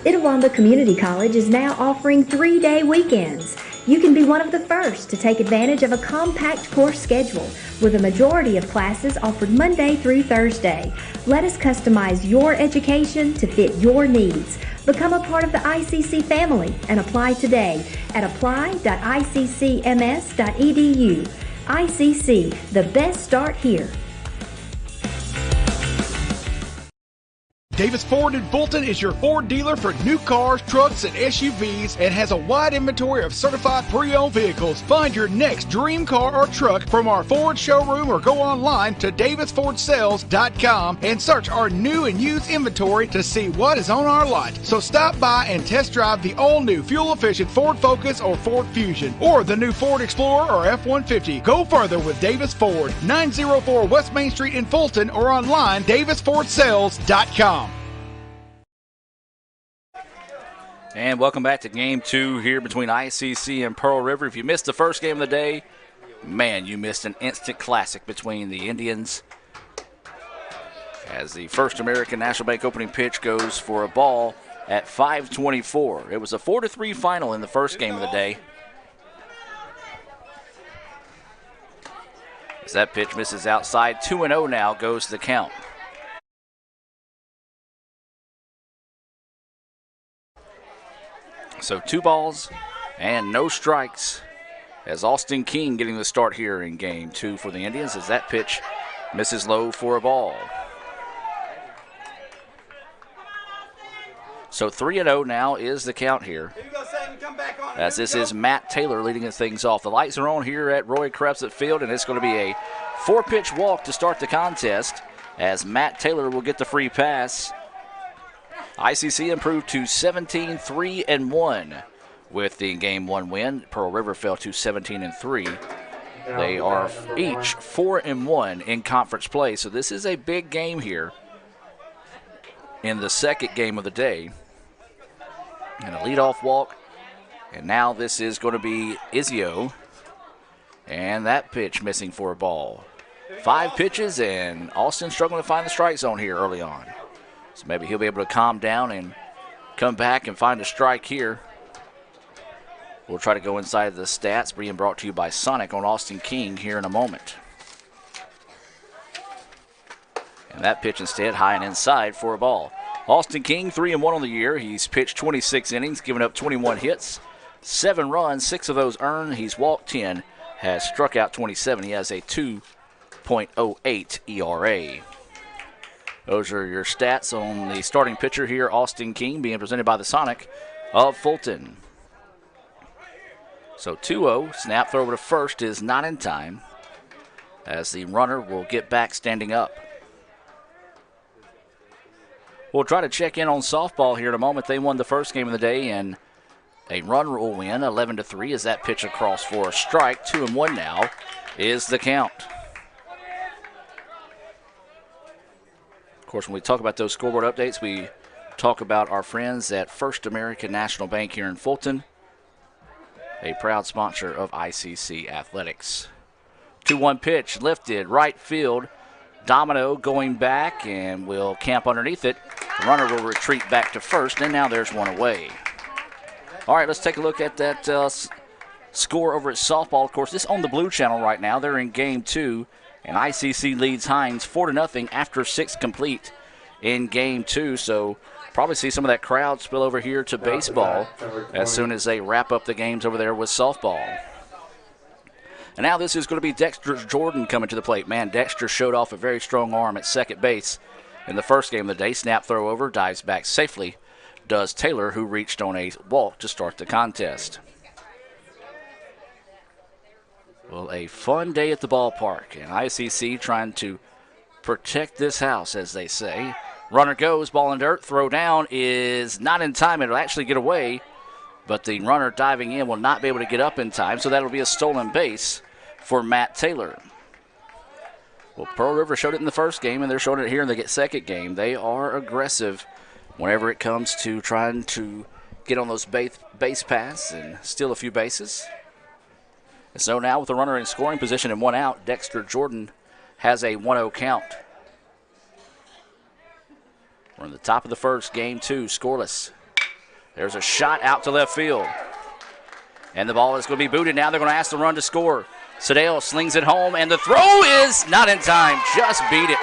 Itawamba Community College is now offering 3-day weekends. You can be one of the first to take advantage of a compact course schedule with a majority of classes offered Monday through Thursday. Let us customize your education to fit your needs. Become a part of the ICC family and apply today at apply.iccms.edu. ICC, the best start here. Davis Ford in Fulton is your Ford dealer for new cars, trucks, and SUVs and has a wide inventory of certified pre-owned vehicles. Find your next dream car or truck from our Ford showroom or go online to davisfordsales.com and search our new and used inventory to see what is on our lot. So stop by and test drive the all-new fuel-efficient Ford Focus or Ford Fusion or the new Ford Explorer or F-150. Go further with Davis Ford, 904 West Main Street in Fulton or online davisfordsales.com. And welcome back to Game 2 here between ICC and Pearl River. If you missed the first game of the day, man, you missed an instant classic between the Indians as the First American National Bank opening pitch goes for a ball at 5:24. It was a 4-3 final in the first game of the day. As that pitch misses outside, 2-0 now goes the count. So 2 balls and no strikes as Austin King getting the start here in Game 2 for the Indians as that pitch misses low for a ball. So 3-0 now is the count here. As this is Matt Taylor leading things off. The lights are on here at Roy Krebsett Field, and it's going to be a 4-pitch walk to start the contest as Matt Taylor will get the free pass. ICC improved to 17-3-1 with the Game 1 win. Pearl River fell to 17-3. They are each 4-1 in conference play, so this is a big game here in the second game of the day. And a leadoff walk, and now this is going to be Izio, and that pitch missing for a ball. 5 pitches, and Austin struggling to find the strike zone here early on. So maybe he'll be able to calm down and come back and find a strike here. We'll try to go inside the stats being brought to you by Sonic on Austin King here in a moment. And that pitch instead high and inside for a ball. Austin King 3-1 on the year. He's pitched 26 innings, given up 21 hits, 7 runs, 6 of those earned. He's walked 10, has struck out 27. He has a 2.08 ERA. Those are your stats on the starting pitcher here, Austin King, being presented by the Sonic of Fulton. So 2-0, snap throw over to first is not in time as the runner will get back standing up. We'll try to check in on softball here in a moment. They won the first game of the day, and a run rule win, 11-3, as that pitch across for a strike. 2-1 now is the count. Of course, when we talk about those scoreboard updates, we talk about our friends at First American National Bank here in Fulton, a proud sponsor of ICC Athletics. 2-1 pitch, lifted, right field. Domino going back and will camp underneath it. The runner will retreat back to first, and now there's one away. All right, let's take a look at that score over at softball. Of course, this on the Blue Channel right now. They're in Game 2, and ICC leads Hines 4-0 after 6 complete in Game 2. So probably see some of that crowd spill over here to baseball as soon as they wrap up the games over there with softball. And now this is going to be Dexter Jordan coming to the plate. Man, Dexter showed off a very strong arm at second base in the first game of the day. Snap throw over, dives back safely. Does Taylor, who reached on a walk to start the contest. Well, a fun day at the ballpark. And ICC trying to protect this house, as they say. Runner goes, ball in dirt. Throw down is not in time. It'll actually get away. But the runner diving in will not be able to get up in time, so that'll be a stolen base for Matt Taylor. Well, Pearl River showed it in the first game, and they're showing it here in the second game. They are aggressive whenever it comes to trying to get on those base paths and steal a few bases. And so now with the runner in scoring position and 1 out, Dexter Jordan has a 1-0 count. We're in the top of the first, Game 2, scoreless. There's a shot out to left field. And the ball is going to be booted now. They're going to ask the run to score. Sedale slings it home, and the throw is not in time. Just beat it.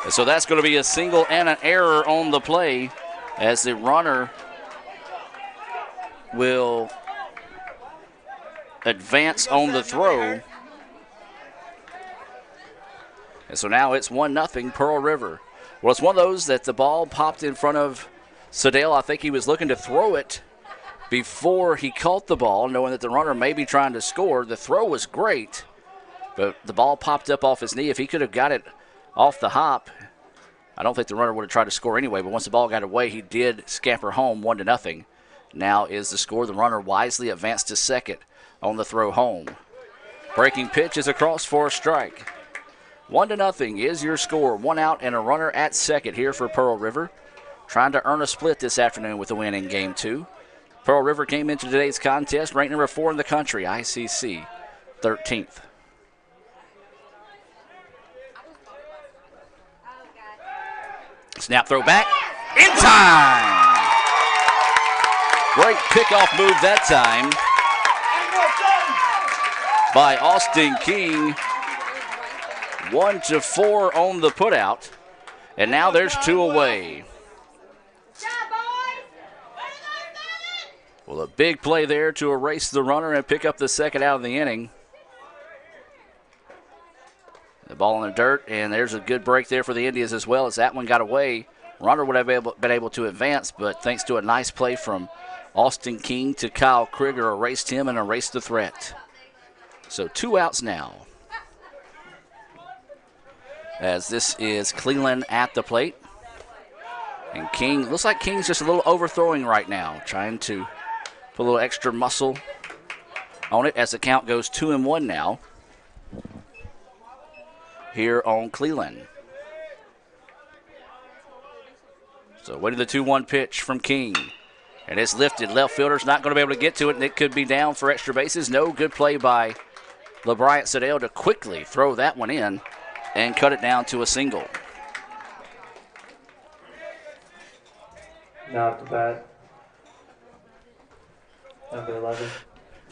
And so that's going to be a single and an error on the play as the runner will advance on the throw. And so now it's 1-0 Pearl River. Well, it's one of those that the ball popped in front of Sedale. I think he was looking to throw it before he caught the ball, knowing that the runner may be trying to score. The throw was great, but the ball popped up off his knee. If he could have got it off the hop, I don't think the runner would have tried to score anyway, but once the ball got away, he did scamper home 1-0. Now is the score. The runner wisely advanced to second on the throw home. Breaking pitch is across for a strike. 1-0 is your score. 1 out and a runner at second here for Pearl River. Trying to earn a split this afternoon with a win in Game 2. Pearl River came into today's contest ranked number 4 in the country, ICC 13th. Snap throw back in time. Great pickoff move that time by Austin King. 1-4 on the putout, and now there's 2 away. Well, a big play there to erase the runner and pick up the second out of the inning. The ball in the dirt, and there's a good break there for the Indians as well, as that one got away. Runner would have been able to advance, but thanks to a nice play from Austin King to Kyle Krieger, erased him and erased the threat. So 2 outs now. As this is Cleland at the plate. And King, looks like King's just a little overthrowing right now, trying to put a little extra muscle on it as the count goes 2-1 now here on Cleland. So waiting the 2-1 pitch from King. And it's lifted. Left fielder's not going to be able to get to it, and it could be down for extra bases. No, good play by LeBryant Sedale to quickly throw that one in and cut it down to a single. Now at the bat, number 11.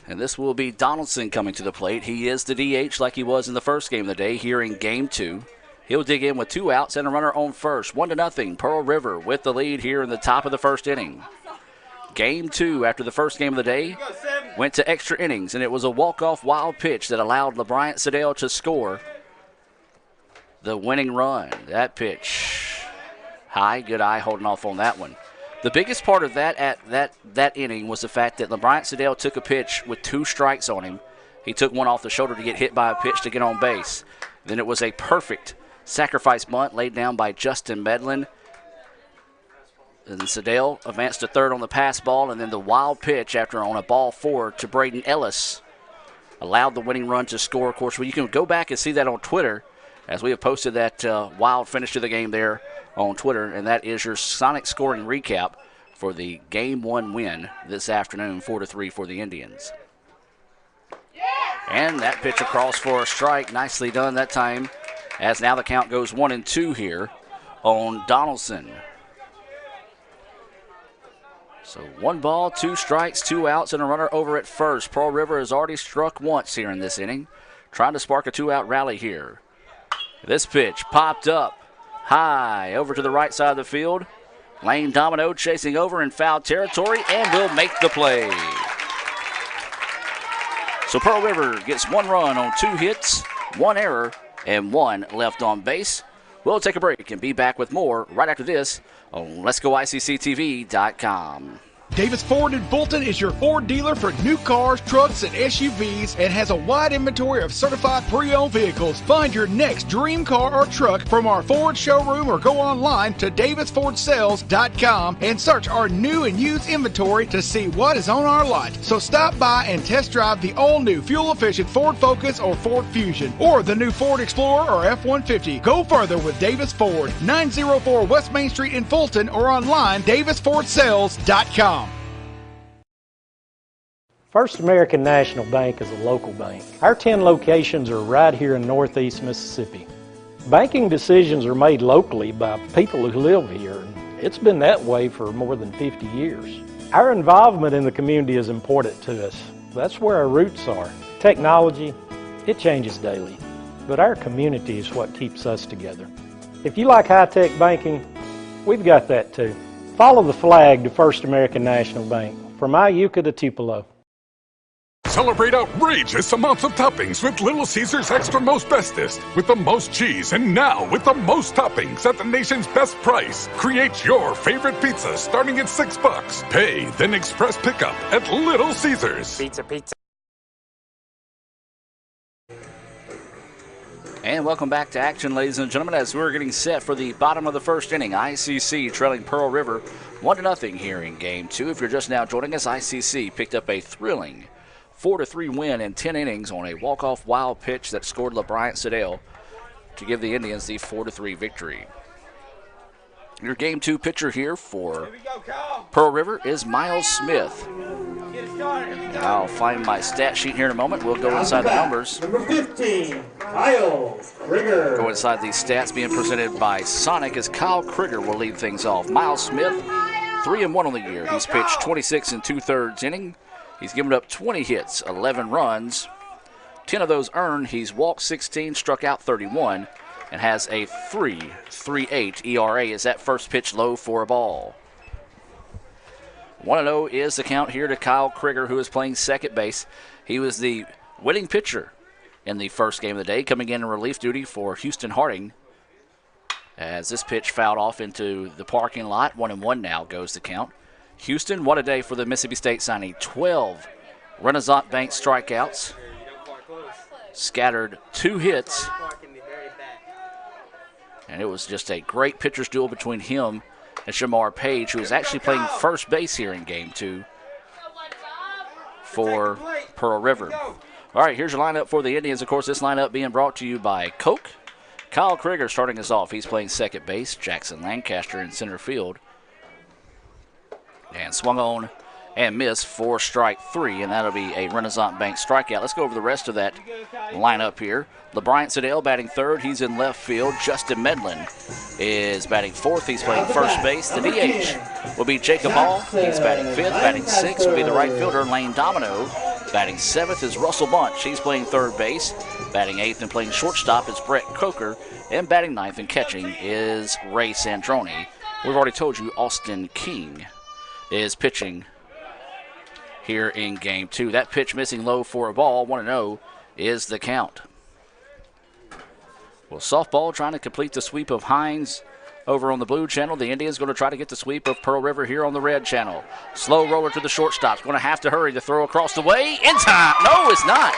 And this will be Donaldson coming to the plate. He is the DH like he was in the first game of the day here in Game 2. He'll dig in with 2 outs and a runner on first. 1-0, Pearl River with the lead here in the top of the first inning. Game 2 after the first game of the day went to extra innings, and it was a walk-off wild pitch that allowed LeBryant Sedale to score the winning run. That pitch high, good eye holding off on that one. The biggest part of that inning was the fact that LeBryant Sedale took a pitch with 2 strikes on him. He took one off the shoulder to get hit by a pitch to get on base. Then it was a perfect sacrifice bunt laid down by Justin Medlin. And Sedale advanced to third on the pass ball, and then the wild pitch after on a ball 4 to Braden Ellis allowed the winning run to score. Of course, well, you can go back and see that on Twitter, as we have posted that wild finish to the game there on Twitter, and that is your Sonic scoring recap for the Game 1 win this afternoon, 4-3 for the Indians. And that pitch across for a strike, nicely done that time, as now the count goes 1-2 here on Donaldson. So 1 ball, 2 strikes, 2 outs, and a runner over at first. Pearl River has already struck once here in this inning, trying to spark a 2-out rally here. This pitch popped up high over to the right side of the field. Lane Domino chasing over in foul territory and will make the play. So Pearl River gets 1 run on 2 hits, 1 error, and 1 left on base. We'll take a break and be back with more right after this on Let'sGoICCTV.com. Davis Ford in Fulton is your Ford dealer for new cars, trucks, and SUVs, and has a wide inventory of certified pre-owned vehicles. Find your next dream car or truck from our Ford showroom or go online to DavisFordSales.com and search our new and used inventory to see what is on our lot. So stop by and test drive the all-new fuel-efficient Ford Focus or Ford Fusion, or the new Ford Explorer or F-150. Go further with Davis Ford, 904 West Main Street in Fulton, or online DavisFordSales.com. First American National Bank is a local bank. Our 10 locations are right here in Northeast Mississippi. Banking decisions are made locally by people who live here. It's been that way for more than 50 years. Our involvement in the community is important to us. That's where our roots are. Technology, it changes daily, but our community is what keeps us together. If you like high-tech banking, we've got that too. Follow the flag to First American National Bank, from Iuka to Tupelo. Celebrate outrageous amounts of toppings with Little Caesars Extra Most Bestest. With the most cheese and now with the most toppings at the nation's best price. Create your favorite pizza starting at $6. Pay, then express pickup at Little Caesars. Pizza. And welcome back to action, ladies and gentlemen, as we're getting set for the bottom of the first inning. ICC trailing Pearl River 1-0 here in Game 2. If you're just now joining us, ICC picked up a thrilling 4-3 win in 10 innings on a walk-off wild pitch that scored LeBryant Sedale to give the Indians the 4-3 victory. Your Game 2 pitcher here for Pearl River is Miles Smith. I'll find my stat sheet here in a moment. We'll go inside the numbers. Number 15, Kyle Krieger. Go inside these stats being presented by Sonic as Kyle Krieger will lead things off. Miles Smith, 3-1 on the year. He's pitched 26 2/3 inning. He's given up 20 hits, 11 runs. 10 of those earned. He's walked 16, struck out 31, and has a 3.38 ERA as that first pitch low for a ball. 1-0 is the count here to Kyle Krieger, who is playing second base. He was the winning pitcher in the first game of the day, coming in relief duty for Houston Harding. As this pitch fouled off into the parking lot, 1-1 now goes the count. Houston, what a day for the Mississippi State signing. 12 Renaissance Bank strikeouts, scattered 2 hits, and it was just a great pitcher's duel between him and Shamar Page, who is actually playing first base here in Game 2 for Pearl River. All right, here's your lineup for the Indians. Of course, this lineup being brought to you by Coke. Kyle Krieger starting us off. He's playing second base. Jackson Lancaster in center field. And swung on and missed for strike 3, and that'll be a Renaissance Bank strikeout. Let's go over the rest of that lineup here. LeBryant Sedale batting third. He's in left field. Justin Medlin is batting fourth. He's playing first base. The DH will be Jacob Hall. He's batting fifth. Batting sixth will be the right fielder, Lane Domino. Batting seventh is Russell Bunch. He's playing third base. Batting eighth and playing shortstop is Brett Coker. And batting ninth and catching is Ray Sandroni. We've already told you Austin King is pitching here in Game 2. That pitch missing low for a ball. 1-0 is the count. Well, softball trying to complete the sweep of Hines over on the blue channel. The Indians going to try to get the sweep of Pearl River here on the red channel. Slow roller to the shortstop. Going to have to hurry to throw across the way. In time. No, it's not.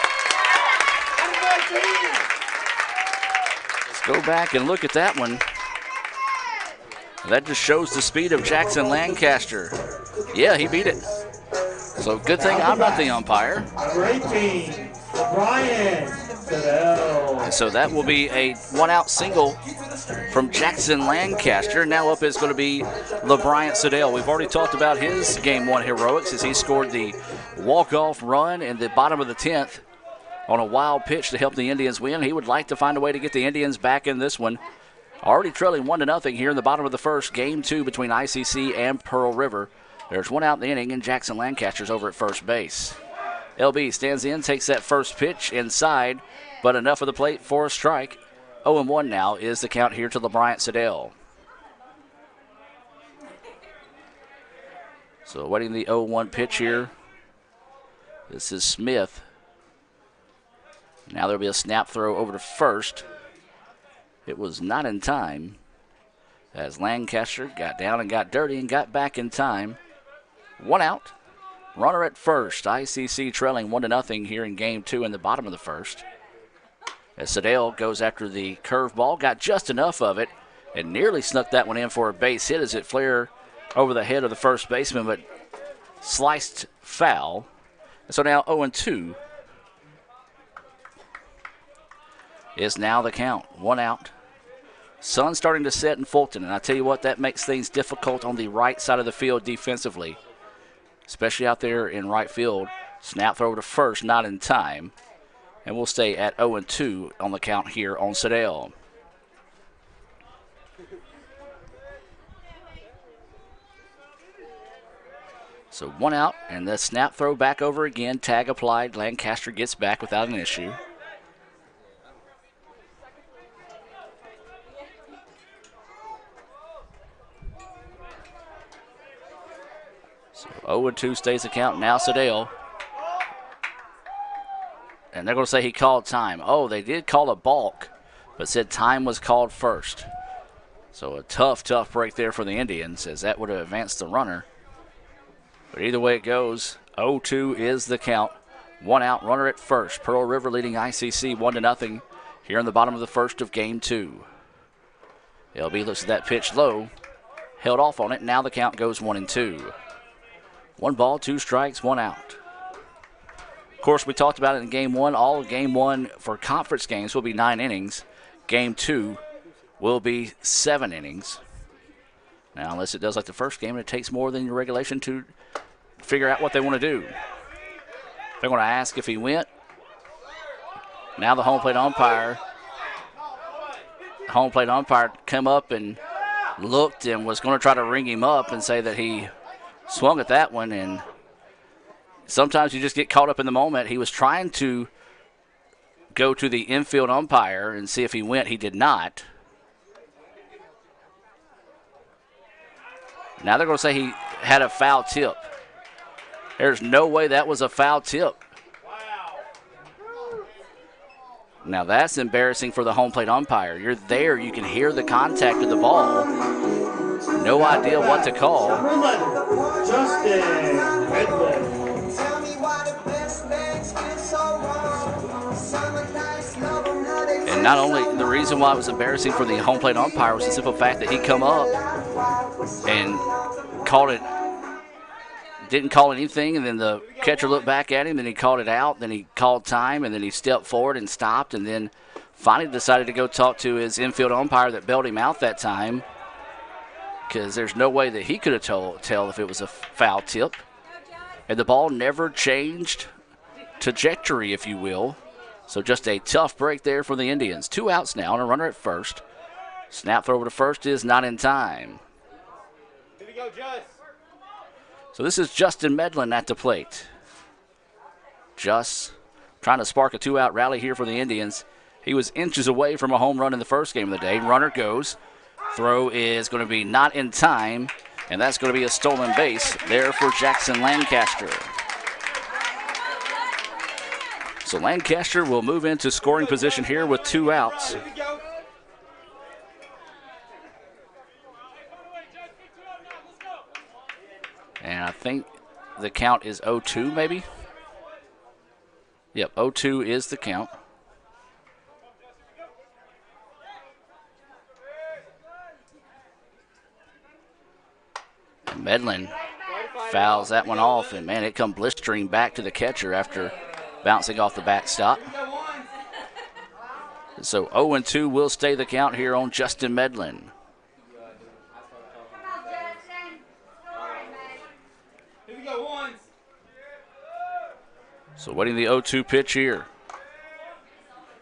Let's go back and look at that one. That just shows the speed of Jackson Lancaster. Yeah, he beat it. So good thing I'm not the umpire. Number 18, Brian Sedale. And so that will be a one-out single from Jackson Lancaster. Now up is going to be LeBryant Sedale. We've already talked about his Game 1 heroics as he scored the walk-off run in the bottom of the 10th on a wild pitch to help the Indians win. He would like to find a way to get the Indians back in this one. Already trailing 1-0 here in the bottom of the first. Game 2 between ICC and Pearl River. There's one out in the inning, and Jackson Lancaster's over at first base. LB stands in, takes that first pitch inside, but enough of the plate for a strike. 0-1 now is the count here to LeBryant Sedale. So awaiting the 0-1 pitch here. This is Smith. Now there'll be a snap throw over to first. It was not in time as Lancaster got down and got dirty and got back in time. One out. Runner at first. ICC trailing 1-0 here in Game 2 in the bottom of the first. As Sedale goes after the curveball, got just enough of it and nearly snuck that one in for a base hit as it flared over the head of the first baseman, but sliced foul. And so now 0-2 is now the count. One out. Sun starting to set in Fulton, and I tell you what, that makes things difficult on the right side of the field defensively, especially out there in right field. Snap throw to first, not in time, and we'll stay at 0-2 on the count here on Sedale. So 1 out, and the snap throw back over again. Tag applied. Lancaster gets back without an issue. So 0-2 stays the count. Now Sedale. And they're going to say he called time. Oh, they did call a balk, but said time was called first. So a tough break there for the Indians, as that would have advanced the runner. But either way it goes, 0-2 is the count. 1 out, runner at first. Pearl River leading ICC 1-0 here in the bottom of the first of game 2. LB looks at that pitch low, held off on it. Now the count goes 1-2. 1 ball, 2 strikes, 1 out. Of course, we talked about it in game 1. All of game 1 for conference games will be 9 innings. Game 2 will be 7 innings. Now, unless it does like the first game, and it takes more than your regulation to figure out what they want to do. They're going to ask if he went. Now the home plate umpire come up and looked and was going to try to ring him up and say that he swung at that one. And sometimes you just get caught up in the moment. He was trying to go to the infield umpire and see if he went. He did not. Now they're going to say he had a foul tip. There's no way that was a foul tip. Now that's embarrassing for the home plate umpire. You're there, you can hear the contact of the ball. No idea what to call. Number 11, Justin Medlin. And not only the reason why it was embarrassing for the home plate umpire was the simple fact that he come up and called it, didn't call anything, and then the catcher looked back at him, then he called it out, then he called time, and then he stepped forward and stopped, and then finally decided to go talk to his infield umpire that bailed him out that time, because there's no way that he could have tell if it was a foul tip. And the ball never changed trajectory, if you will. So just a tough break there for the Indians. 2 outs now and a runner at first. Snap throw over to first is not in time. Here we go, Just. So this is Justin Medlin at the plate. Just trying to spark a 2-out rally here for the Indians. He was inches away from a home run in the first game of the day. Runner goes. Throw is going to be not in time, and that's going to be a stolen base there for Jackson Lancaster. So Lancaster will move into scoring position here with 2 outs. And I think the count is 0-2 maybe. Yep, 0-2 is the count. And Medlin fouls that one off, and man, it come blistering back to the catcher after bouncing off the backstop. So 0-2 will stay the count here on Justin Medlin. So waiting the 0-2 pitch here.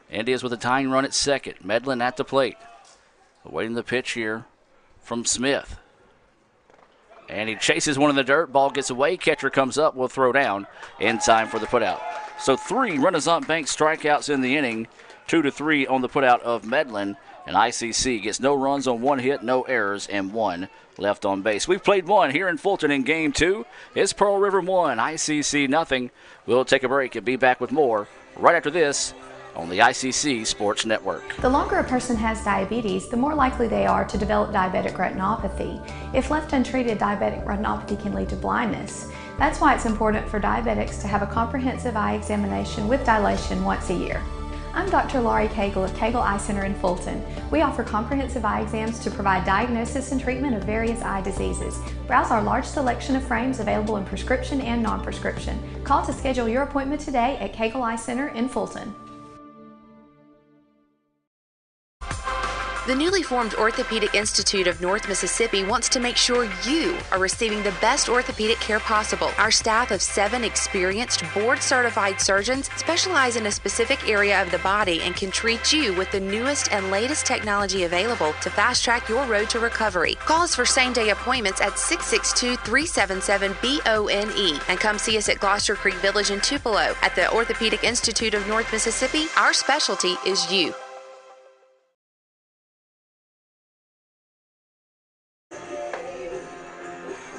Indians with a tying run at second. Medlin at the plate. Awaiting the pitch here from Smith. And he chases one in the dirt. Ball gets away. Catcher comes up. Will throw down in time for the putout. So 3 Renaissance Bank strikeouts in the inning. 2-3 on the putout of Medlin. And ICC gets no runs on 1 hit, no errors, and 1 left on base. We've played 1 here in Fulton in game 2. It's Pearl River 1, ICC nothing. We'll take a break and be back with more right after this on the ICC Sports Network. The longer a person has diabetes, the more likely they are to develop diabetic retinopathy. If left untreated, diabetic retinopathy can lead to blindness. That's why it's important for diabetics to have a comprehensive eye examination with dilation once a year. I'm Dr. Laurie Cagle of Cagle Eye Center in Fulton. We offer comprehensive eye exams to provide diagnosis and treatment of various eye diseases. Browse our large selection of frames available in prescription and non-prescription. Call to schedule your appointment today at Cagle Eye Center in Fulton. The newly formed Orthopedic Institute of North Mississippi wants to make sure you are receiving the best orthopedic care possible. Our staff of 7 experienced, board-certified surgeons specialize in a specific area of the body and can treat you with the newest and latest technology available to fast-track your road to recovery. Call us for same-day appointments at 662-377-BONE and come see us at Gloucester Creek Village in Tupelo. At the Orthopedic Institute of North Mississippi, our specialty is you.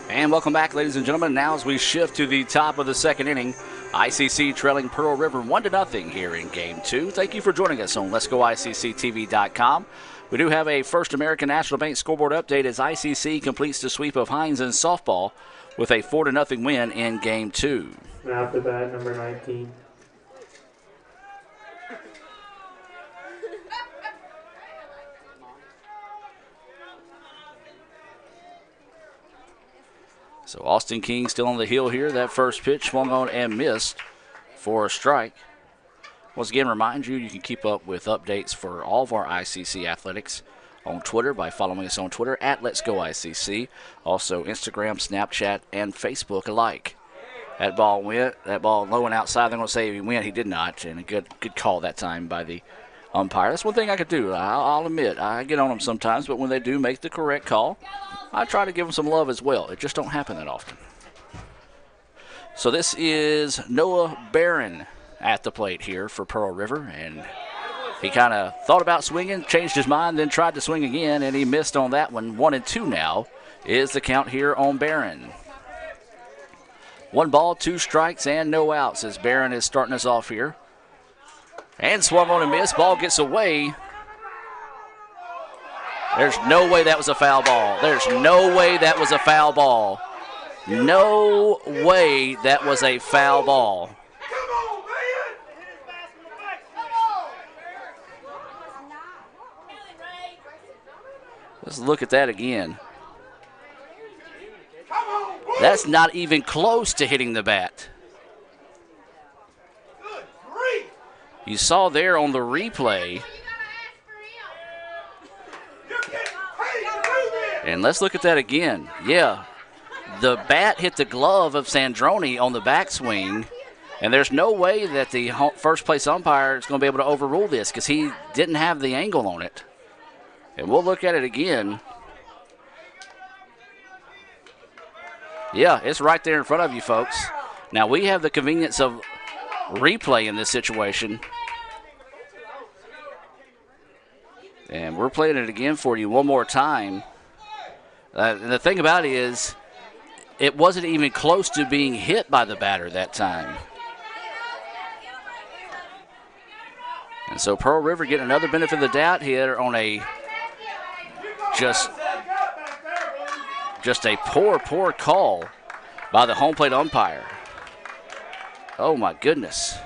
And welcome back, ladies and gentlemen. Now as we shift to the top of the second inning, ICC trailing Pearl River 1-0 here in Game 2. Thank you for joining us on Let'sGoICCTV.com. We do have a First American National Bank scoreboard update as ICC completes the sweep of Hines in softball with a 4-0 win in Game 2. Now to bat, number 19. So Austin King still on the hill here. That first pitch swung on and missed for a strike. Once again, remind you can keep up with updates for all of our ICC athletics on Twitter by following us on Twitter at Let's Go ICC. Also Instagram, Snapchat, and Facebook alike. That ball went. That ball low and outside. They're going to say he went. He did not. And a good call that time by the umpire. That's one thing I could do. I'll admit. I get on them sometimes, but when they do make the correct call, I try to give them some love as well. It just don't happen that often. So this is Noah Barron at the plate here for Pearl River, and he kind of thought about swinging, changed his mind, then tried to swing again, and he missed on that one. 1-2 now is the count here on Barron. 1 ball, 2 strikes, and no outs as Barron is starting us off here. And swung on and missed. Ball gets away. There's no way that was a foul ball. There's no way that was a foul ball. No way that was a foul ball. Let's look at that again. That's not even close to hitting the bat. You saw there on the replay. And let's look at that again. Yeah, the bat hit the glove of Sandroni on the backswing, and there's no way that the first place umpire is going to be able to overrule this because he didn't have the angle on it. And we'll look at it again. Yeah, it's right there in front of you, folks. Now, we have the convenience of replay in this situation. And we're playing it again for you one more time. And the thing about it is, it wasn't even close to being hit by the batter that time. And so Pearl River getting another benefit of the doubt here on a just a poor call by the home plate umpire. Oh, my goodness.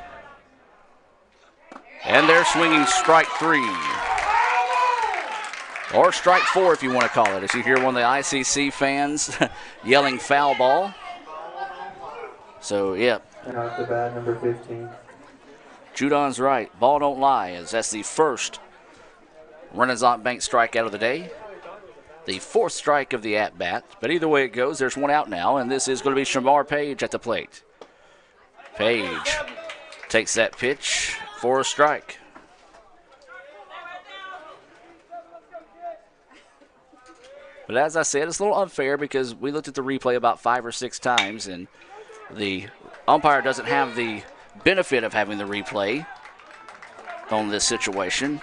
And they're swinging strike 3. Or strike 4 if you want to call it, as you hear one of the ICC fans yelling foul ball. So, yeah. And off the bat, number 15. Judon's right. Ball don't lie, as that's the first Renaissance Bank strikeout of the day. The 4th strike of the at-bat. But either way it goes, there's 1 out now, and this is going to be Shamar Page at the plate. Page takes that pitch for a strike. But as I said, it's a little unfair because we looked at the replay about 5 or 6 times, and the umpire doesn't have the benefit of having the replay on this situation.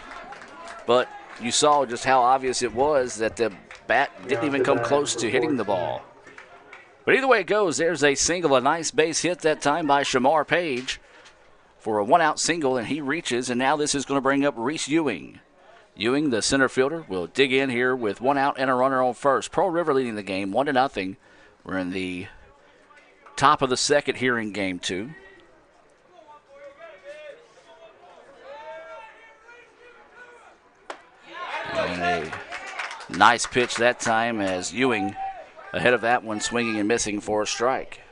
But you saw just how obvious it was that the bat didn't even come close to hitting the ball. But either way it goes, there's a single, a nice base hit that time by Shamar Page for a 1-out single, and he reaches, and now this is going to bring up Reese Ewing. Ewing, the center fielder, will dig in here with 1 out and a runner on first. Pearl River leading the game 1-0. We're in the top of the second here in Game 2. And a nice pitch that time as Ewing ahead of that one, swinging and missing for a strike.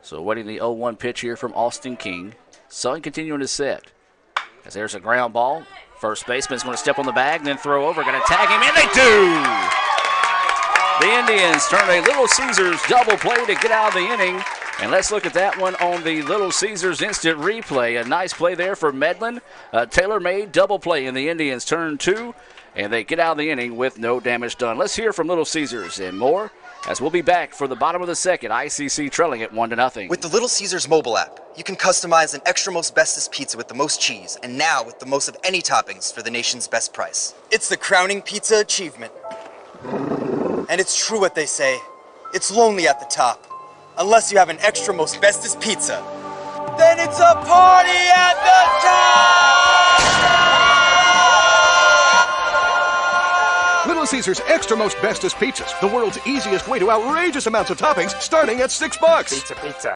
So waiting the 0-1 pitch here from Austin King. Sun continuing to set. As there's a ground ball. First baseman's going to step on the bag, then throw over, going to tag him, and they do! The Indians turn a Little Caesars double play to get out of the inning. And let's look at that one on the Little Caesars instant replay. A nice play there for Medlin. A tailor-made double play, and the Indians turn 2, and they get out of the inning with no damage done. Let's hear from Little Caesars and more as we'll be back for the bottom of the second. ICC trailing at 1-0. With the Little Caesars mobile app, you can customize an extra most bestest pizza with the most cheese, and now with the most of any toppings for the nation's best price. It's the crowning pizza achievement. And it's true what they say, it's lonely at the top. Unless you have an extra most bestest pizza, then it's a party at the top! Little Caesars Extra Most Bestest Pizzas, the world's easiest way to outrageous amounts of toppings, starting at $6. Pizza.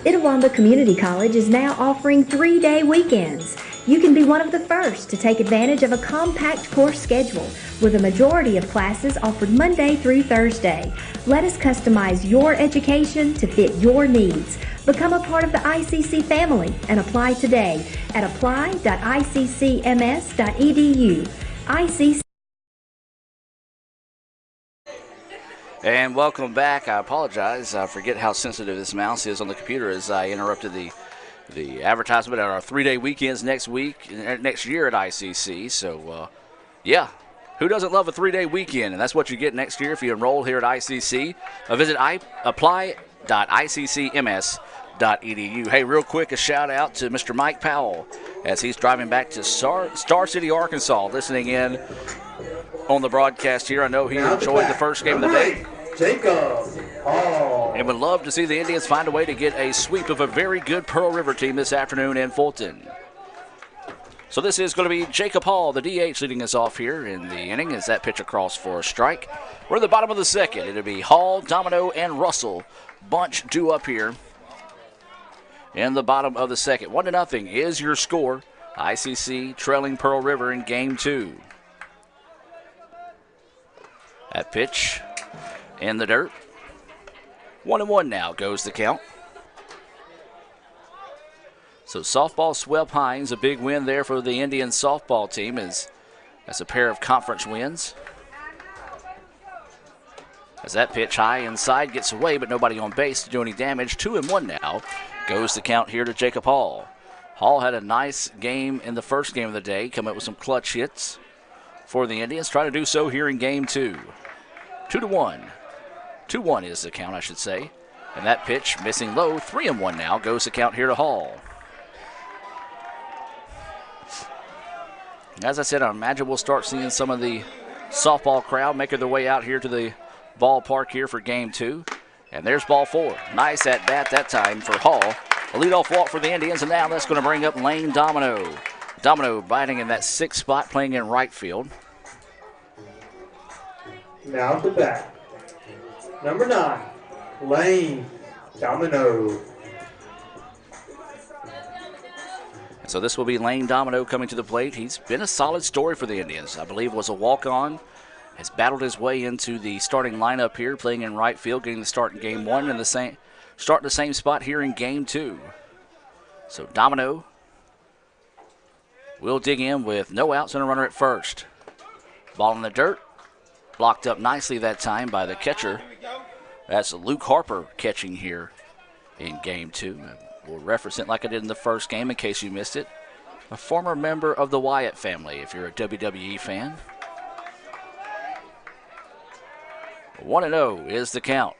Itawamba Community College is now offering 3-day weekends. You can be one of the first to take advantage of a compact course schedule with a majority of classes offered Monday through Thursday. Let us customize your education to fit your needs. Become a part of the ICC family and apply today at apply.iccms.edu. ICC. And welcome back. I apologize. I forget how sensitive this mouse is on the computer as I interrupted the advertisement at our 3-day weekends next year at ICC. So, yeah, who doesn't love a 3-day weekend? And that's what you get next year if you enroll here at ICC. Visit apply.iccms.edu. Hey, real quick, a shout out to Mr. Mike Powell as he's driving back to Star City, Arkansas, listening in on the broadcast here. I know he enjoyed the first game of the day. Jacob Hall. And would love to see the Indians find a way to get a sweep of a very good Pearl River team this afternoon in Fulton. So this is going to be Jacob Hall, the DH, leading us off here in the inning as that pitch across for a strike. We're at the bottom of the second. It'll be Hall, Domino, and Russell. Bunch due up here in the bottom of the second. 1-0 is your score. ICC trailing Pearl River in Game 2. That pitch in the dirt. 1-1 now goes the count. So softball swept Hines, a big win there for the Indian softball team as a pair of conference wins. As that pitch high inside gets away, but nobody on base to do any damage. 2-1 now goes the count here to Jacob Hall. Hall had a nice game in the first game of the day, coming up with some clutch hits for the Indians. Try to do so here in Game 2. 2-1. 2-1 is the count, I should say. And that pitch missing low. 3-1 now goes the count here to Hall. As I said, I imagine we'll start seeing some of the softball crowd making their way out here to the ballpark here for Game 2. And there's ball 4. Nice at bat that time for Hall. A leadoff walk for the Indians, and now that's going to bring up Lane Domino. Domino batting in that 6th spot, playing in right field. Now to bat. Number 9, Lane Domino. So this will be Lane Domino coming to the plate. He's been a solid story for the Indians. I believe was a walk-on. Has battled his way into the starting lineup here, playing in right field, getting the start in Game 1 and starting the same spot here in Game 2. So Domino will dig in with no outs and a runner at first. Ball in the dirt. Blocked up nicely that time by the catcher. That's Luke Harper catching here in Game 2. We'll reference it like I did in the first game in case you missed it. A former member of the Wyatt family if you're a WWE fan. 1-0 is the count.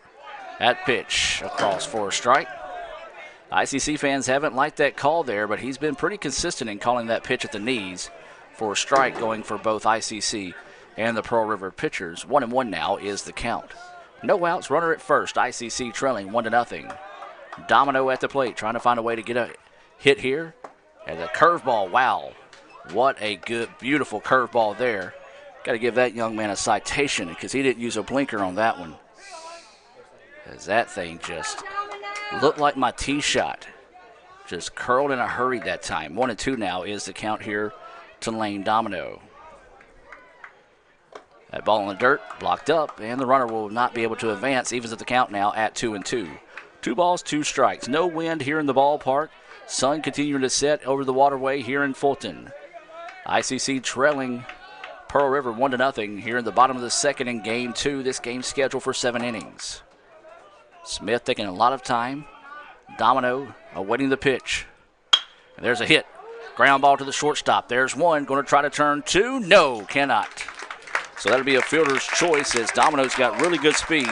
That pitch across for a strike. ICC fans haven't liked that call there, but he's been pretty consistent in calling that pitch at the knees for a strike, going for both ICC and the Pearl River pitchers. 1-1 now is the count. No outs, runner at first. ICC trailing 1-0. Domino at the plate, trying to find a way to get a hit here. And a curveball, wow. What a good, beautiful curveball there. Got to give that young man a citation because he didn't use a blinker on that one. As that thing just looked like my tee shot. Just curled in a hurry that time. 1-2 now is the count here to Lane Domino. That ball in the dirt, blocked up, and the runner will not be able to advance, evens at the count now at 2-2. 2 balls, 2 strikes. No wind here in the ballpark. Sun continuing to set over the waterway here in Fulton. ICC trailing Pearl River 1-0 here in the bottom of the second in game 2. This game scheduled for 7 innings. Smith taking a lot of time. Domino awaiting the pitch. And there's a hit. Ground ball to the shortstop. There's one. Going to try to turn 2. No, cannot. So that'll be a fielder's choice as Domino's got really good speed.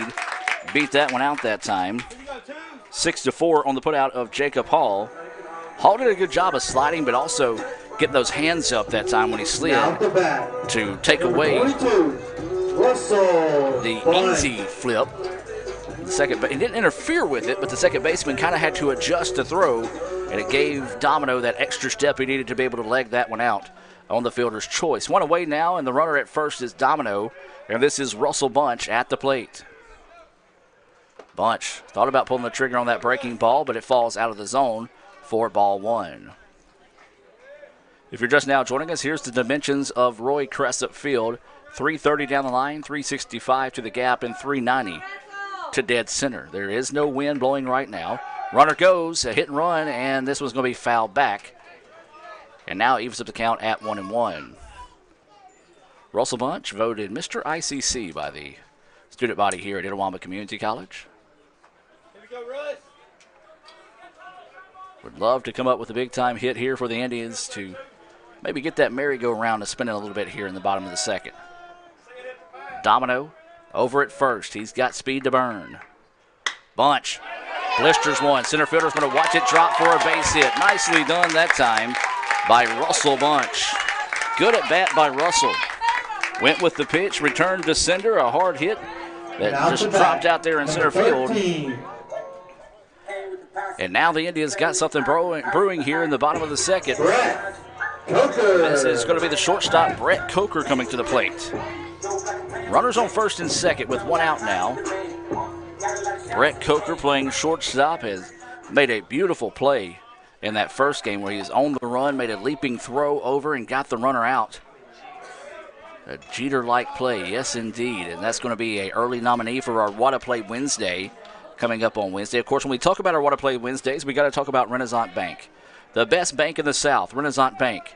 Beat that one out that time. 6-4 on the putout of Jacob Hall. Hall did a good job of sliding, but also getting those hands up that time when he slid to take away the easy flip. He didn't interfere with it, but the second baseman kind of had to adjust to throw, and it gave Domino that extra step he needed to be able to leg that one out on the fielder's choice. One away now, and the runner at first is Domino, and this is Russell Bunch at the plate. Bunch thought about pulling the trigger on that breaking ball, but it falls out of the zone for ball 1. If you're just now joining us, here's the dimensions of Roy Cressup Field. 330 down the line, 365 to the gap, and 390 to dead center. There is no wind blowing right now. Runner goes, a hit and run, and this one's going to be fouled back. And now evens up the count at 1-1. Russell Bunch voted Mr. ICC by the student body here at Itawamba Community College. Here we go, Russ. Would love to come up with a big-time hit here for the Indians to maybe get that merry-go-round to spin it a little bit here in the bottom of the second. Domino over at first. He's got speed to burn. Bunch blisters one. Center fielder's going to watch it drop for a base hit. Nicely done that time by Russell Bunch. Good at bat by Russell. Went with the pitch, returned to sender, a hard hit that just dropped out there in center field. And now the Indians got something brewing here in the bottom of the second. This is going to be the shortstop, Brett Coker, coming to the plate. Runners on first and second with 1 out now. Brett Coker playing shortstop has made a beautiful play in that first game where he was on the run, made a leaping throw over and got the runner out. A Jeter-like play, yes indeed, and that's going to be an early nominee for our What a Play Wednesday coming up on Wednesday. Of course, when we talk about our What a Play Wednesdays, we got to talk about Renaissance Bank. The best bank in the South, Renaissance Bank.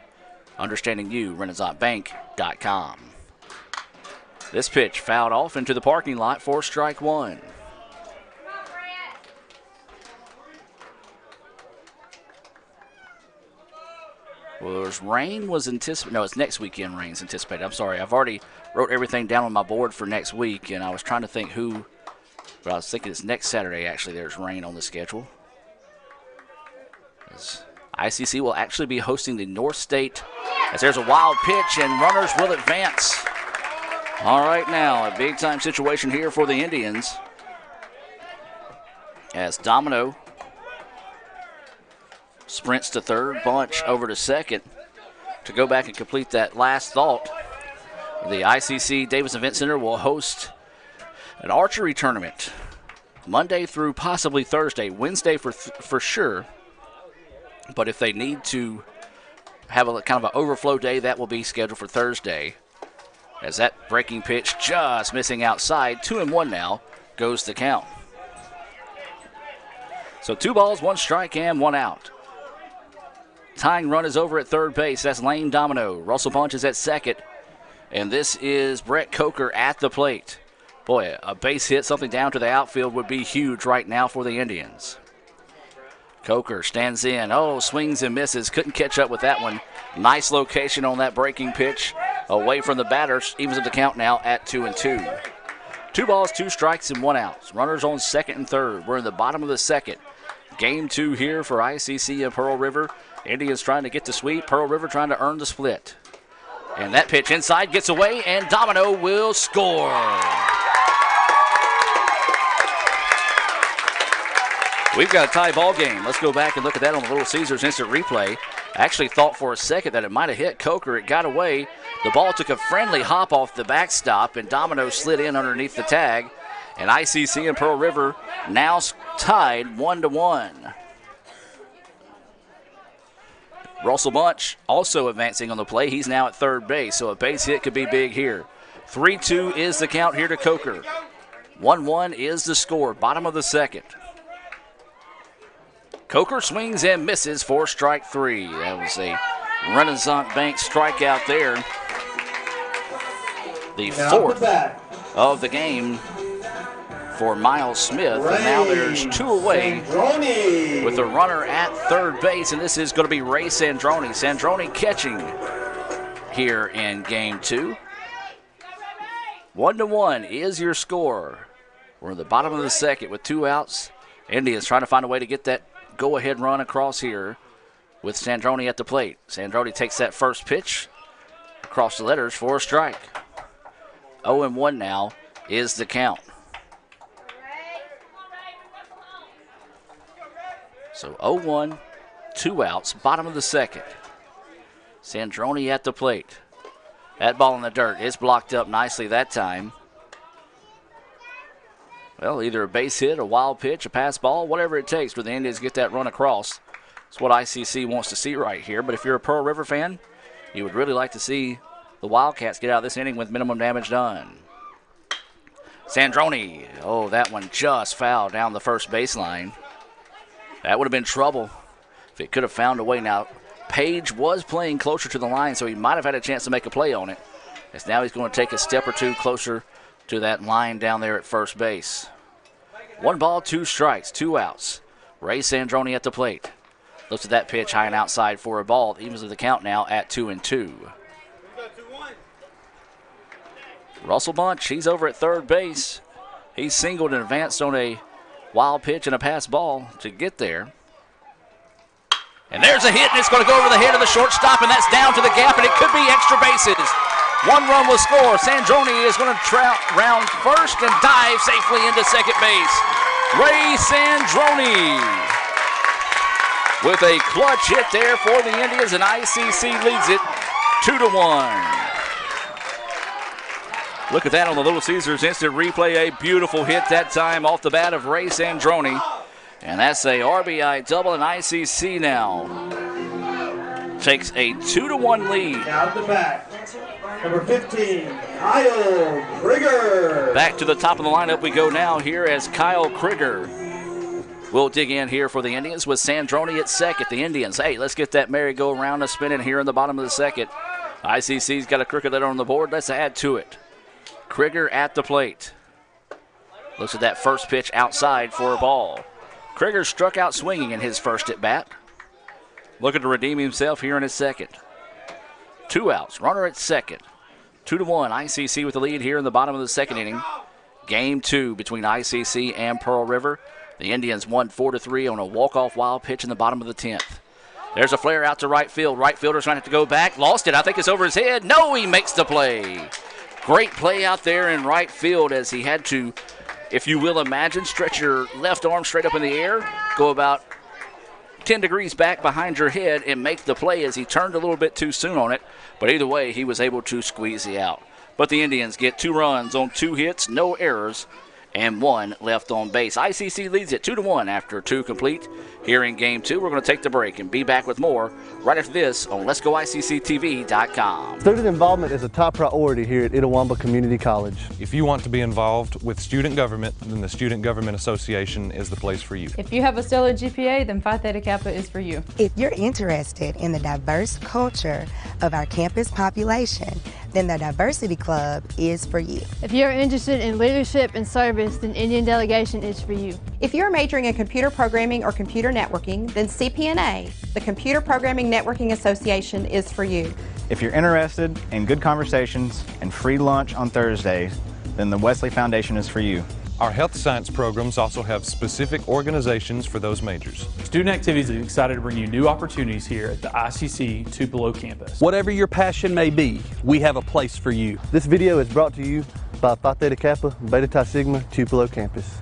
Understanding you, RenaissanceBank.com. This pitch fouled off into the parking lot for strike 1. Well, there's rain was anticipated. No, it's next weekend rain's anticipated. I'm sorry. I've already wrote everything down on my board for next week, and I was trying to think who, but I was thinking it's next Saturday, actually, there's rain on the schedule. ICC will actually be hosting the North State as there's a wild pitch, and runners will advance. All right, now, a big-time situation here for the Indians as Domino sprints to third, Bunch over to second to go back and complete that last thought. The ICC Davis Event Center will host an archery tournament Monday through possibly Thursday. Wednesday for sure, but if they need to have a kind of an overflow day, that will be scheduled for Thursday. As that breaking pitch just missing outside, 2-1 now goes the count. So 2 balls, 1 strike, and 1 out. Tying run is over at third base. That's Lane Domino. Russell Bunch is at second. And this is Brett Coker at the plate. Boy, a base hit, something down to the outfield would be huge right now for the Indians. Coker stands in. Oh, swings and misses. Couldn't catch up with that one. Nice location on that breaking pitch. Away from the batters. Evens up the count now at 2-2. 2 balls, 2 strikes, and 1 out. Runners on second and third. We're in the bottom of the second. Game 2 here for ICC and Pearl River. Indians trying to get the sweep. Pearl River trying to earn the split. And that pitch inside gets away, and Domino will score. We've got a tie ball game. Let's go back and look at that on the Little Caesars instant replay. I actually thought for a second that it might have hit Coker. It got away. The ball took a friendly hop off the backstop, and Domino slid in underneath the tag. And ICC and Pearl River now tied 1-1. Russell Bunch also advancing on the play. He's now at third base, so a base hit could be big here. 3-2 is the count here to Coker. 1-1 is the score, bottom of the second. Coker swings and misses for strike 3. That was a Renaissance Bank strikeout there. The 4th of the game for Miles Smith. And now there's 2 away with a runner at third base, and this is going to be Ray Sandroni. Sandroni catching here in game 2. 1-1 is your score. We're in the bottom of the second with 2 outs. Indians trying to find a way to get that go-ahead run across here with Sandroni at the plate. Sandroni takes that first pitch across the letters for a strike. 0-1 now is the count. So 0-1, 2 outs, bottom of the second. Sandroni at the plate. That ball in the dirt is blocked up nicely that time. Well, either a base hit, a wild pitch, a pass ball, whatever it takes for the Indians to get that run across. It's what ICC wants to see right here. But if you're a Pearl River fan, you would really like to see the Wildcats get out of this inning with minimum damage done. Sandroni, oh, that one just fouled down the first baseline. That would have been trouble if it could have found a way. Now, Page was playing closer to the line, so he might have had a chance to make a play on it. As now he's going to take a step or 2 closer to that line down there at first base. 1 ball, 2 strikes, 2 outs. Ray Sandroni at the plate. Looks at that pitch high and outside for a ball. Evens the count now at 2-2. Russell Bunch, he's over at third base. He singled and advanced on a wild pitch and a pass ball to get there. And there's a hit, and it's going to go over the head of the shortstop, and that's down to the gap, and it could be extra bases. 1 run will score. Sandroni is going to round first and dive safely into second base. Ray Sandroni with a clutch hit there for the Indians, and ICC leads it 2-1. Look at that on the Little Caesars instant replay. A beautiful hit that time off the bat of Ray Sandroni. And that's a RBI double, and ICC now takes a 2-1 lead. Out the back, number 15, Kyle Krieger. Back to the top of the lineup we go now here as Kyle Krieger will dig in here for the Indians with Sandroni at second. The Indians, hey, let's get that merry-go-round a spinning here in the bottom of the second. ICC's got a crooked letter on the board. Let's add to it. Krieger at the plate. Looks at that first pitch outside for a ball. Krieger struck out swinging in his first at bat. Looking to redeem himself here in his second. 2 outs, runner at second. 2-1, ICC with the lead here in the bottom of the second inning. Game 2 between ICC and Pearl River. The Indians won 4-3 on a walk-off wild pitch in the bottom of the 10th. There's a flare out to right field. Right fielder's trying to have to go back. Lost it. I think it's over his head. No, he makes the play. Great play out there in right field as he had to, if you will imagine, stretch your left arm straight up in the air, go about 10 degrees back behind your head and make the play as he turned a little bit too soon on it. But either way, he was able to squeeze it out. But the Indians get 2 runs on 2 hits, no errors, and 1 left on base. ICC leads it 2-1 after 2 complete here in Game 2. We're going to take the break and be back with more right after this on Let'sGoICCTV.com. Student involvement is a top priority here at Itawamba Community College. If you want to be involved with student government, then the Student Government Association is the place for you. If you have a stellar GPA, then Phi Theta Kappa is for you. If you're interested in the diverse culture of our campus population, then the Diversity Club is for you. If you're interested in leadership and service, then Indian Delegation is for you. If you're majoring in computer programming or computer networking, then CPNA, the Computer Programming Networking Association, is for you. If you're interested in good conversations and free lunch on Thursdays, then the Wesley Foundation is for you. Our health science programs also have specific organizations for those majors. Student Activities is excited to bring you new opportunities here at the ICC Tupelo campus. Whatever your passion may be, we have a place for you. This video is brought to you by Phi Theta Kappa, Beta Chi Sigma, Tupelo campus.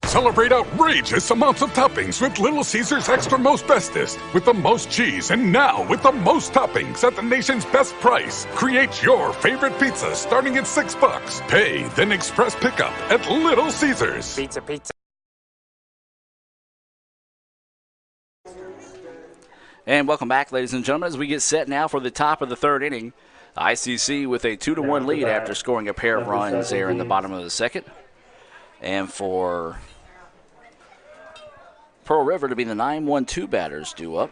Celebrate outrageous amounts of toppings with Little Caesars Extra Most Bestest. With the most cheese and now with the most toppings at the nation's best price. Create your favorite pizza starting at $6. Pay, then express pickup at Little Caesars. Pizza. And welcome back, ladies and gentlemen, as we get set now for the top of the third inning. ICC with a 2-1 lead after scoring a pair of runs there in the bottom of the second. And for Pearl River to be the 9-1-2 batters due up.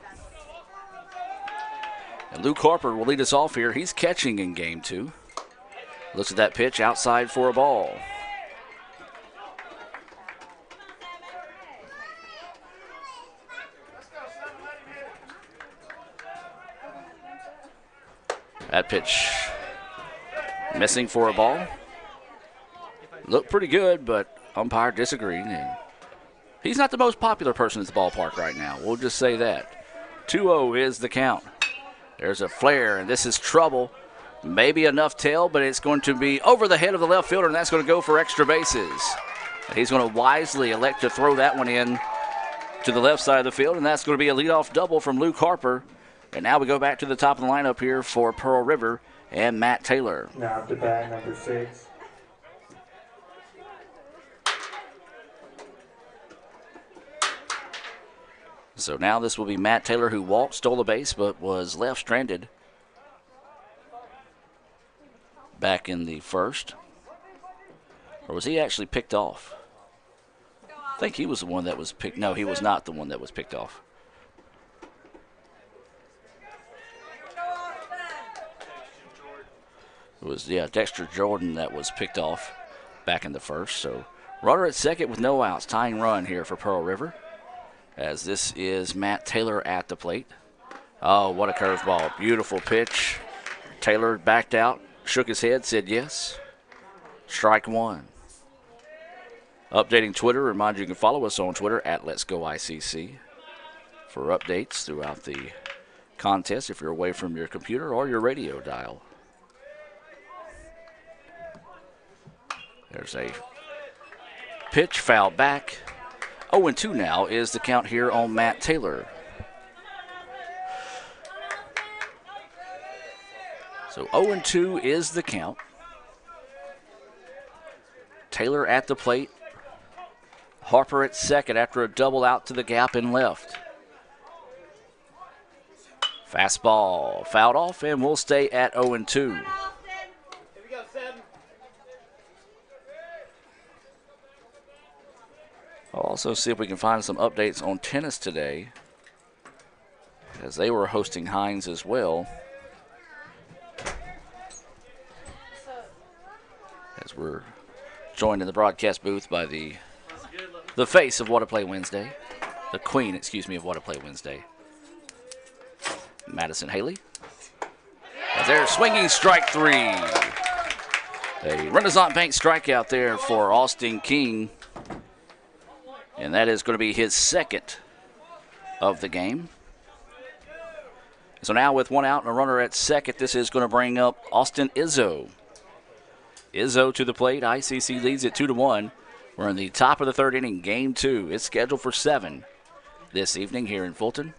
And Luke Harper will lead us off here. He's catching in game 2. Looks at that pitch outside for a ball. That pitch missing for a ball. Looked pretty good, but umpire disagreed. And he's not the most popular person at the ballpark right now. We'll just say that. 2-0 is the count. There's a flare, and this is trouble. Maybe enough tail, but it's going to be over the head of the left fielder, and that's going to go for extra bases. And he's going to wisely elect to throw that one in to the left side of the field, and that's going to be a leadoff double from Luke Harper. And now we go back to the top of the lineup here for Pearl River and Matt Taylor. Now up to bat, number 6. So now this will be Matt Taylor, who walked, stole the base, but was left stranded back in the first. Or was he actually picked off? I think he was the one that was picked. No, he was not the one that was picked off. It was, Dexter Jordan that was picked off back in the first. So runner at second with no outs. Tying run here for Pearl River, as this is Matt Taylor at the plate. Oh, what a curveball. Beautiful pitch. Taylor backed out, shook his head, said yes. Strike one. Updating Twitter. Remind you can follow us on Twitter at Let's Go ICC for updates throughout the contest if you're away from your computer or your radio dial. There's a pitch, foul back. 0-2 now is the count here on Matt Taylor. So 0-2 is the count. Taylor at the plate. Harper at second after a double out to the gap in left. Fastball fouled off, and we'll stay at 0-2. I'll also see if we can find some updates on tennis today, as they were hosting Hines as well. As we're joined in the broadcast booth by the face of What a Play Wednesday, the queen, of What a Play Wednesday, Madison Haley. As they're swinging strike 3. A Renaissance Bank strikeout there for Austin King. And that is going to be his second of the game. So now with one out and a runner at second, this is going to bring up Austin Izzo. Izzo to the plate. ICC leads it 2-1. We're in the top of the third inning, game 2. It's scheduled for 7 this evening here in Fulton.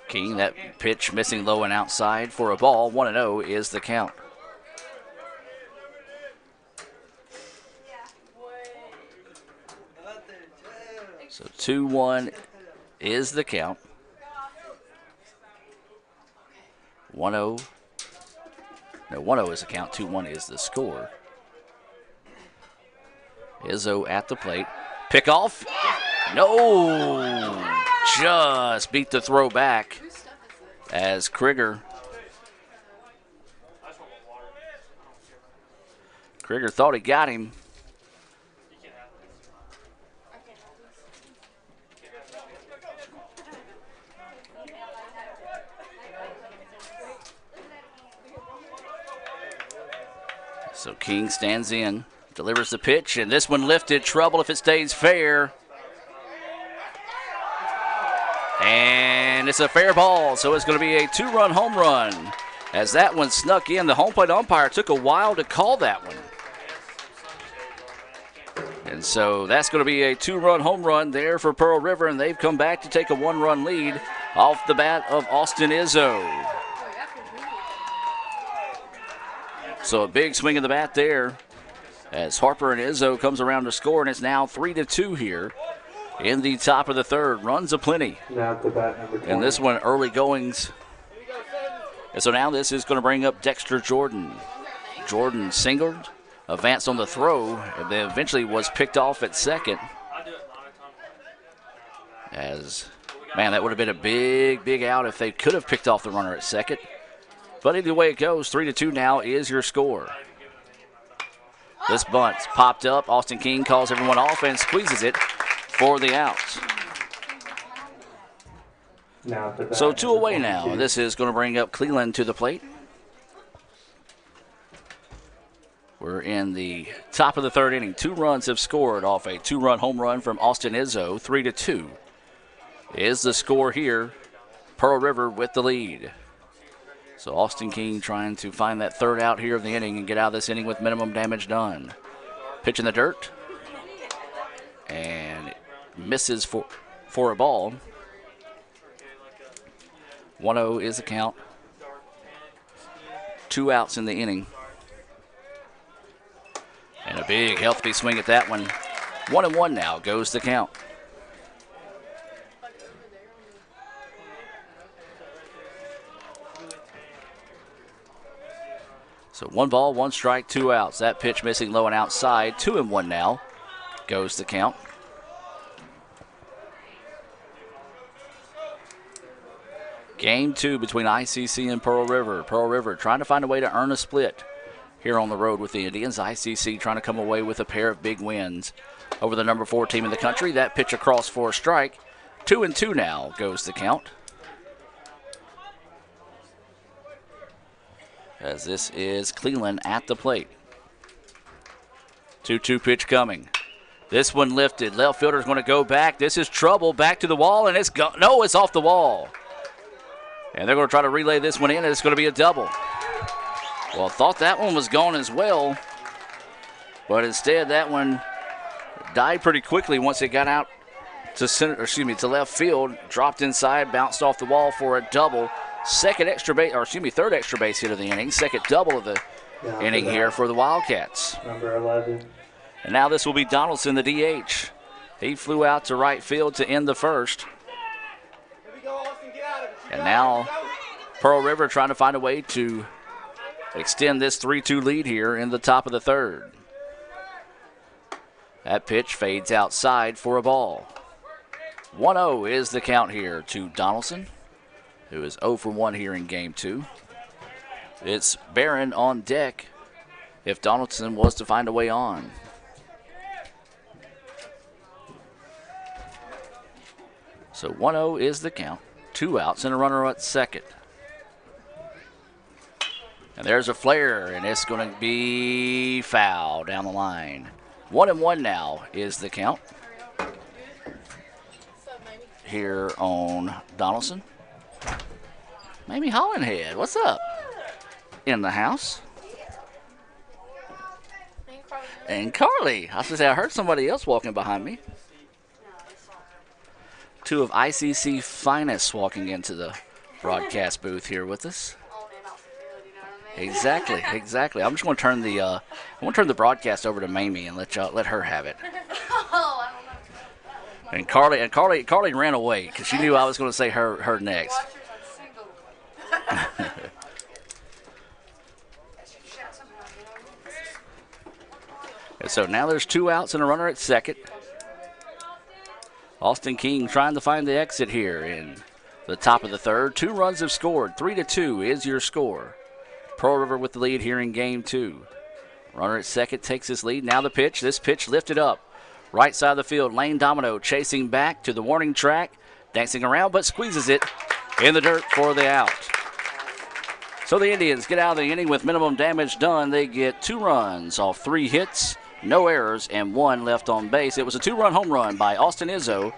King, that pitch missing low and outside for a ball. 1-0 is the count. So 2-1 is the count. 1-0. No, 1-0 is the count. 2-1 is the score. Izzo at the plate. Pick off. No. Just beat the throw back as Krieger thought he got him. So King stands in, delivers the pitch, and this one lifted. Trouble if it stays fair. And it's a fair ball, so it's going to be a 2-run home run. As that one snuck in, the home plate umpire took a while to call that one. And so that's going to be a 2-run home run there for Pearl River, and they've come back to take a 1-run lead off the bat of Austin Izzo. So a big swing of the bat there as Harper and Izzo comes around to score, and it's now 3-2 here in the top of the third. Runs aplenty. Now at the bat, number 20. And this one, early goings. And so now this is going to bring up Dexter Jordan. Jordan singled advanced on the throw and then eventually was picked off at second. As, man, that would have been a big out if they could have picked off the runner at second. But either way it goes, 3-2 now is your score. This bunt's popped up. Austin King calls everyone off and squeezes it for the out. So 2 away now. This is going to bring up Cleland to the plate. We're in the top of the third inning. 2 runs have scored off a 2-run home run from Austin Izzo. 3-2 is the score here. Pearl River with the lead. So Austin King trying to find that third out here of the inning and get out of this inning with minimum damage done. Pitch in the dirt. And misses for a ball. 1-0 is the count. 2 outs in the inning. And a big healthy swing at that one. 1-1 now goes the count. So 1 ball, 1 strike, 2 outs. That pitch missing low and outside. 2-1 now goes the count. Game 2 between ICC and Pearl River. Pearl River trying to find a way to earn a split here on the road with the Indians. ICC trying to come away with a pair of big wins over the number 4 team in the country. That pitch across for a strike. 2-2 now goes the count. As this is Cleland at the plate. 2-2 pitch coming. This one lifted. Left fielder's going to go back. This is trouble. Back to the wall, and it's off the wall. And they're going to try to relay this one in, and it's going to be a double. Well, thought that one was gone as well, but instead that one died pretty quickly once it got out to to left field, dropped inside, bounced off the wall for a double. Third extra base hit of the inning. Second double of the inning here for the Wildcats. Number 11. And now this will be Donaldson, the DH. He flew out to right field to end the first. And now Pearl River trying to find a way to extend this 3-2 lead here in the top of the third. That pitch fades outside for a ball. 1-0 is the count here to Donaldson, who is 0 for 1 here in game 2. It's Barron on deck if Donaldson was to find a way on. So 1-0 is the count. 2 outs and a runner at second. And there's a flare, and it's going to be foul down the line. 1-1 now is the count here on Donaldson. Mamie Hollenhead, what's up? In the house. And Carly. I was going to say, I heard somebody else walking behind me. 2 of ICC finest walking into the broadcast booth here with us. Exactly. I'm just going to turn the broadcast over to Mamie and let her have it. And Carly ran away because she knew I was going to say her next. And so now there's 2 outs and a runner at second. Austin King trying to find the exit here in the top of the third. 2 runs have scored. 3-2 is your score. Pearl River with the lead here in game 2. Runner at second takes his lead. Now the pitch. This pitch lifted up. Right side of the field. Lane Domino chasing back to the warning track. Dancing around but squeezes it in the dirt for the out. So the Indians get out of the inning with minimum damage done. They get 2 runs off 3 hits. No errors, and 1 left on base. It was a 2-run home run by Austin Izzo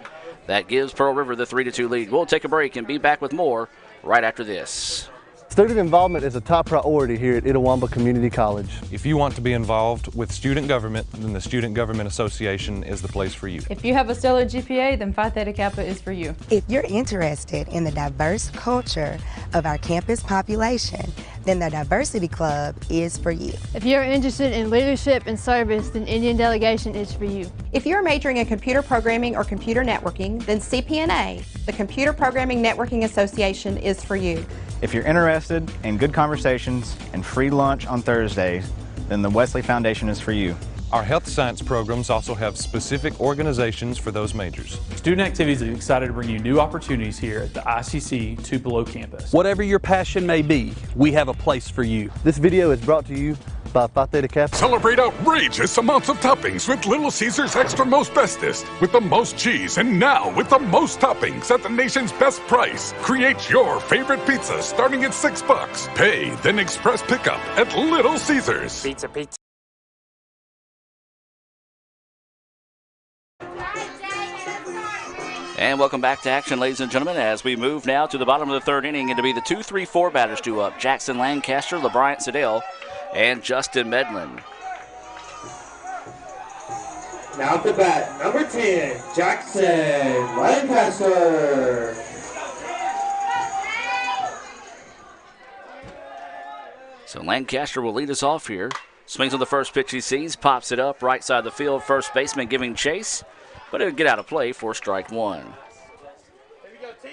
that gives Pearl River the 3-2 lead. We'll take a break and be back with more right after this. Student involvement is a top priority here at Itawamba Community College. If you want to be involved with student government, then the Student Government Association is the place for you. If you have a stellar GPA, then Phi Theta Kappa is for you. If you're interested in the diverse culture of our campus population, then the Diversity Club is for you. If you're interested in leadership and service, then Indian Delegation is for you. If you're majoring in computer programming or computer networking, then CPNA, the Computer Programming Networking Association, is for you. If you're interested in good conversations and free lunch on Thursdays, then the Wesley Foundation is for you. Our health science programs also have specific organizations for those majors. Student Activities is excited to bring you new opportunities here at the ICC Tupelo campus. Whatever your passion may be, we have a place for you. This video is brought to you by Phi Theta Kappa. Celebrate outrageous amounts of toppings with Little Caesars Extra Most Bestest. With the most cheese and now with the most toppings at the nation's best price. Create your favorite pizza starting at $6. Pay, then express pickup at Little Caesars. Pizza. And welcome back to action, ladies and gentlemen, as we move now to the bottom of the third inning, and to be the 2-3-4 batters due up. Jackson Lancaster, LeBryant Siddell, and Justin Medlin. Now at the bat, number 10, Jackson Lancaster. So Lancaster will lead us off here. Swings on the first pitch he sees, pops it up, right side of the field, first baseman giving chase, but it'll get out of play for strike one. Here we go, 10.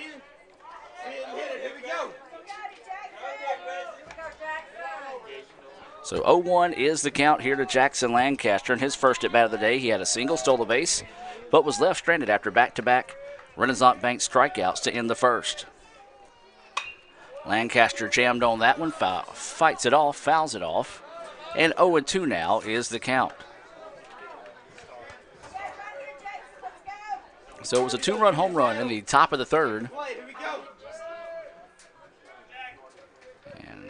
10, hit it, here we go. So 0-1 is the count here to Jackson Lancaster. In his first at bat of the day, he had a single, stole a base, but was left stranded after back-to-back Renaissance Bank strikeouts to end the first. Lancaster jammed on that one, fights it off, fouls it off, and 0-2 now is the count. So it was a two-run home run in the top of the third. And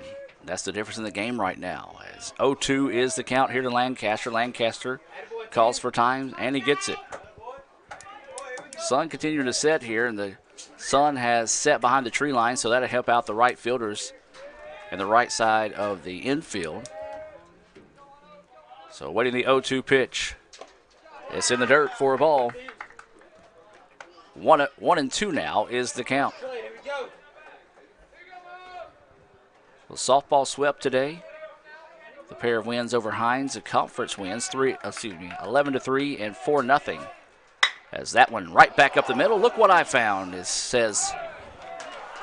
that's the difference in the game right now, as 0-2 is the count here to Lancaster. Lancaster calls for time, and he gets it. Sun continuing to set here, and the sun has set behind the tree line, so that'll help out the right fielders and the right side of the infield. So waiting the 0-2 pitch. It's in the dirt for a ball. 1-2 now is the count. Well, softball swept today. The pair of wins over Hines, the conference wins 11-3 and 4-0. As that one right back up the middle. Look what I found, it says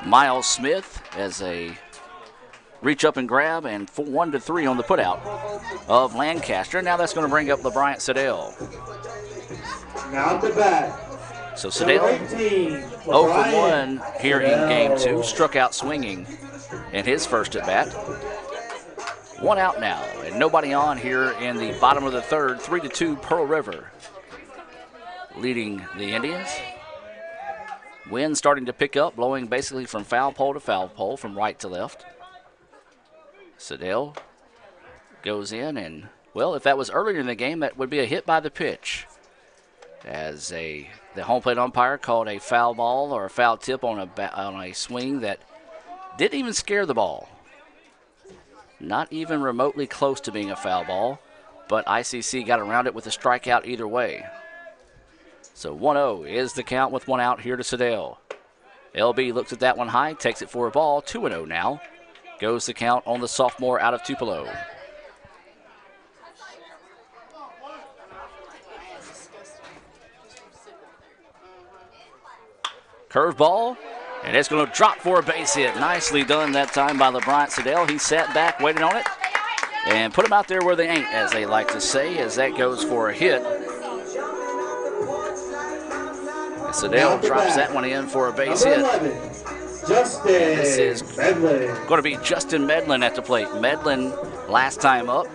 Miles Smith as a reach up and grab, and 1-3 on the putout of Lancaster. Now that's going to bring up LeBryant Siddell. Now at the bat. So Siddell 0-for-1 here in game two. Struck out swinging in his first at bat. One out now, and nobody on here in the bottom of the third. 3-2 Pearl River leading the Indians. Wind starting to pick up, blowing basically from foul pole to foul pole, from right to left. Siddell goes in, and, well, if that was earlier in the game, that would be a hit by the pitch. As the home plate umpire called a foul ball or a foul tip on a swing that didn't even scare the ball. Not even remotely close to being a foul ball, but ICC got around it with a strikeout either way. So 1-0 is the count with one out here to Siddell. LB looks at that one high, takes it for a ball. 2-0 now. Goes the count on the sophomore out of Tupelo. Curveball, and it's going to drop for a base hit. Nicely done that time by LeBryant Siddell. He sat back, waited on it, and put them out there where they ain't, as they like to say, as that goes for a hit. And Siddell drops that one in for a base hit. This is going to be Justin Medlin at the plate. Medlin, last time up,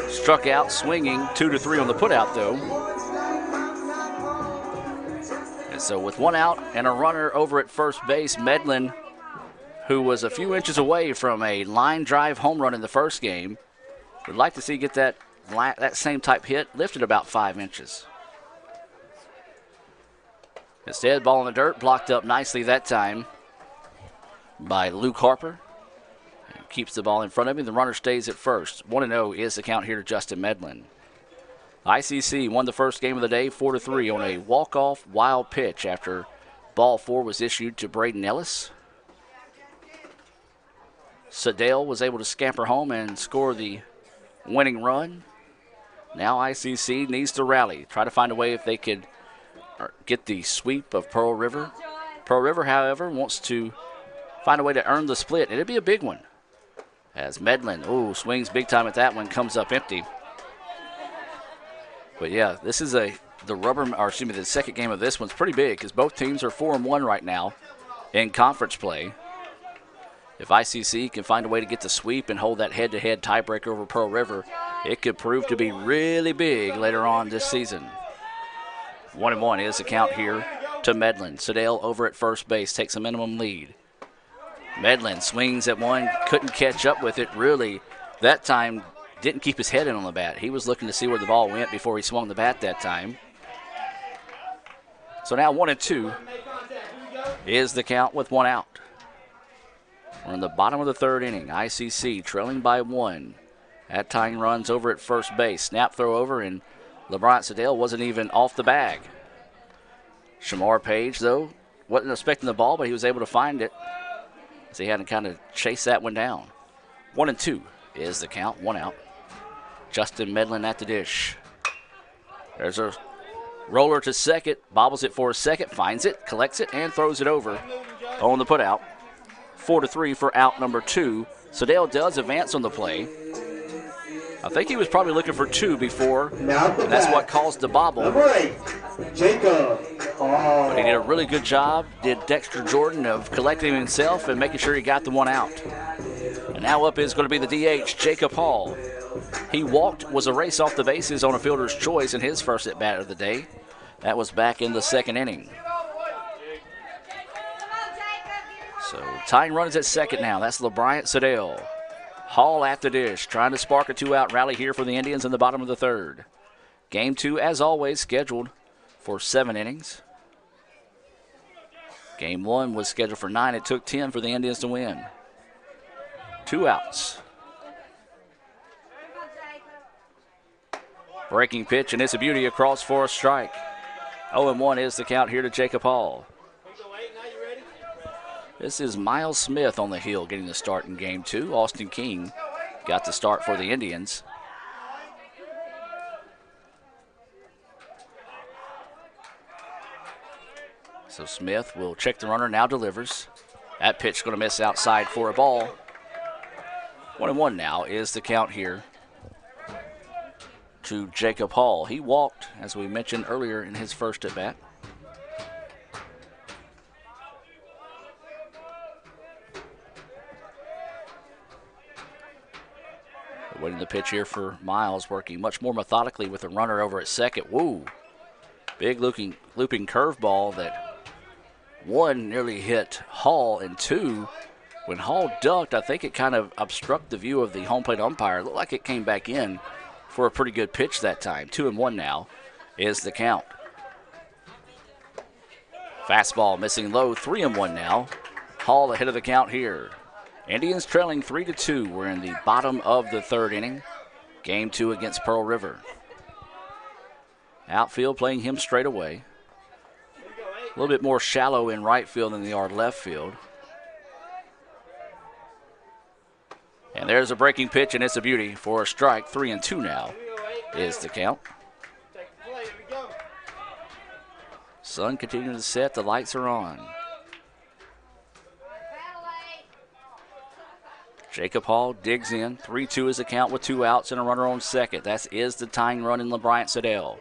struck out swinging 2-3 on the putout, though. And so with one out and a runner over at first base, Medlin, who was a few inches away from a line drive home run in the first game, would like to see get that same type hit lifted about 5 inches. Instead, ball in the dirt, blocked up nicely that time by Luke Harper. And keeps the ball in front of him. The runner stays at first. 1-0 is the count here to Justin Medlin. ICC won the first game of the day 4-3 on a walk-off wild pitch after ball 4 was issued to Braden Ellis. Siddell was able to scamper home and score the winning run. Now ICC needs to rally, try to find a way if they could get the sweep of Pearl River. Pearl River, however, wants to find a way to earn the split. It'd be a big one, As Medlin, swings big time at that one, comes up empty. But yeah, this is the second game of this one's pretty big because both teams are 4-1 right now in conference play. If ICC can find a way to get the sweep and hold that head-to-head tiebreaker over Pearl River, it could prove to be really big later on this season. 1-1 is the count here to Medlin. Sedale over at first base takes a minimum lead. Medlin swings at one, couldn't catch up with it really. That time didn't keep his head in on the bat. He was looking to see where the ball went before he swung the bat that time. So now 1-2 is the count with one out. We're in the bottom of the third inning. ICC trailing by 1. That tying runs over at first base. Snap throw over, and LeBron Sedale wasn't even off the bag. Shamar Page, though, wasn't expecting the ball, but he was able to find it as he had to kind of chase that one down. 1-2 is the count, one out. Justin Medlin at the dish. There's a roller to second, bobbles it for a second, finds it, collects it, and throws it over on the putout. 4-3 for out number 2. Sedale does advance on the play. I think he was probably looking for 2 before, and that's what caused the bobble. Number 8, Jacob. But he did a really good job, did Dexter Jordan, of collecting himself and making sure he got the one out. And now up is going to be the DH, Jacob Hall. He walked, was a race off the bases on a fielder's choice in his first at-bat of the day. That was back in the second inning. So tying runs at second now. That's LeBryant Sedale. Hall at the dish, trying to spark a 2-out rally here for the Indians in the bottom of the third. Game 2, as always, scheduled for 7 innings. Game 1 was scheduled for 9. It took 10 for the Indians to win. 2 outs. Breaking pitch, and it's a beauty across for a strike. 0-1 is the count here to Jacob Hall. This is Miles Smith on the hill getting the start in Game 2. Austin King got the start for the Indians. So Smith will check the runner, now delivers. That pitch going to miss outside for a ball. 1-1 now is the count here to Jacob Hall. He walked, as we mentioned earlier, in his first at-bat. Waiting the pitch here for Miles, working much more methodically with a runner over at second. Woo! Big looping curveball that 1 nearly hit Hall, and 2, when Hall ducked, I think it kind of obstructed the view of the home plate umpire. It looked like it came back in for a pretty good pitch that time. 2-1 now is the count. Fastball missing low, 3-1 now. Hall ahead of the count here. Indians trailing 3-2. We're in the bottom of the third inning. Game 2 against Pearl River. Outfield playing him straight away. A little bit more shallow in right field than they are left field. And there's a breaking pitch, and it's a beauty for a strike. 3-2 now is the count. Sun continuing to set. The lights are on. Jacob Hall digs in. 3-2 is the count with 2 outs and a runner on second. That is the tying run in LeBryant Sedale.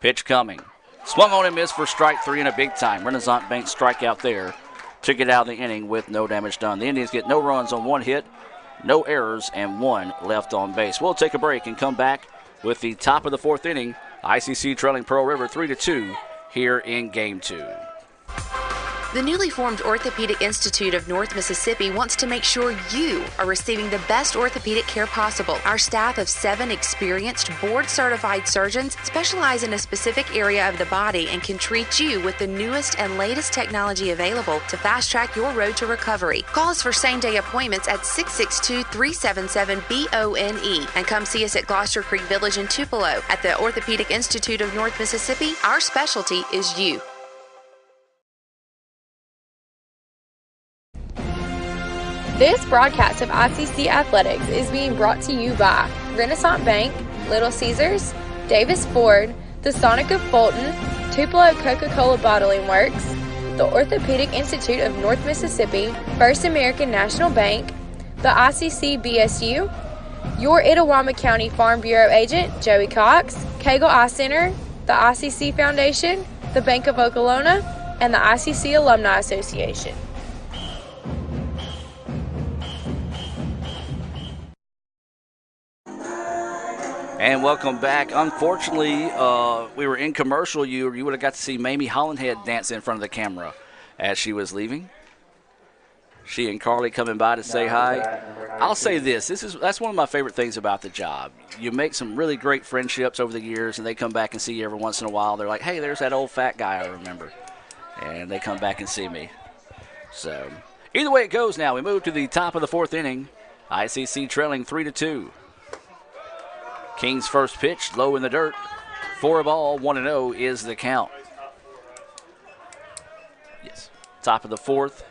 Pitch coming. Swung on and missed for strike 3 in a big time. Renaissance Bank strikeout there to get out of the inning with no damage done. The Indians get no runs on 1 hit, no errors, and 1 left on base. We'll take a break and come back with the top of the 4th inning. ICC trailing Pearl River 3-2 here in Game 2. The newly formed Orthopedic Institute of North Mississippi wants to make sure you are receiving the best orthopedic care possible. Our staff of 7 experienced, board-certified surgeons specialize in a specific area of the body and can treat you with the newest and latest technology available to fast-track your road to recovery. Call us for same-day appointments at 662-377-BONE and come see us at Gloucester Creek Village in Tupelo. At the Orthopedic Institute of North Mississippi, our specialty is you. This broadcast of ICC Athletics is being brought to you by Renaissance Bank, Little Caesars, Davis Ford, the Sonic of Fulton, Tupelo Coca-Cola Bottling Works, the Orthopedic Institute of North Mississippi, First American National Bank, the ICC BSU, your Itawamba County Farm Bureau agent, Joey Cox, Cagle Eye Center, the ICC Foundation, the Bank of Okolona, and the ICC Alumni Association. And welcome back. Unfortunately, we were in commercial. You would have got to see Mamie Hollandhead dance in front of the camera as she was leaving. She and Carly coming by to say hi. I'll say this. That's one of my favorite things about the job. You make some really great friendships over the years, and they come back and see you every once in a while. They're like, hey, there's that old fat guy I remember. And they come back and see me. So either way it goes now, we move to the top of the fourth inning. ICC trailing 3-2. King's first pitch, low in the dirt. 4-1, 1-0 is the count. Yes, top of the fourth.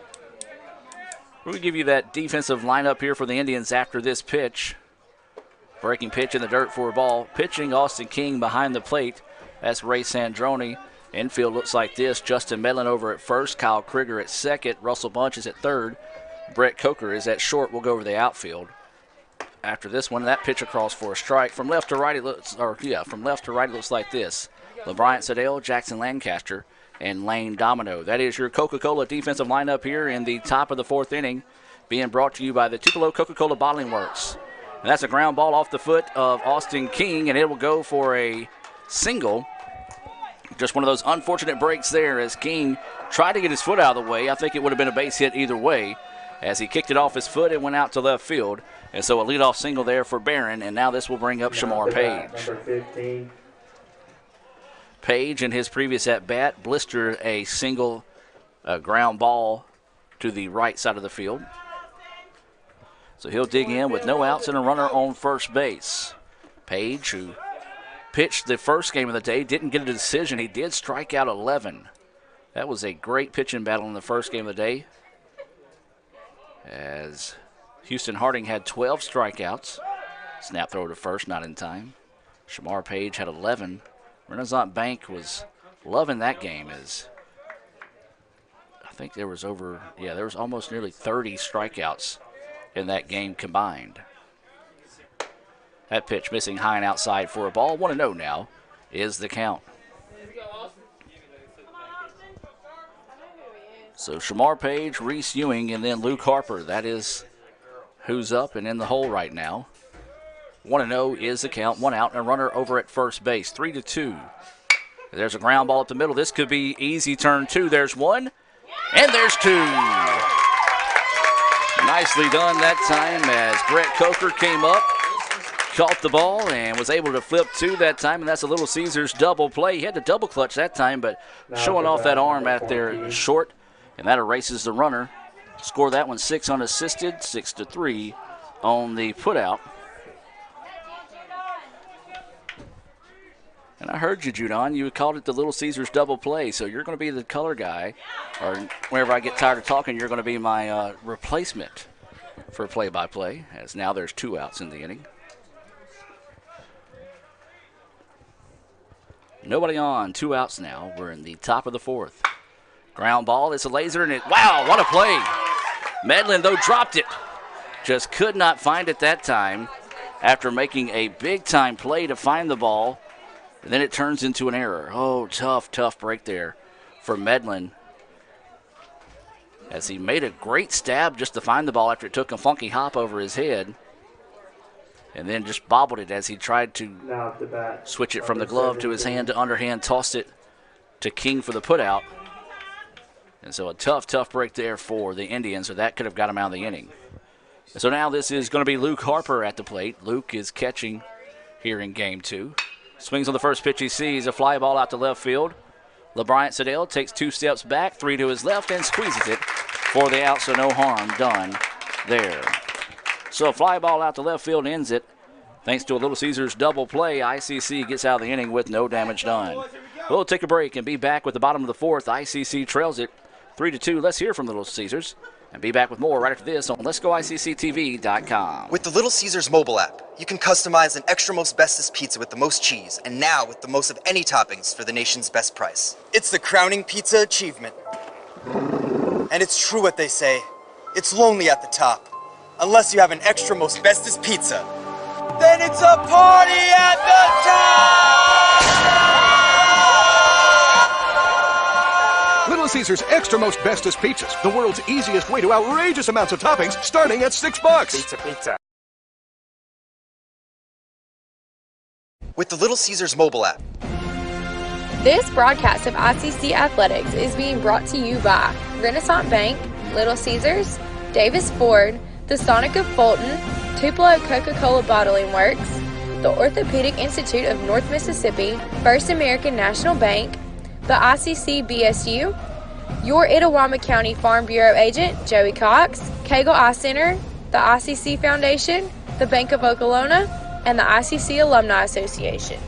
We're going to give you that defensive lineup here for the Indians after this pitch. Breaking pitch in the dirt for a ball. Pitching Austin King behind the plate. That's Ray Sandroni. Infield looks like this. Justin Medlin over at first. Kyle Krieger at second. Russell Bunch is at third. Brett Coker is at short. We'll go over the outfield. After this one, that pitch across for a strike. From left to right, it looks like this. LeBryant Sedale, Jackson Lancaster, and Lane Domino. That is your Coca-Cola defensive lineup here in the top of the fourth inning, being brought to you by the Tupelo Coca-Cola Bottling Works. And that's a ground ball off the foot of Austin King, and it will go for a single. Just one of those unfortunate breaks there as King tried to get his foot out of the way. I think it would have been a base hit either way as he kicked it off his foot and went out to left field. And so a leadoff single there for Barron, and now this will bring up Shamar Page. Number 15. Page in his previous at-bat blistered a single ground ball to the right side of the field. So he'll dig in with no outs and a runner on first base. Page, who pitched the first game of the day, didn't get a decision. He did strike out 11. That was a great pitching battle in the first game of the day, as Houston Harding had 12 strikeouts. Snap throw to first, not in time. Shamar Page had 11. Renaissance Bank was loving that game, as I think there was almost nearly 30 strikeouts in that game combined. That pitch missing high and outside for a ball. 1-0 now is the count. So Shamar Page, Reese Ewing, and then Luke Harper. That is who's up and in the hole right now. 1-0 is the count. One out and a runner over at first base. 3-2. There's a ground ball up the middle. This could be easy turn two. There's one, and there's two. Nicely done that time as Brett Coker came up, caught the ball, and was able to flip two that time, and that's a Little Caesars double play. He had to double clutch that time, but showing off that arm out there short, and that erases the runner. Score that one 6 unassisted, 6-3 on the putout. And I heard you, Judon. You called it the Little Caesars double play, so you're going to be the color guy, or whenever I get tired of talking, you're going to be my replacement for play-by-play, as now there's 2 outs in the inning. Nobody on, 2 outs now. We're in the top of the fourth. Ground ball, it's a laser, and wow, what a play. Medlin, though, dropped it. Just could not find it that time after making a big-time play to find the ball. And then it turns into an error. Oh, tough break there for Medlin, as he made a great stab just to find the ball after it took a funky hop over his head, and then just bobbled it as he tried to switch it from the glove to his hand to underhand, tossed it to King for the putout. And so a tough break there for the Indians, so that could have got him out of the inning. So now this is going to be Luke Harper at the plate. Luke is catching here in game 2. Swings on the first pitch he sees, a fly ball out to left field. LeBryant Sedale takes 2 steps back, 3 to his left, and squeezes it for the out, so no harm done there. So a fly ball out to left field ends it. Thanks to a Little Caesars double play, ICC gets out of the inning with no damage done. We'll take a break and be back with the bottom of the fourth. ICC trails it 3-2. Let's hear from Little Caesars and be back with more right after this on Let'sGoICCTV.com. With the Little Caesars mobile app, you can customize an extra most bestest pizza with the most cheese, and now with the most of any toppings for the nation's best price. It's the crowning pizza achievement. And it's true what they say, it's lonely at the top. Unless you have an extra most bestest pizza. Then it's a party at the top! Little Caesars Extra Most Bestest Pizzas, the world's easiest way to outrageous amounts of toppings, starting at $6. Pizza. With the Little Caesars mobile app. This broadcast of ICC Athletics is being brought to you by Renaissance Bank, Little Caesars, Davis Ford, the Sonic of Fulton, Tupelo Coca-Cola Bottling Works, the Orthopedic Institute of North Mississippi, First American National Bank, the ICC BSU, your Itawamba County Farm Bureau agent, Joey Cox, Cagle Eye Center, the ICC Foundation, the Bank of Okolona, and the ICC Alumni Association.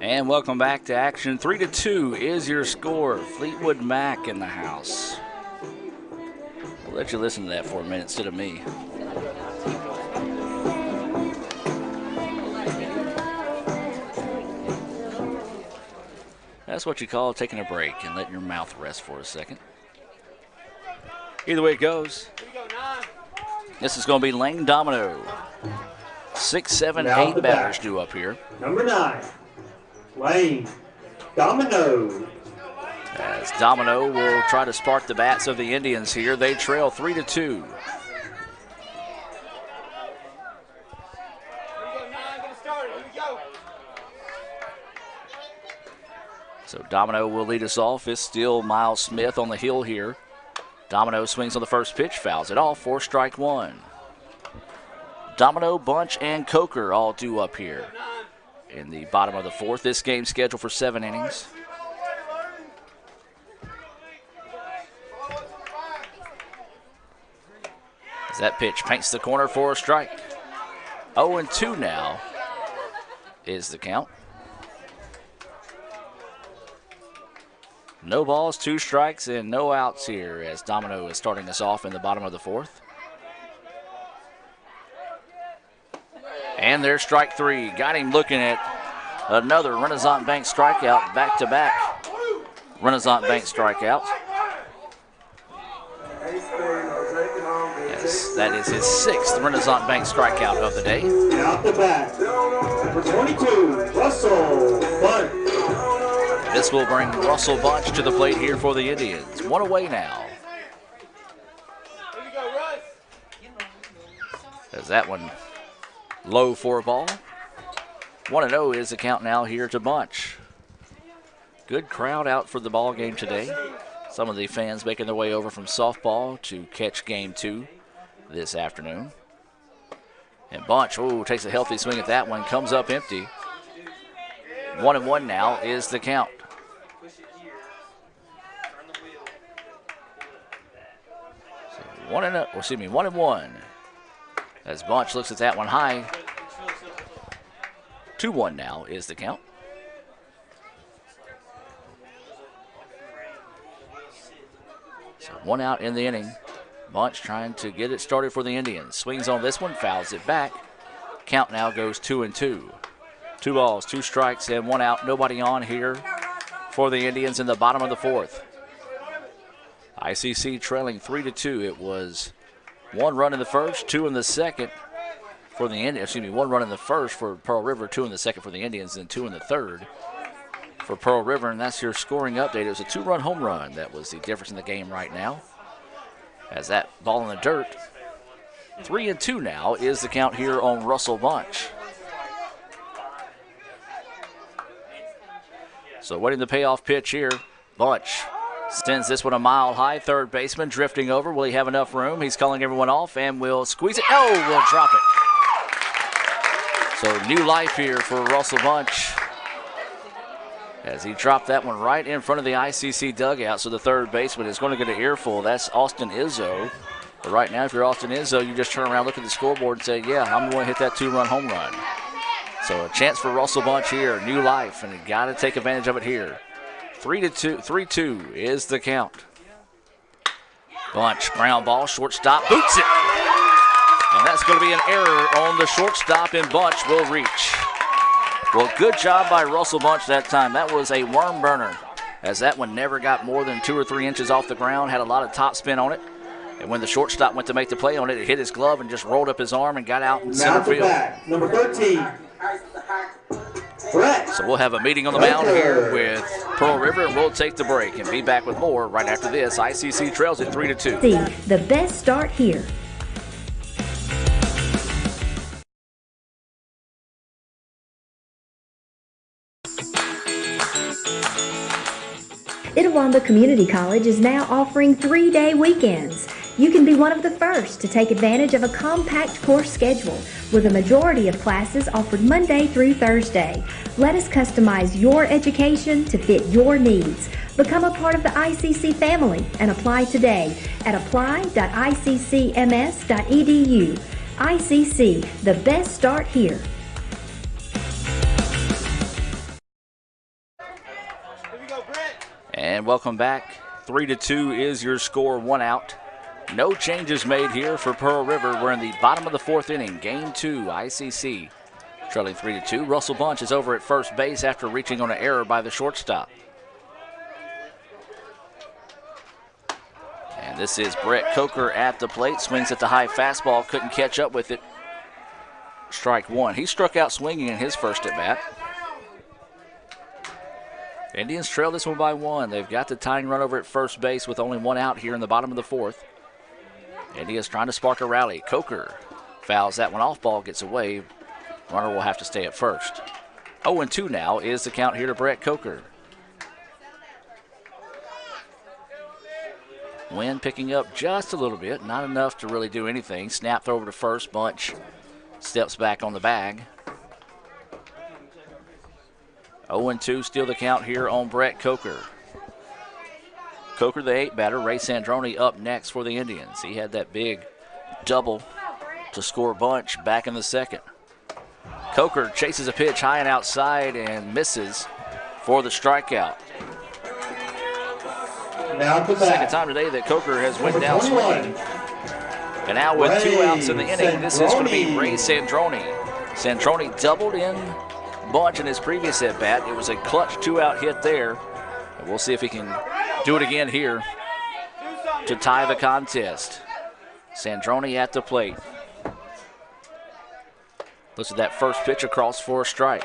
And welcome back to action. 3-2 is your score. Fleetwood Mac in the house. We'll let you listen to that for a minute instead of me. That's what you call taking a break and letting your mouth rest for a second. Either way it goes. This is going to be Lane Domino. 6, 7, 8 batters due up here. Number 9, Lane Domino. As Domino will try to spark the bats of the Indians here. They trail 3-2. So Domino will lead us off. It's still Miles Smith on the hill here. Domino swings on the first pitch, fouls it off for strike one. Domino, Bunch, and Coker all due up here in the bottom of the fourth. This game scheduled for 7 innings. As that pitch paints the corner for a strike. 0-2 now is the count. No balls, 2 strikes, and no outs here as Domino is starting us off in the bottom of the fourth. And there's strike 3. Got him looking at another Renaissance Bank strikeout, back-to-back Renaissance Bank strikeout. Yes, that is his 6th Renaissance Bank strikeout of the day. Out the back, number 22, Russell Bunch. This will bring Russell Bunch to the plate here for the Indians. 1 away now. As that one low for a ball. 1-0 is the count now here to Bunch. Good crowd out for the ball game today. Some of the fans making their way over from softball to catch game 2 this afternoon. And Bunch, takes a healthy swing at that one, comes up empty. 1-1 now is the count. 1-1. As Bunch looks at that one high. 2-1 now is the count. So 1 out in the inning. Bunch trying to get it started for the Indians. Swings on this one, fouls it back. Count now goes 2-2. 2 balls, 2 strikes, and 1 out. Nobody on here for the Indians in the bottom of the fourth. ICC trailing 3-2. It was 1 run in the first, 2 in the second for the Indians. 1 run in the first for Pearl River, 2 in the second for the Indians, and 2 in the third for Pearl River. And that's your scoring update. It was a 2-run home run. That was the difference in the game right now. As that ball in the dirt. 3-2 now is the count here on Russell Bunch. So waiting the payoff pitch here. Bunch sends this one a mile high. Third baseman drifting over. Will he have enough room? He's calling everyone off and will squeeze it. We'll drop it. So new life here for Russell Bunch as he dropped that one right in front of the ICC dugout. So the third baseman is going to get an earful. That's Austin Izzo. But right now, if you're Austin Izzo, you just turn around, look at the scoreboard, and say, yeah, I'm going to hit that 2-run home run. So a chance for Russell Bunch here, new life, and you got to take advantage of it here. 3-2 is the count. Bunch, ground ball, shortstop, boots it. And that's going to be an error on the shortstop, and Bunch will reach. Well, good job by Russell Bunch that time. That was a worm burner. as that one never got more than 2 or 3 inches off the ground, had a lot of top spin on it. And when the shortstop went to make the play on it, it hit his glove and just rolled up his arm and got out in center field. Back, number 13. Brett. So we'll have a meeting on the mound here with Pearl River, and we'll take the break and be back with more right after this. ICC trails at 3-2. The best start here. Itawamba Community College is now offering 3-day weekends. You can be one of the first to take advantage of a compact course schedule with a majority of classes offered Monday through Thursday. Let us customize your education to fit your needs. Become a part of the ICC family and apply today at apply.iccms.edu. ICC, the best start here. And welcome back. 3-2 is your score, 1 out. No changes made here for Pearl River. We're in the bottom of the 4th inning. Game 2, ICC trailing 3-2. Russell Bunch is over at first base after reaching on an error by the shortstop. And this is Brett Coker at the plate. Swings at the high fastball. Couldn't catch up with it. Strike 1. He struck out swinging in his first at bat. Indians trail this one by 1. They've got the tying run over at first base with only 1 out here in the bottom of the 4th. Indians trying to spark a rally. Coker fouls that one off. Ball gets away. Runner will have to stay at first. 0-2 now is the count here to Brett Coker. Wind picking up just a little bit. Not enough to really do anything. Snap throw over to first. Bunch steps back on the bag. 0-2 still the count here on Brett Coker. Coker, the 8-batter. Ray Sandroni up next for the Indians. He had that big double to score Bunch back in the 2nd. Coker chases a pitch high and outside and misses for the strikeout. Second time today that Coker has went down swinging. And now with 2 outs in the inning, this is going to be Ray Sandroni. Sandroni doubled in Bunch in his previous at-bat. It was a clutch 2-out hit there. And we'll see if he can do it again here to tie the contest. Sandroni at the plate. Looks at that first pitch across for a strike.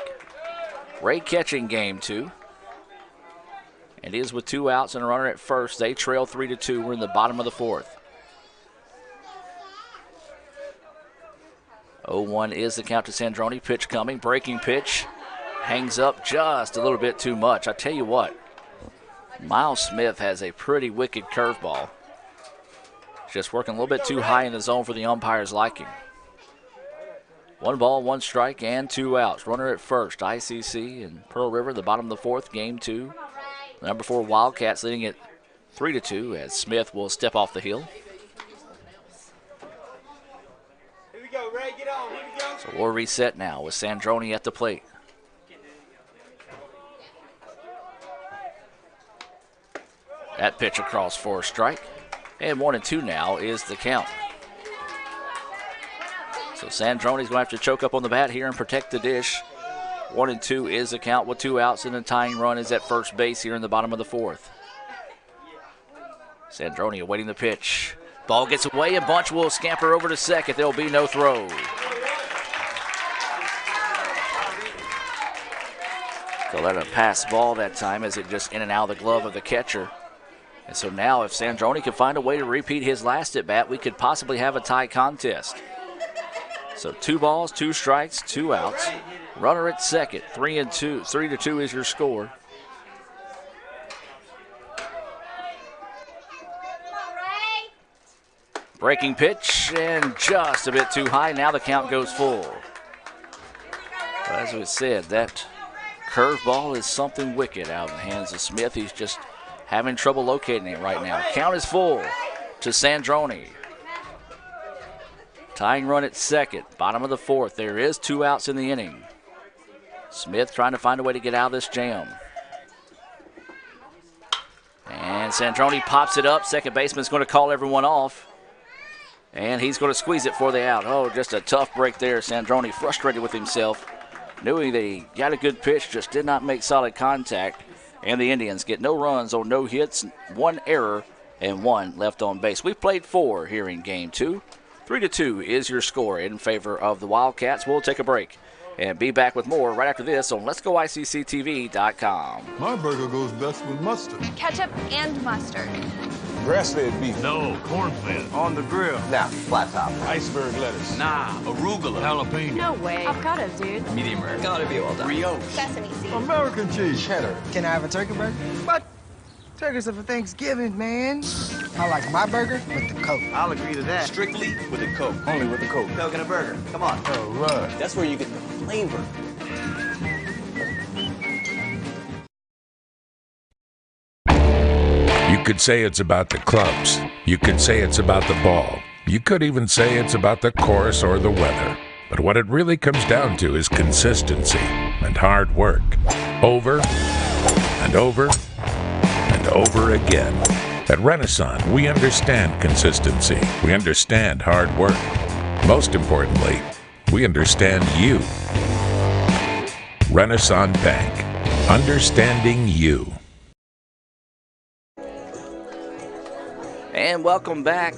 Ray catching game 2. And it is with 2 outs and a runner at first. They trail 3-2. We're in the bottom of the 4th. 0-1 is the count to Sandroni. Pitch coming. Breaking pitch. Hangs up just a little bit too much. I tell you what, Miles Smith has a pretty wicked curveball. Just working a little bit too high in the zone for the umpire's liking. 1 ball, 1 strike, and 2 outs. Runner at first. ICC and Pearl River, the bottom of the 4th, game 2. The number 4 Wildcats leading it 3-2 as Smith will step off the hill. Here we go, Ray, get on. Here we go. So we'll reset now with Sandroni at the plate. That pitch across for a strike. And 1-2 now is the count. So Sandroni's going to have to choke up on the bat here and protect the dish. 1-2 is the count with 2 outs, and the tying run is at first base here in the bottom of the 4th. Sandroni awaiting the pitch. Ball gets away, and Bunch will scamper over to second. There will be no throw. So let a pass ball that time as it just in and out of the glove of the catcher. And so now if Sandroni can find a way to repeat his last at-bat, we could possibly have a tie contest. So 2 balls, 2 strikes, 2 outs. Runner at second, 3-2. 3-2 is your score. Breaking pitch and just a bit too high. Now the count goes full. Well, as we said, that curveball is something wicked out in the hands of Smith. He's just having trouble locating it right now. Count is full to Sandroni. Tying run at second, bottom of the 4th. There is 2 outs in the inning. Smith trying to find a way to get out of this jam. And Sandroni pops it up. Second baseman's going to call everyone off. And he's going to squeeze it for the out. Oh, just a tough break there. Sandroni frustrated with himself, knowing that he got a good pitch, just did not make solid contact. And the Indians get no runs or no hits, 1 error, and 1 left on base. We've played 4 here in Game 2. 3-2 is your score in favor of the Wildcats. We'll take a break and be back with more right after this on Let'sGoICCTV.com. My burger goes best with mustard. Ketchup and mustard. Grass-fed beef. No, corn-fed. On the grill. Nah, flat top. Iceberg lettuce. Nah, arugula. Jalapeno. No way. Avocados, dude. Medium rare. Gotta be well done. Brioche. Sesame seeds. American cheese. Cheddar. Can I have a turkey burger? What? Turkeys are for Thanksgiving, man. I like my burger with the Coke. I'll agree to that. Strictly with the Coke. Only with the Coke. Coke and a burger. Come on. All right. That's where you get the flavor. You could say it's about the clubs. You could say it's about the ball. You could even say it's about the course or the weather. But what it really comes down to is consistency and hard work. Over and over and over again. At Renaissance, we understand consistency. We understand hard work. Most importantly, we understand you. Renaissance Bank. Understanding you. And welcome back.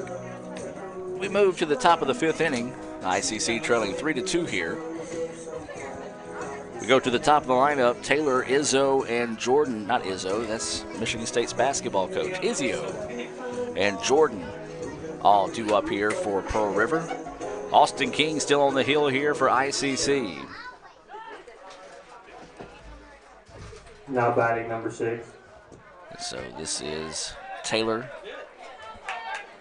We move to the top of the 5th inning. ICC trailing 3-2 here. We go to the top of the lineup. Taylor, Izzo, and Jordan. Not Izzo, that's Michigan State's basketball coach. Izzo and Jordan all due up here for Pearl River. Austin King still on the hill here for ICC. Now batting number 6. So this is Taylor.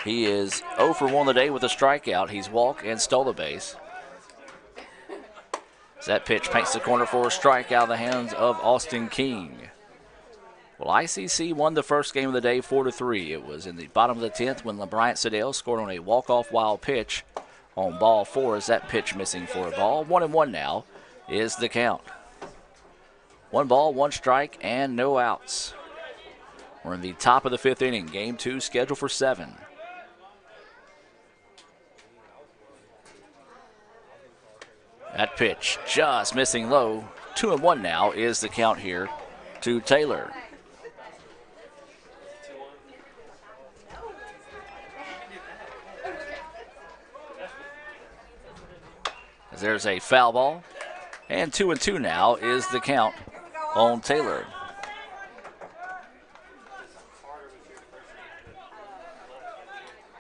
He is 0 for 1 today with a strikeout. He's walked and stole the base. As that pitch paints the corner for a strike out of the hands of Austin King. Well, ICC won the first game of the day 4-3. It was in the bottom of the 10th when LeBryant Sedale scored on a walk-off wild pitch on ball 4. As that pitch missing for a ball. 1-1 now is the count. 1 ball, 1 strike, and no outs. We're in the top of the 5th inning. Game 2 scheduled for 7. That pitch just missing low. 2-1 now is the count here to Taylor. As there's a foul ball. And 2-2 now is the count on Taylor.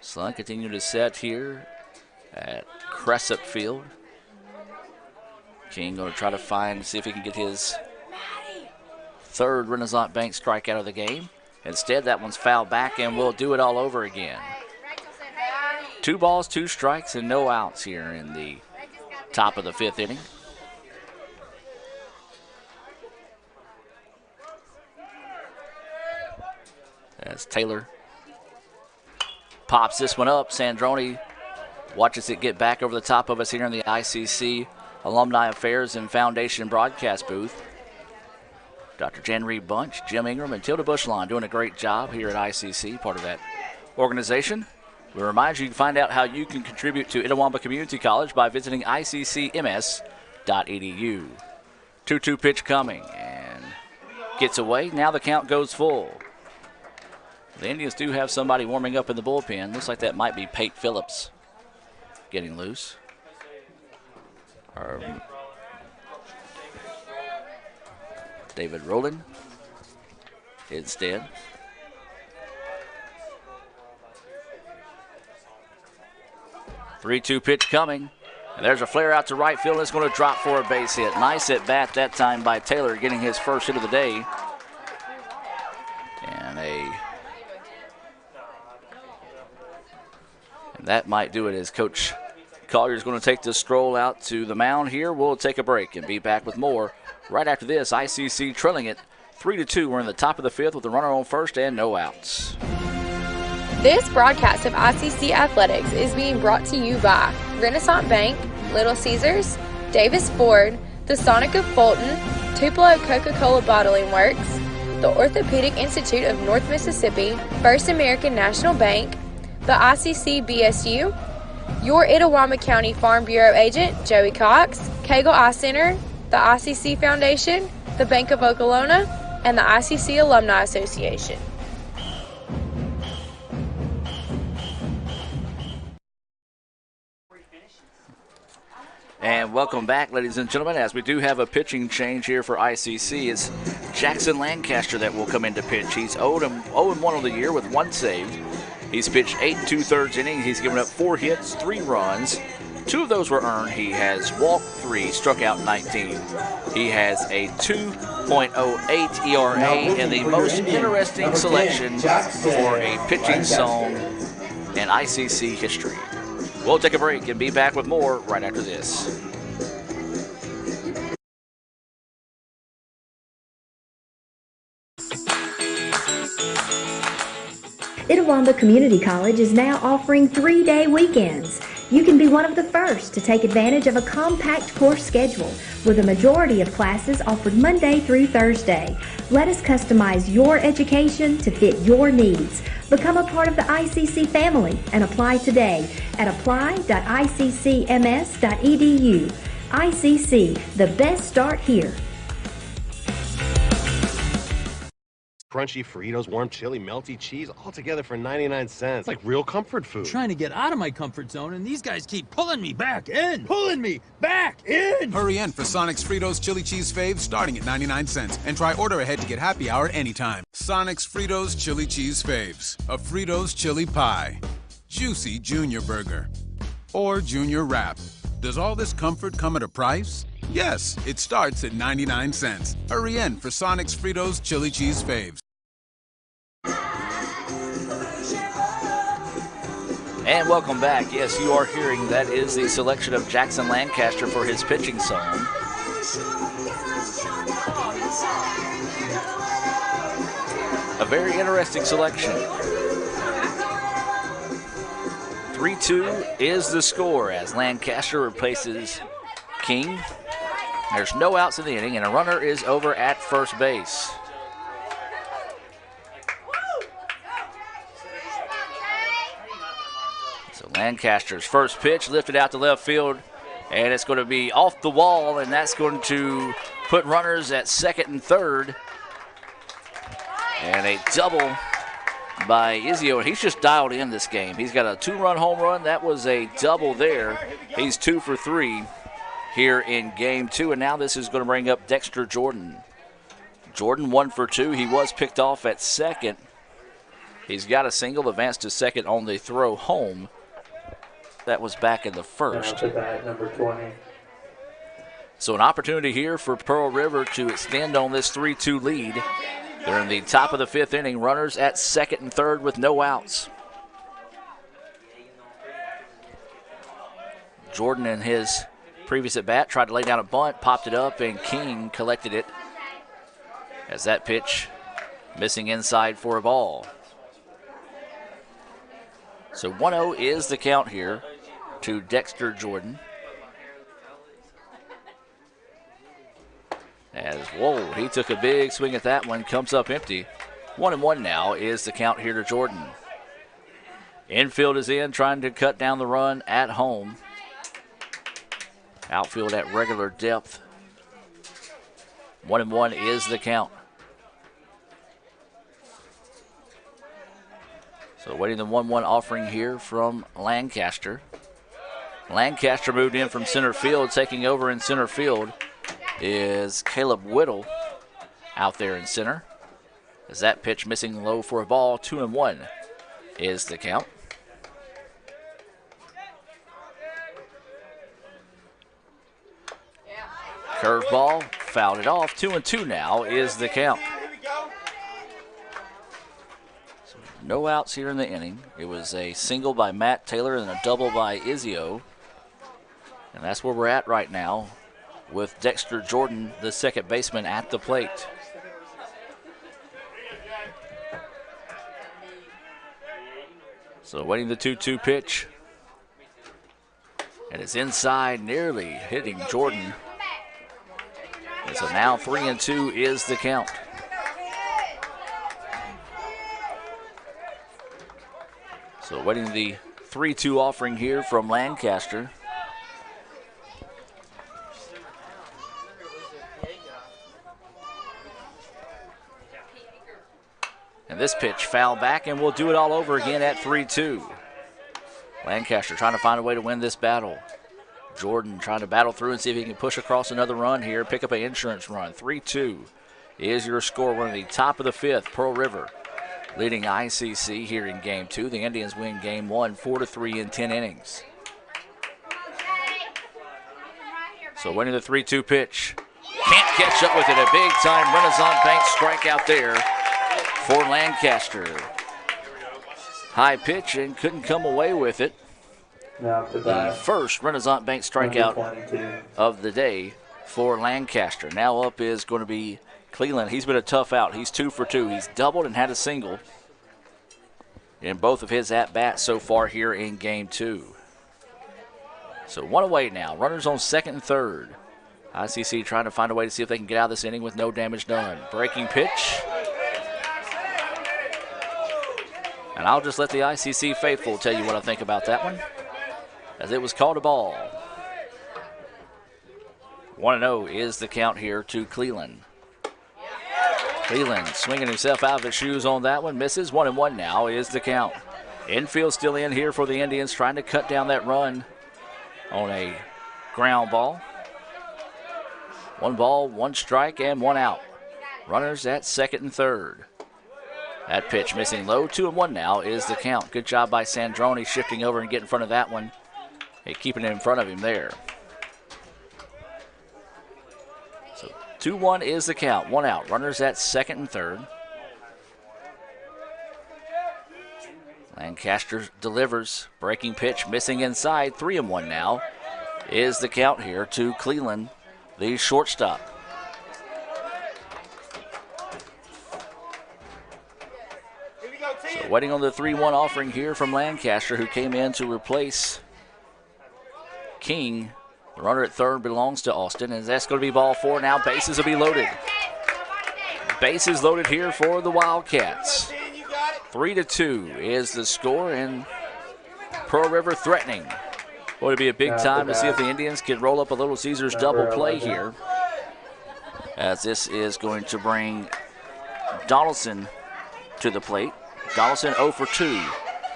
Sun continue to set here at Crescent Field. King going to try to see if he can get his 3rd Renaissance Bank strikeout of the game. Instead, that one's fouled back, and we'll do it all over again. 2 balls, 2 strikes, and no outs here in the top of the 5th inning. As Taylor pops this one up, Sandroni watches it get back over the top of us here in the ICC Alumni Affairs and Foundation broadcast booth. Dr. Jan Reed Bunch, Jim Ingram, and Tilda Bushline doing a great job here at ICC, part of that organization. We remind you can find out how you can contribute to Itawamba Community College by visiting iccms.edu. 2-2 pitch coming and gets away. Now the count goes full. The Indians do have somebody warming up in the bullpen. Looks like that might be Pate Phillips getting loose. David Rowland instead. Three-two pitch coming. And there's a flare out to right field. It's going to drop for a base hit. Nice at bat that time by Taylor, getting his first hit of the day. And that might do it as Coach Collier's going to take this stroll out to the mound here. We'll take a break and be back with more right after this. ICC trailing it 3-2. We're in the top of the 5th with a runner on first and no outs. This broadcast of ICC Athletics is being brought to you by Renaissance Bank, Little Caesars, Davis Ford, the Sonic of Fulton, Tupelo Coca-Cola Bottling Works, the Orthopedic Institute of North Mississippi, First American National Bank, the ICC BSU, your Itawamba County Farm Bureau agent, Joey Cox, Cagle Eye Center, the ICC Foundation, the Bank of Okolona, and the ICC Alumni Association. And welcome back, ladies and gentlemen, as we do have a pitching change here for ICC. It's Jackson Lancaster that will come in to pitch. He's 0-1 on the year with 1 saved. He's pitched 8 2/3 innings. He's given up 4 hits, 3 runs. 2 of those were earned. He has walked 3, struck out 19. He has a 2.08 ERA and the most interesting selection for a pitching song in ICC history. We'll take a break and be back with more right after this. Itawamba Community College is now offering 3-day weekends. You can be one of the first to take advantage of a compact course schedule with a majority of classes offered Monday through Thursday. Let us customize your education to fit your needs. Become a part of the ICC family and apply today at apply.iccms.edu. ICC, the best start here. Crunchy Fritos, warm chili, melty cheese, all together for 99 cents. Like real comfort food. Trying to get out of my comfort zone, and these guys keep pulling me back in. Pulling me back in! Hurry in for Sonic's Fritos Chili Cheese Faves starting at 99 cents. And try order ahead to get happy hour anytime. Sonic's Fritos Chili Cheese Faves. A Fritos chili pie. Juicy Junior Burger. Or Junior Wrap. Does all this comfort come at a price? Yes, it starts at 99 cents. Hurry in for Sonic's Fritos Chili Cheese Faves. And welcome back. Yes, you are hearing that is the selection of Jackson Lancaster for his pitching song. A very interesting selection. 3-2 is the score as Lancaster replaces King. There's no outs in the inning, and a runner is over at first base. So Lancaster's first pitch lifted out to left field, and it's going to be off the wall, and that's going to put runners at second and third. And a double by Izio, and he's just dialed in this game. He's got a 2-run home run. That was a double there. He's 2 for 3 here in game 2, and now this is going to bring up Dexter Jordan. Jordan 1 for 2. He was picked off at second. He's got a single, advanced to second on the throw home. That was back in the first. Number 20. So an opportunity here for Pearl River to extend on this 3-2 lead. They're in the top of the 5th inning. Runners at second and third with no outs. Jordan in his previous at bat tried to lay down a bunt, popped it up, and King collected it as that pitch missing inside for a ball. So 1-0 is the count here to Dexter Jordan. As, whoa, he took a big swing at that one, comes up empty. 1-1 now is the count here to Jordan. Infield is in, trying to cut down the run at home. Outfield at regular depth. 1-1 is the count. So waiting the 1-1 offering here from Lancaster. Lancaster moved in from center field. Taking over in center field is Caleb Whittle out there in center. As that pitch missing low for a ball, 2-1 is the count. Curveball, fouled it off. 2-2 now is the count. So no outs here in the inning. It was a single by Matt Taylor and a double by Izio. And that's where we're at right now with Dexter Jordan, the second baseman, at the plate. So waiting the 2-2 pitch. And it's inside, nearly hitting Jordan. And so now 3-2 is the count. So waiting the 3-2 offering here from Lancaster. And this pitch fouled back, and we'll do it all over again at 3-2. Lancaster trying to find a way to win this battle. Jordan trying to battle through and see if he can push across another run here, pick up an insurance run. 3-2 is your score. We're in the top of the fifth. Pearl River leading ICC here in Game 2. The Indians win Game 1 4-3 in 10 innings. So winning the 3-2 pitch. Can't catch up with it. A big-time Renaissance Bank strikeout there for Lancaster. High pitch and couldn't come away with it. The first Renaissance Bank strikeout of the day for Lancaster. Now up is going to be Cleland. He's been a tough out. He's 2 for 2. He's doubled and had a single in both of his at-bats so far here in Game 2. So one away now. Runners on second and third. ICC trying to find a way to see if they can get out of this inning with no damage done. Breaking pitch. And I'll just let the ICC faithful tell you what I think about that one, as it was called a ball. 1-0 is the count here to Cleland. Cleland swinging himself out of his shoes on that one. Misses. 1-1 now is the count. Infield still in here for the Indians, trying to cut down that run on a ground ball. 1 ball, 1 strike, and 1 out. Runners at second and third. That pitch missing low. 2-1 now is the count. Good job by Sandroni shifting over and getting in front of that one. Hey, keeping it in front of him there. So 2-1 is the count. 1 out. Runners at second and third. Lancaster delivers. Breaking pitch missing inside. 3-1 now is the count here to Cleland, the shortstop. So waiting on the 3-1 offering here from Lancaster, who came in to replace King. The runner at third belongs to Austin, and that's going to be ball 4 now. Bases will be loaded. Bases loaded here for the Wildcats. 3-2 is the score, and Pearl River threatening. Boy, it'd be a big time to see if the Indians can roll up a Little Caesars double play here, as this is going to bring Donaldson to the plate. Donaldson 0 for 2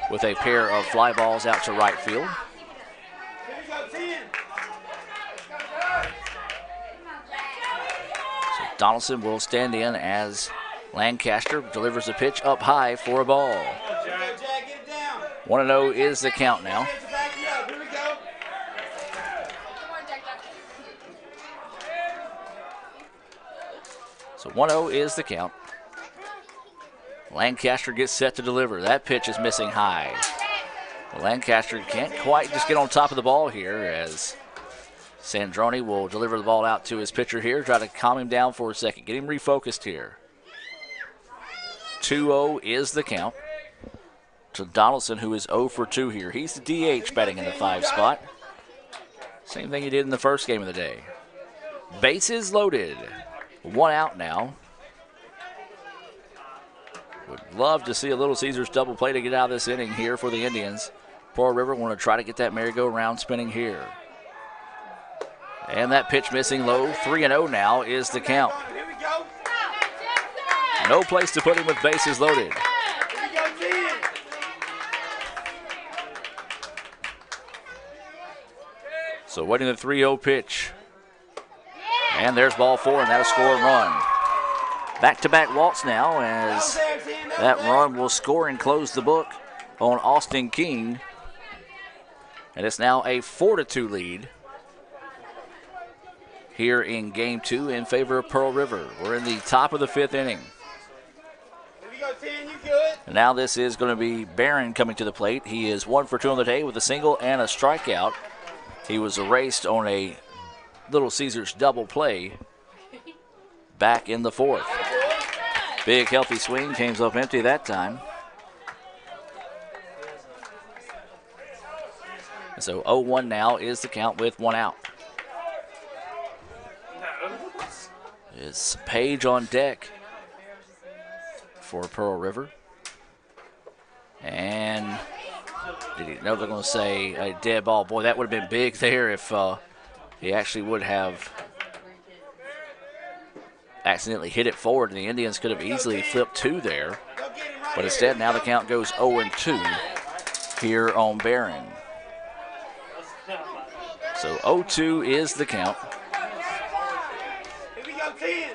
with a pair of fly balls out to right field. So Donaldson will stand in as Lancaster delivers a pitch up high for a ball. 1-0 is the count now. So 1-0 is the count. Lancaster gets set to deliver. That pitch is missing high. Lancaster can't quite just get on top of the ball here, as Sandroni will deliver the ball out to his pitcher here, try to calm him down for a second, get him refocused here. 2-0 is the count to Donaldson, who is 0 for 2 here. He's the DH batting in the 5 spot. Same thing he did in the first game of the day. Bases loaded. 1 out now. Would love to see a Little Caesars double play to get out of this inning here for the Indians. Pearl River want to try to get that merry-go-round spinning here. And that pitch missing low. 3-0 now is the count. No place to put him with bases loaded. So waiting the 3-0 pitch. And there's ball 4, and that'll score a run. Back-to-back walks now, as that run will score and close the book on Austin King. And it's now a 4-2 lead here in Game 2 in favor of Pearl River. We're in the top of the 5th inning. And now this is going to be Barron coming to the plate. He is 1 for 2 on the day with a single and a strikeout. He was erased on a Little Caesars double play back in the 4th. Big healthy swing, came up empty that time. So 0-1 now is the count with 1 out. It's Page on deck for Pearl River. And did he know they're going to say a dead ball? Boy, that would have been big there if he actually would have accidentally hit it forward, and the Indians could have easily flipped 2 there. But instead, now the count goes 0-2 here on Barron. So 0-2 is the count. Here we go, 10.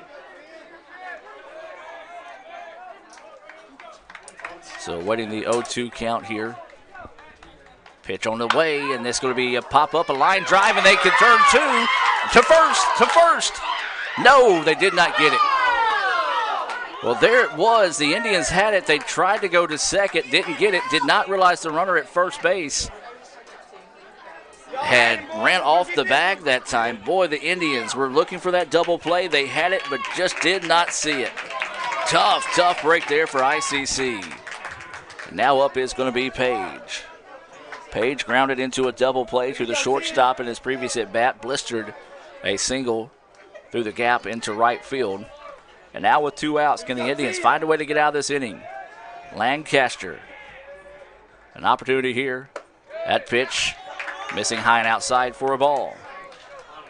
So waiting the 0-2 count here. Pitch on the way, and this is going to be a pop-up, a line drive, and they can turn to first. No, they did not get it. Well, there it was. The Indians had it. They tried to go to second, didn't get it, did not realize the runner at first base had ran off the bag that time. Boy, the Indians were looking for that double play. They had it, but just did not see it. Tough break there for ICC. Now up is going to be Page. Page grounded into a double play to the shortstop in his previous at-bat, blistered a single through the gap into right field. And now with 2 outs, can the Indians find a way to get out of this inning? Lancaster, an opportunity here. That pitch missing high and outside for a ball.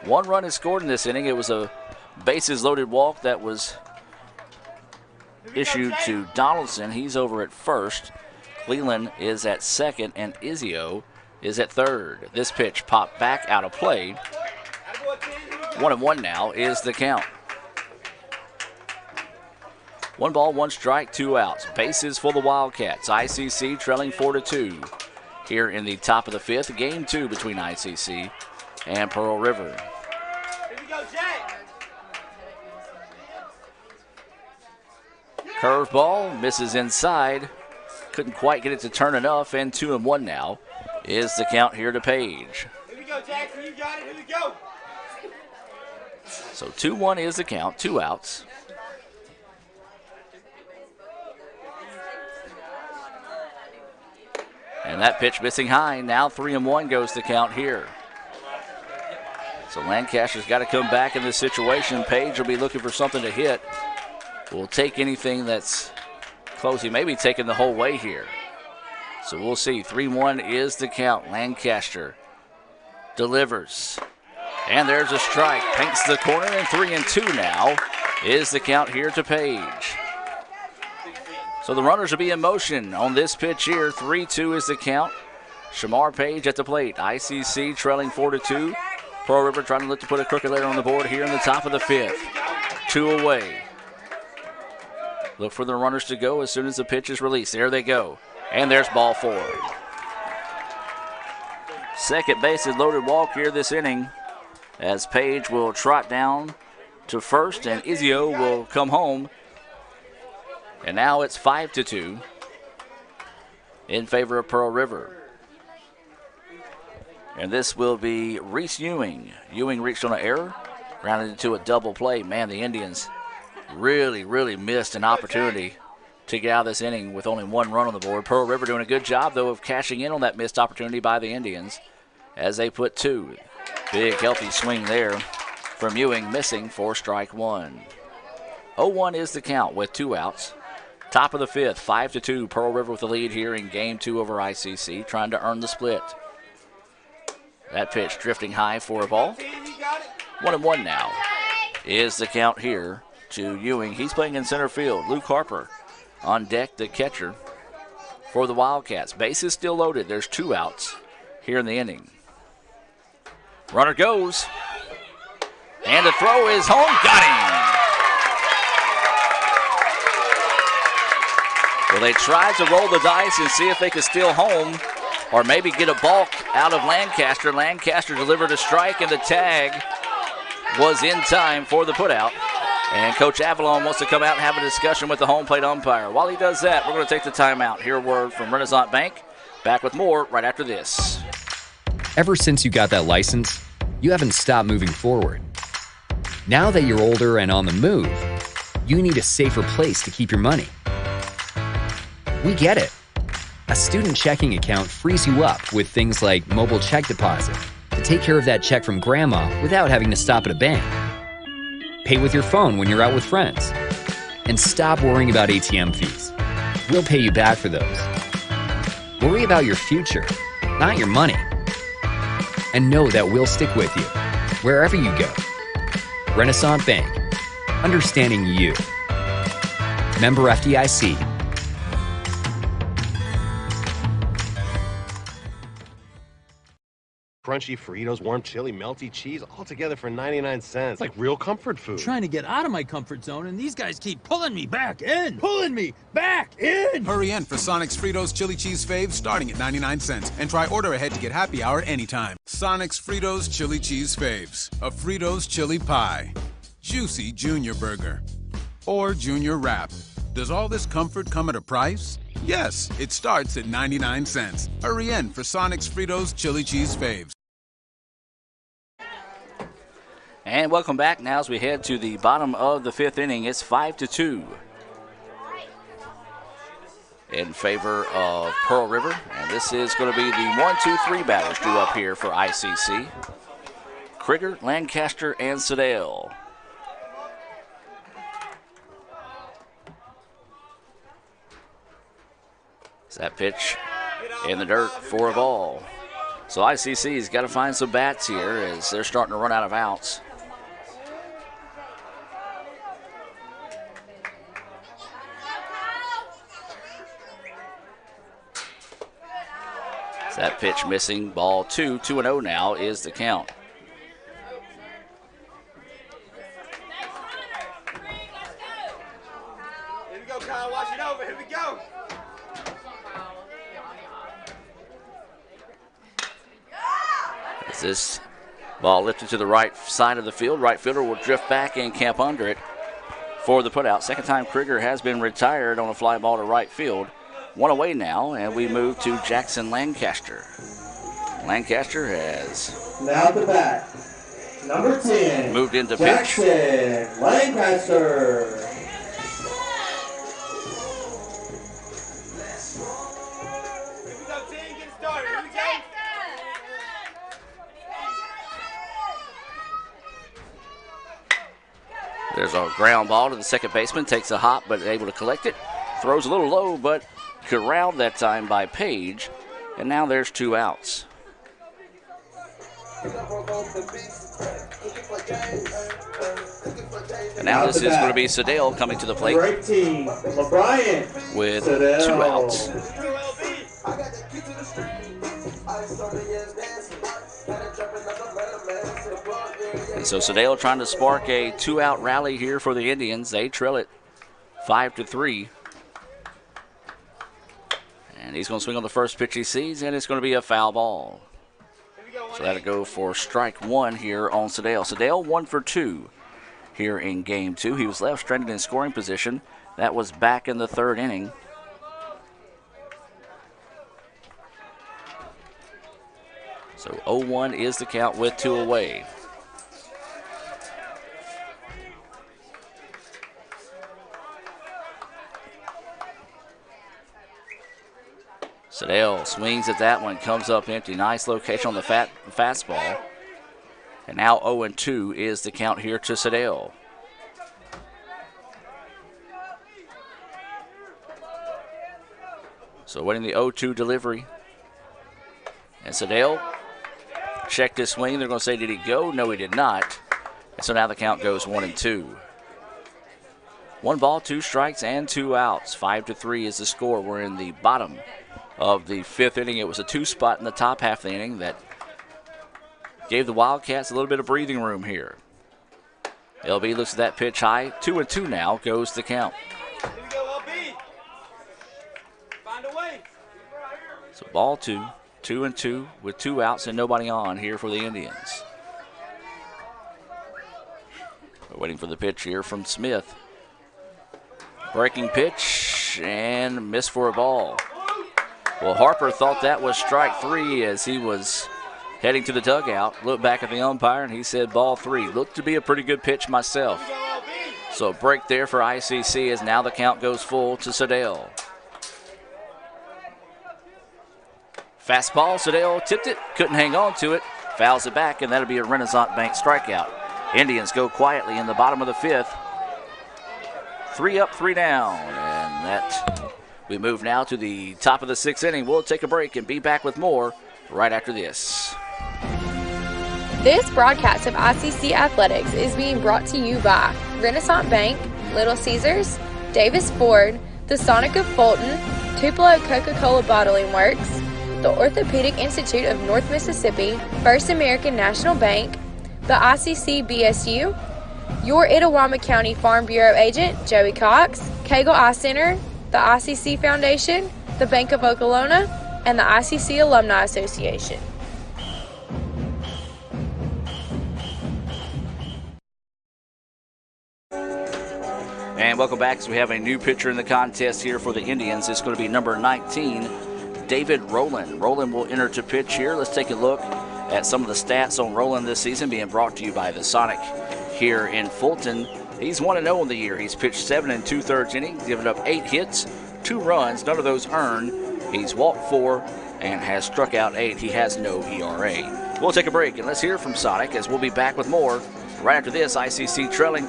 1 run is scored in this inning. It was a bases-loaded walk that was issued to Donaldson. He's over at first. Cleland is at second, and Izio is at third. This pitch popped back out of play. 1-1 now is the count. 1 ball, 1 strike, 2 outs. Bases for the Wildcats. ICC trailing 4-2 here in the top of the 5th. Game 2 between ICC and Pearl River. Here we go, Jack. Curveball misses inside. Couldn't quite get it to turn enough, and 2-1 now is the count here to Page. Here we go, Jackson. You got it. Here we go. So 2-1 is the count, 2 outs. And that pitch missing high. Now 3-1 goes the count here. So Lancaster's got to come back in this situation. Page will be looking for something to hit. Will take anything that's close. He may be taking the whole way here. So we'll see. 3-1 is the count. Lancaster delivers. And there's a strike. Paints the corner, and 3-2 now is the count here to Page. So the runners will be in motion on this pitch here. 3-2 is the count. Shamar Page at the plate. ICC trailing 4-2. Pearl River trying to look to put a crooked letter on the board here in the top of the 5th. 2 away. Look for the runners to go as soon as the pitch is released. There they go. And there's ball 4. Second base is loaded walk here this inning, as Page will trot down to first and Izio will come home. And now it's 5-2 in favor of Pearl River. And this will be Reese Ewing. Ewing reached on an error, grounded into a double play. Man, the Indians really missed an opportunity to get out of this inning with only 1 run on the board. Pearl River doing a good job, though, of cashing in on that missed opportunity by the Indians as they put 2. Big, healthy swing there from Ewing, missing for strike 1. 0-1 is the count with 2 outs. Top of the 5th, 5-2. Pearl River with the lead here in Game 2 over ICC, trying to earn the split. That pitch drifting high for a ball. 1-1 now is the count here to Ewing. He's playing in center field. Luke Harper on deck, the catcher for the Wildcats. Bases still loaded. There's 2 outs here in the inning. Runner goes. And the throw is home. Got him. Well, they tried to roll the dice and see if they could steal home or maybe get a balk out of Lancaster. Lancaster delivered a strike, and the tag was in time for the putout. And Coach Avalon wants to come out and have a discussion with the home plate umpire. While he does that, we're going to take the timeout. Hear a word from Renaissance Bank. Back with more right after this. Ever since you got that license, you haven't stopped moving forward. Now that you're older and on the move, you need a safer place to keep your money. We get it. A student checking account frees you up with things like mobile check deposit to take care of that check from grandma without having to stop at a bank. Pay with your phone when you're out with friends. And stop worrying about ATM fees. We'll pay you back for those. Worry about your future, not your money. And know that we'll stick with you wherever you go. Renaissance Bank. Understanding you. Member FDIC. crunchy Fritos, warm chili, melty cheese, all together for 99 cents. It's like real comfort food. Trying to get out of my comfort zone, and these guys keep pulling me back in. Pulling me back in! Hurry in for Sonic's Fritos Chili Cheese Faves starting at 99 cents. And try order ahead to get happy hour anytime. Sonic's Fritos Chili Cheese Faves. A Fritos chili pie. Juicy Junior Burger. Or Junior Wrap. Does all this comfort come at a price? Yes, it starts at 99 cents. Hurry in for Sonic's Fritos Chili Cheese Faves. And welcome back now as we head to the bottom of the fifth inning. It's 5-2 in favor of Pearl River. And this is going to be the 1-2-3 batters due up here for ICC. Krieger, Lancaster, and Sedale. That pitch in the dirt for a ball. So ICC's got to find some bats here as they're starting to run out of outs. So that pitch missing, ball 2, 2-0 now is the count. Here we go, Kyle. Watch it over. Here we go. This ball lifted to the right side of the field. Right fielder will drift back and camp under it for the putout. Second time Krieger has been retired on a fly ball to right field. One away now, and we move to Jackson Lancaster. Lancaster has now the bat. Number 10. Moved into Jackson pitch. Lancaster. There's a ground ball to the second baseman. Takes a hop, but able to collect it. Throws a little low, but corralled that time by Page. And now there's 2 outs. And now this is going to be Sedale coming to the plate Number 18, LeBryant. with Sedale. 2 outs. And so Sedale trying to spark a 2-out rally here for the Indians. They trail it 5-3. And he's going to swing on the first pitch he sees, and it's going to be a foul ball. So that'll go for strike 1 here on Sedale. Sedale 1 for 2 here in game 2. He was left stranded in scoring position. That was back in the 3rd inning. So 0-1 is the count with 2 away. Sedale swings at that one, comes up empty. Nice location on the fastball. And now 0-2 is the count here to Sedale. So waiting the 0-2 delivery. And Sedale checked his swing. They're going to say, did he go? No, he did not. And so now the count goes 1-2. 1 ball, 2 strikes, and 2 outs. 5-3 is the score. We're in the bottom of the 5th inning. It was a 2-spot in the top half of the inning that gave the Wildcats a little bit of breathing room here. LB looks at that pitch high. 2-2 now goes the count. Here we go, LB. Find a way. So ball 2, 2-2 with 2 outs and nobody on here for the Indians. We're waiting for the pitch here from Smith. Breaking pitch and miss for a ball. Well, Harper thought that was strike 3 as he was heading to the dugout. Looked back at the umpire and he said ball 3. Looked to be a pretty good pitch myself. So a break there for ICC as now the count goes full to Sedale. Fastball, Sedale tipped it, couldn't hang on to it, fouls it back, and that'll be a Renaissance Bank strikeout. Indians go quietly in the bottom of the 5th. 3 up, 3 down, and that we move now to the top of the 6th inning. We'll take a break and be back with more right after this. This broadcast of ICC Athletics is being brought to you by Renaissance Bank, Little Caesars, Davis Ford, the Sonic of Fulton, Tupelo Coca-Cola Bottling Works, the Orthopedic Institute of North Mississippi, First American National Bank, the ICC BSU, your Itawamba County Farm Bureau agent, Joey Cox, Cagle Eye Center, the ICC Foundation, the Bank of Okolona, and the ICC Alumni Association. And welcome back as we have a new pitcher in the contest here for the Indians. It's going to be number 19, David Rowland. Rowland will enter to pitch here. Let's take a look at some of the stats on Rowland this season, being brought to you by the Sonic here in Fulton. He's 1-0 in the year. He's pitched 7 2/3 innings, given up 8 hits, 2 runs, none of those earned. He's walked 4 and has struck out 8. He has no ERA. We'll take a break and let's hear from Sonic as we'll be back with more right after this. ICC trailing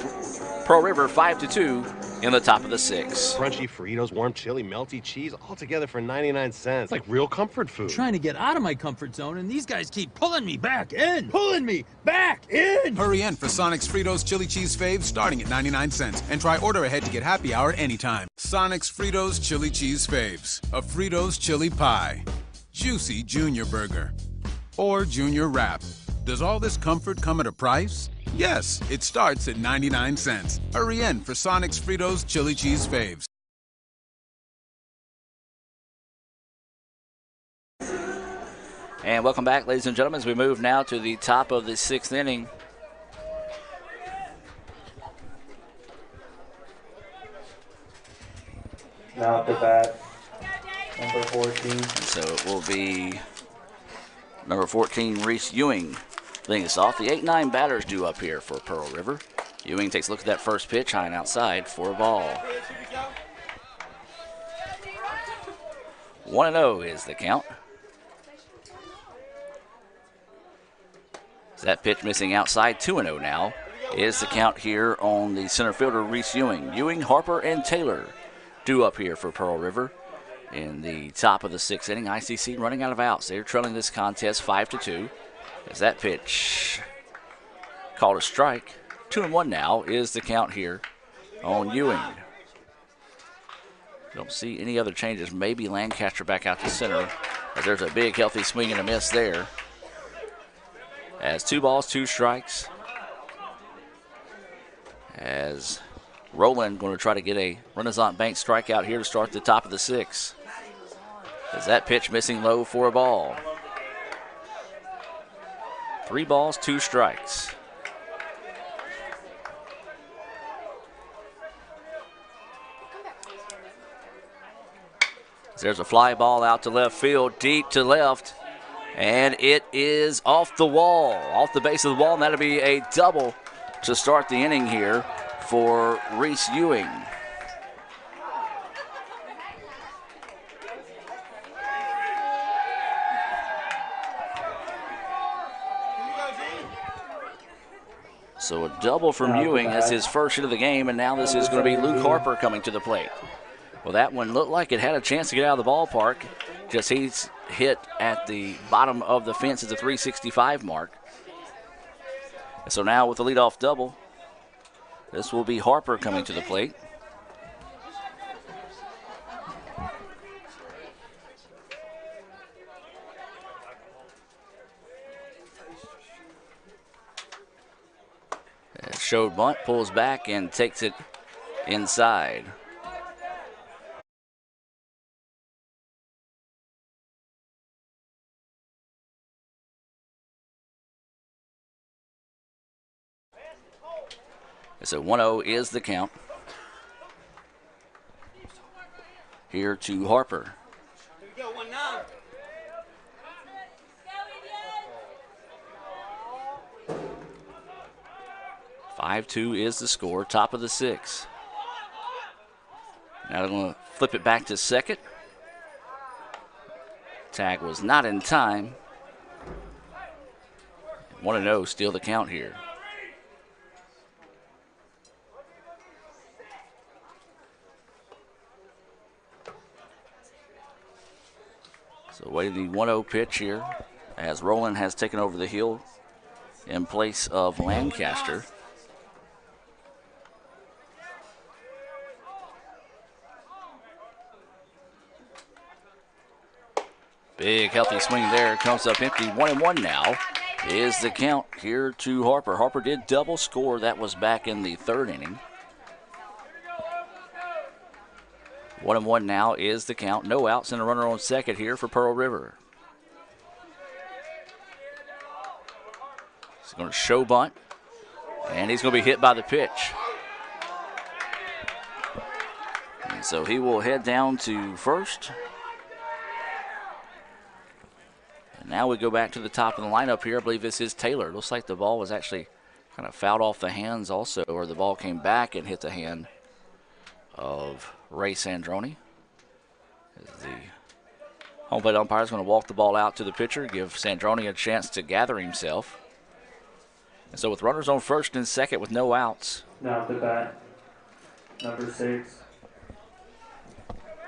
Pearl River 5-2 in the top of the 6th. Crunchy Fritos, warm chili, melty cheese, all together for 99 cents. Like real comfort food. I'm trying to get out of my comfort zone, and these guys keep pulling me back in. Pulling me back in! Hurry in for Sonic's Fritos Chili Cheese Faves starting at 99 cents. And try order ahead to get happy hour anytime. Sonic's Fritos Chili Cheese Faves. A Fritos chili pie. Juicy Junior Burger. Or Junior Wrap. Does all this comfort come at a price? Yes, it starts at 99 cents. Hurry in for Sonic's Fritos Chili Cheese Faves. And welcome back, ladies and gentlemen, as we move now to the top of the 6th inning. Now at the bat, number 14. So it will be number 14, Reese Ewing, leading us off. The 8-9 batters due up here for Pearl River. Ewing takes a look at that first pitch, high and outside for a ball. 1-0 is the count. So that pitch missing outside, 2-0 now is the count here on the center fielder, Reese Ewing. Ewing, Harper, and Taylor due up here for Pearl River in the top of the 6th inning. ICC running out of outs. They're trailing this contest 5-2. As that pitch called a strike. 2-1 now is the count here on Ewing. Don't see any other changes. Maybe Lancaster back out to center. But there's a big healthy swing and a miss there. As 2 balls, 2 strikes. As Rowland going to try to get a Renaissance Bank strikeout here to start the top of the 6th. As that pitch missing low for a ball. 3 balls, 2 strikes. There's a fly ball out to left field, deep to left, and it is off the wall, off the base of the wall, and that'll be a double to start the inning here for Reese Ewing. So a double from Ewing as his first hit of the game, and now this is going to be Luke Harper coming to the plate. Well, that one looked like it had a chance to get out of the ballpark. Just he's hit at the bottom of the fence at the 365 mark. And so now with the leadoff double, this will be Harper coming to the plate. Showed bunt, pulls back and takes it inside. So 1-0 is the count. Here to Harper. 5-2 is the score, top of the 6th. Now they're going to flip it back to second. Tag was not in time. 1-0, still the count here. So waiting the 1-0 pitch here as Rowland has taken over the hill in place of Lancaster. Big healthy swing there. Comes up empty. 1-1 now is the count here to Harper. Harper did double score. That was back in the third inning. 1-1 now is the count. No outs and a runner on second here for Pearl River. He's going to show bunt. And he's going to be hit by the pitch. And so he will head down to first. And now we go back to the top of the lineup here. I believe this is Taylor. Looks like the ball was actually kind of fouled off the hands also, or the ball came back and hit the hand of Ray Sandroni. The home plate umpire is going to walk the ball out to the pitcher, give Sandroni a chance to gather himself. And so with runners on first and second with no outs. Now at the bat, number 6.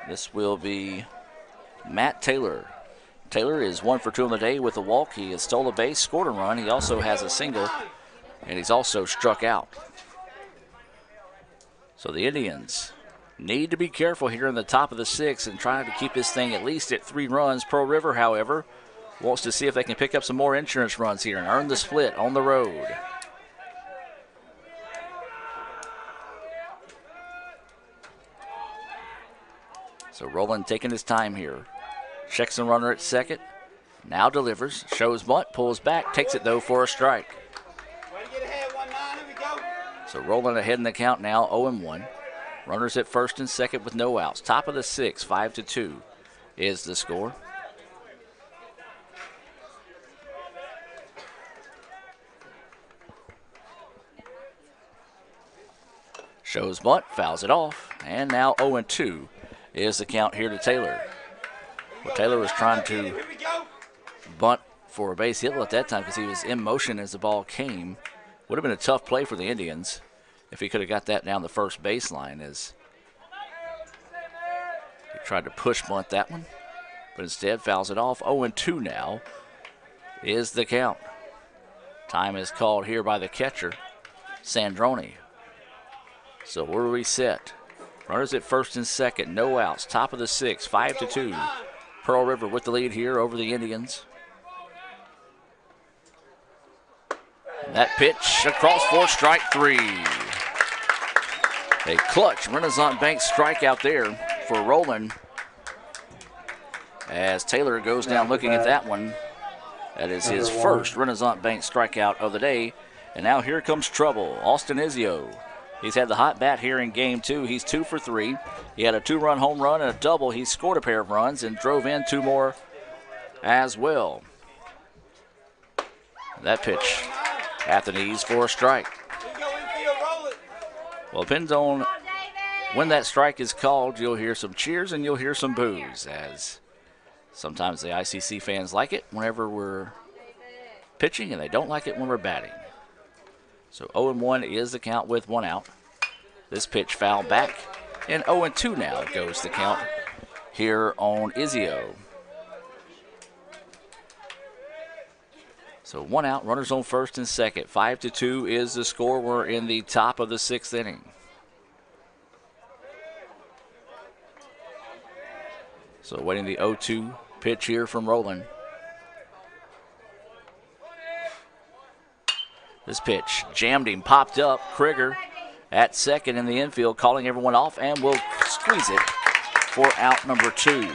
This will be Matt Taylor. Taylor is 1 for 2 on the day with a walk. He has stole a base, scored a run. He also has a single, and he's also struck out. So the Indians need to be careful here in the top of the 6th and trying to keep this thing at least at 3 runs. Pearl River, however, wants to see if they can pick up some more insurance runs here and earn the split on the road. So Rowland taking his time here. Checks the runner at second. Now delivers. Shows bunt. Pulls back. Takes it, though, for a strike. So Rowland ahead in the count now, 0-1. Runners at first and second with no outs. Top of the 6th, 5-2 is the score. Shows bunt. Fouls it off. And now 0-2 is the count here to Taylor. Well, Taylor was trying to bunt for a base hit at that time because he was in motion as the ball came. Would have been a tough play for the Indians if he could have got that down the first baseline, as he tried to push bunt that one, but instead fouls it off. 0-2 now is the count. Time is called here by the catcher, Sandroni. So where do we set? Runners at first and second, no outs. Top of the 6th, 5-2. Pearl River with the lead here over the Indians. And that pitch across for strike 3. A clutch Renaissance Bank strikeout there for Rowland. As Taylor goes down looking at that one. That is his first Renaissance Bank strikeout of the day. And now here comes trouble. Austin Izio. He's had the hot bat here in game 2. He's 2 for 3. He had a 2-run home run and a double. He scored a pair of runs and drove in 2 more as well. That pitch at the knees for a strike. Well, it depends on when that strike is called. You'll hear some cheers and you'll hear some boos, as sometimes the ICC fans like it whenever we're pitching and they don't like it when we're batting. So 0-1 is the count with 1 out. This pitch fouled back, and 0-2 now goes the count here on Izio. So 1 out, runners on first and second. 5-2 is the score. We're in the top of the 6th inning. So waiting the 0-2 pitch here from Rowland. This pitch jammed him, popped up. Krieger at second in the infield, calling everyone off, and will squeeze it for out number 2.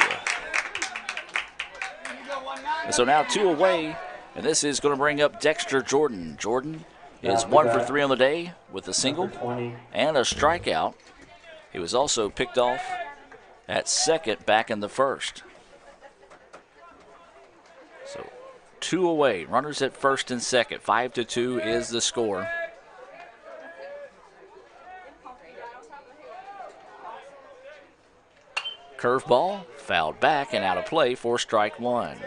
And so now 2 away, and this is going to bring up Dexter Jordan. Jordan is 1 for 3 on the day with a single and a strikeout. He was also picked off at second back in the first. So 2 away, runners at first and second. 5-2 is the score. Curveball, fouled back and out of play for strike 1.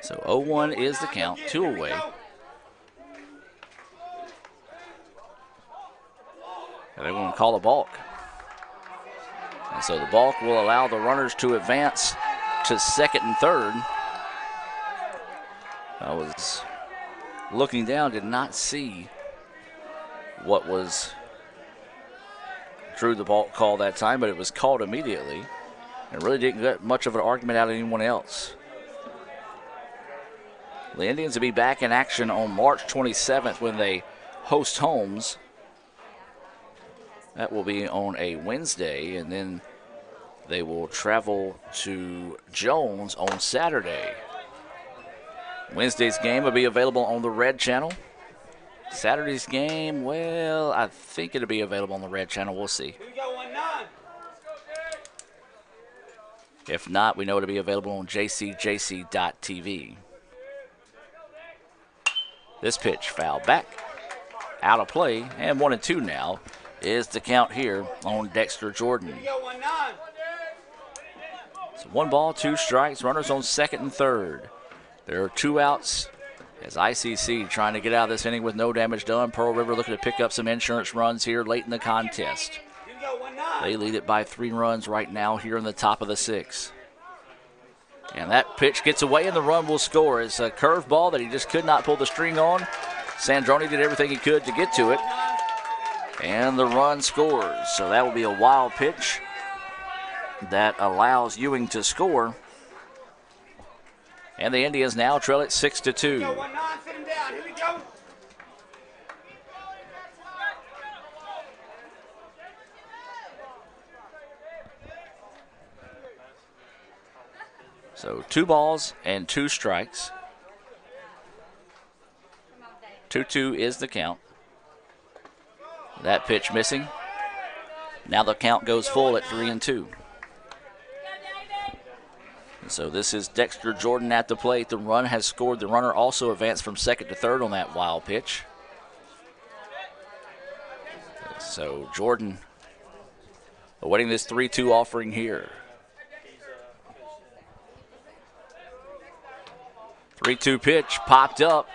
So 0-1 is the count, 2 away. And they're going to call a balk. And so the balk will allow the runners to advance to second and third. I was looking down, did not see what was drew the balk call that time, but it was called immediately. And really didn't get much of an argument out of anyone else. The Indians will be back in action on March 27th when they host Holmes. That will be on a Wednesday, and then they will travel to Jones on Saturday. Wednesday's game will be available on the Red Channel. Saturday's game, well, I think it'll be available on the Red Channel. We'll see. If not, we know it'll be available on jcjc.tv. This pitch fouled back, out of play, and 1-2 now is the count here on Dexter Jordan. So 1 ball, 2 strikes, runners on second and third. There are 2 outs as ICC trying to get out of this inning with no damage done. Pearl River looking to pick up some insurance runs here late in the contest. They lead it by 3 runs right now here in the top of the 6th. And that pitch gets away and the run will score. It's a curveball that he just could not pull the string on. Sandroni did everything he could to get to it. And the run scores. So that will be a wild pitch that allows Ewing to score. And the Indians now trail it 6-2. So 2 balls and 2 strikes. 2-2 is the count. That pitch missing. Now the count goes full at 3-2. So this is Dexter Jordan at the plate. The run has scored. The runner also advanced from second to third on that wild pitch. So Jordan awaiting this 3-2 offering here. 3-2 pitch popped up.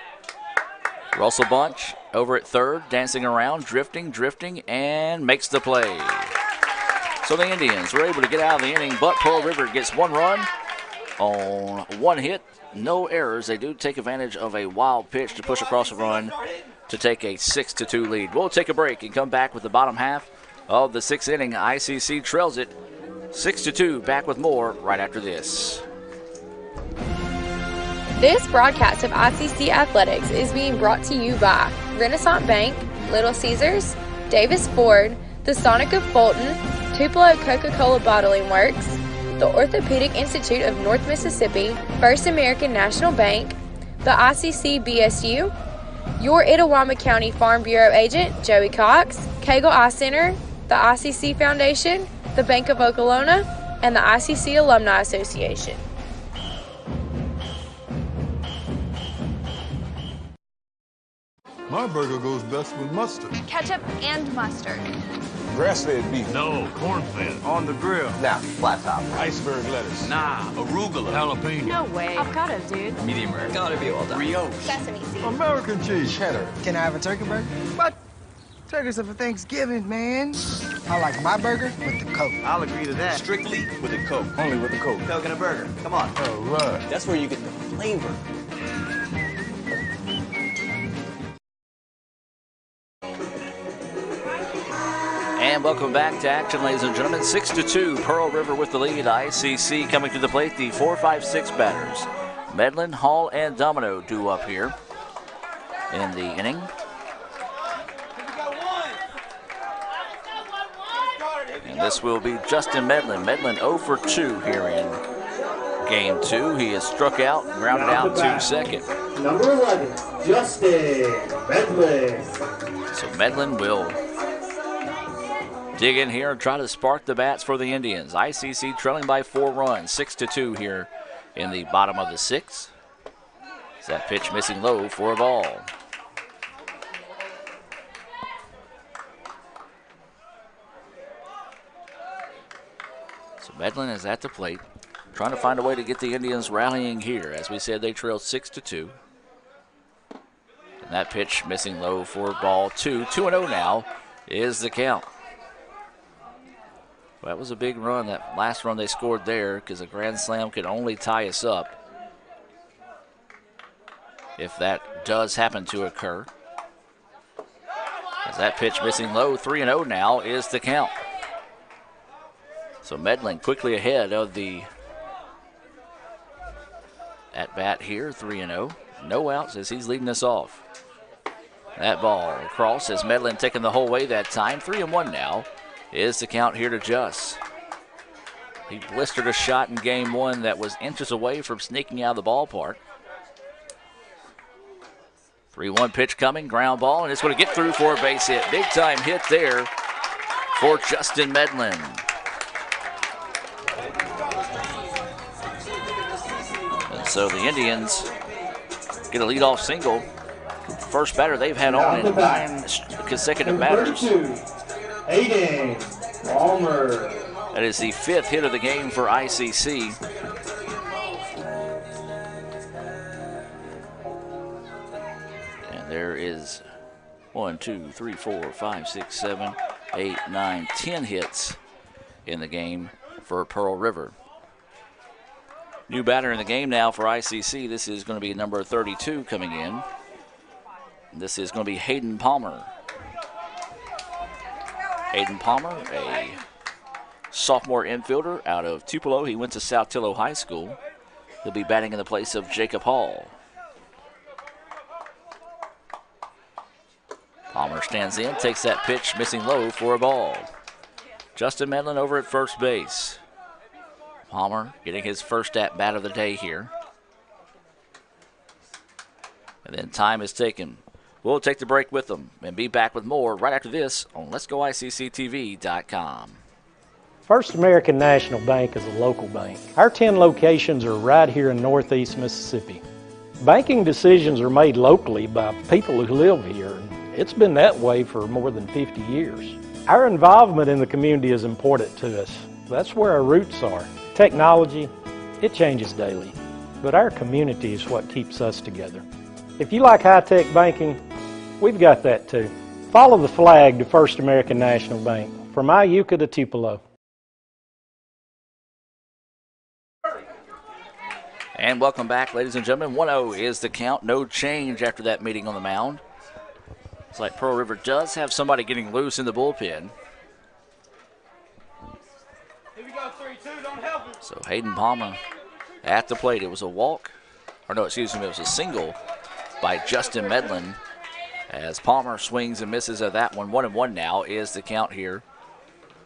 Russell Bunch over at third, dancing around, drifting, and makes the play. So the Indians were able to get out of the inning, but Pearl River gets 1 run on 1 hit. No errors. They do take advantage of a wild pitch to push across a run to take a 6-2 lead. We'll take a break and come back with the bottom half of the 6th inning. ICC trails it 6-2. Back with more right after this. This broadcast of ICC Athletics is being brought to you by Renaissance Bank, Little Caesars, Davis Ford, the Sonic of Fulton, Tupelo Coca-Cola Bottling Works, the Orthopedic Institute of North Mississippi, First American National Bank, the ICC BSU, your Itawamba County Farm Bureau agent, Joey Cox, Cagle Eye Center, the ICC Foundation, the Bank of Okolona, and the ICC Alumni Association. My burger goes best with mustard. Ketchup and mustard. Grass-fed beef. No, corn-fed. On the grill. Now, flat top. Iceberg lettuce. Nah, arugula. Jalapeno. No way. Avocado, dude. Medium rare. Gotta be well done. Brioche. Sesame seeds. American cheese. Cheddar. Can I have a turkey burger? What? Turkey's for Thanksgiving, man. I like my burger with the Coke. I'll agree to that. Strictly with a Coke. Only with the Coke. Coke and a burger. Come on. All right. That's where you get the flavor. And welcome back to action, ladies and gentlemen. 6-2, Pearl River with the lead. ICC coming to the plate, the 4-5-6 batters. Medlin, Hall, and Domino due up here in the inning. And this will be Justin Medlin. Medlin 0 for 2 here in game 2. He has struck out, grounded out to second. Number 11, Justin Medlin. So Medlin will dig in here and try to spark the bats for the Indians. ICC trailing by 4 runs, 6-2 here in the bottom of the 6th. That pitch missing low for a ball. So Medlin is at the plate, trying to find a way to get the Indians rallying here. As we said, they trail 6-2. And that pitch missing low for ball 2. 2-0 now is the count. Well, that was a big run, that last run they scored there, because a grand slam could only tie us up if that does happen to occur. As that pitch missing low, 3-0 now is the count. So Medlin quickly ahead of the at-bat here, 3-0. No outs as he's leading us off. That ball across as Medlin taking the whole way that time. 3-1 now is the count here to Juss. He blistered a shot in game one that was inches away from sneaking out of the ballpark. 3-1 pitch coming, ground ball, and it's going to get through for a base hit. Big time hit there for Justin Medlin. And so the Indians get a leadoff single. First batter they've had on in 9 consecutive batters. Hayden Palmer. That is the 5th hit of the game for ICC. And there is 1, 2, 3, 4, 5, 6, 7, 8, 9, 10 hits in the game for Pearl River. New batter in the game now for ICC. This is going to be number 32 coming in. This is going to be Hayden Palmer. Hayden Palmer, a sophomore infielder out of Tupelo. He went to South Tillo High School. He'll be batting in the place of Jacob Hall. Palmer stands in, takes that pitch, missing low for a ball. Justin Medlin over at first base. Palmer getting his first at-bat of the day here. And then time is taken. We'll take the break with them and be back with more right after this on Let'sGoICCTV.com. First American National Bank is a local bank. Our 10 locations are right here in Northeast Mississippi. Banking decisions are made locally by people who live here. It's been that way for more than 50 years. Our involvement in the community is important to us. That's where our roots are. Technology, it changes daily, but our community is what keeps us together. If you like high-tech banking, we've got that too. Follow the flag to First American National Bank, from Iuka to Tupelo. And welcome back, ladies and gentlemen. 1-0 is the count. No change after that meeting on the mound. It's like Pearl River does have somebody getting loose in the bullpen. Here we go, 3-2, don't help him. So Hayden Palmer at the plate. It was a walk, or no, excuse me, it was a single by Justin Medlin as Palmer swings and misses at that one. 1-1 now is the count here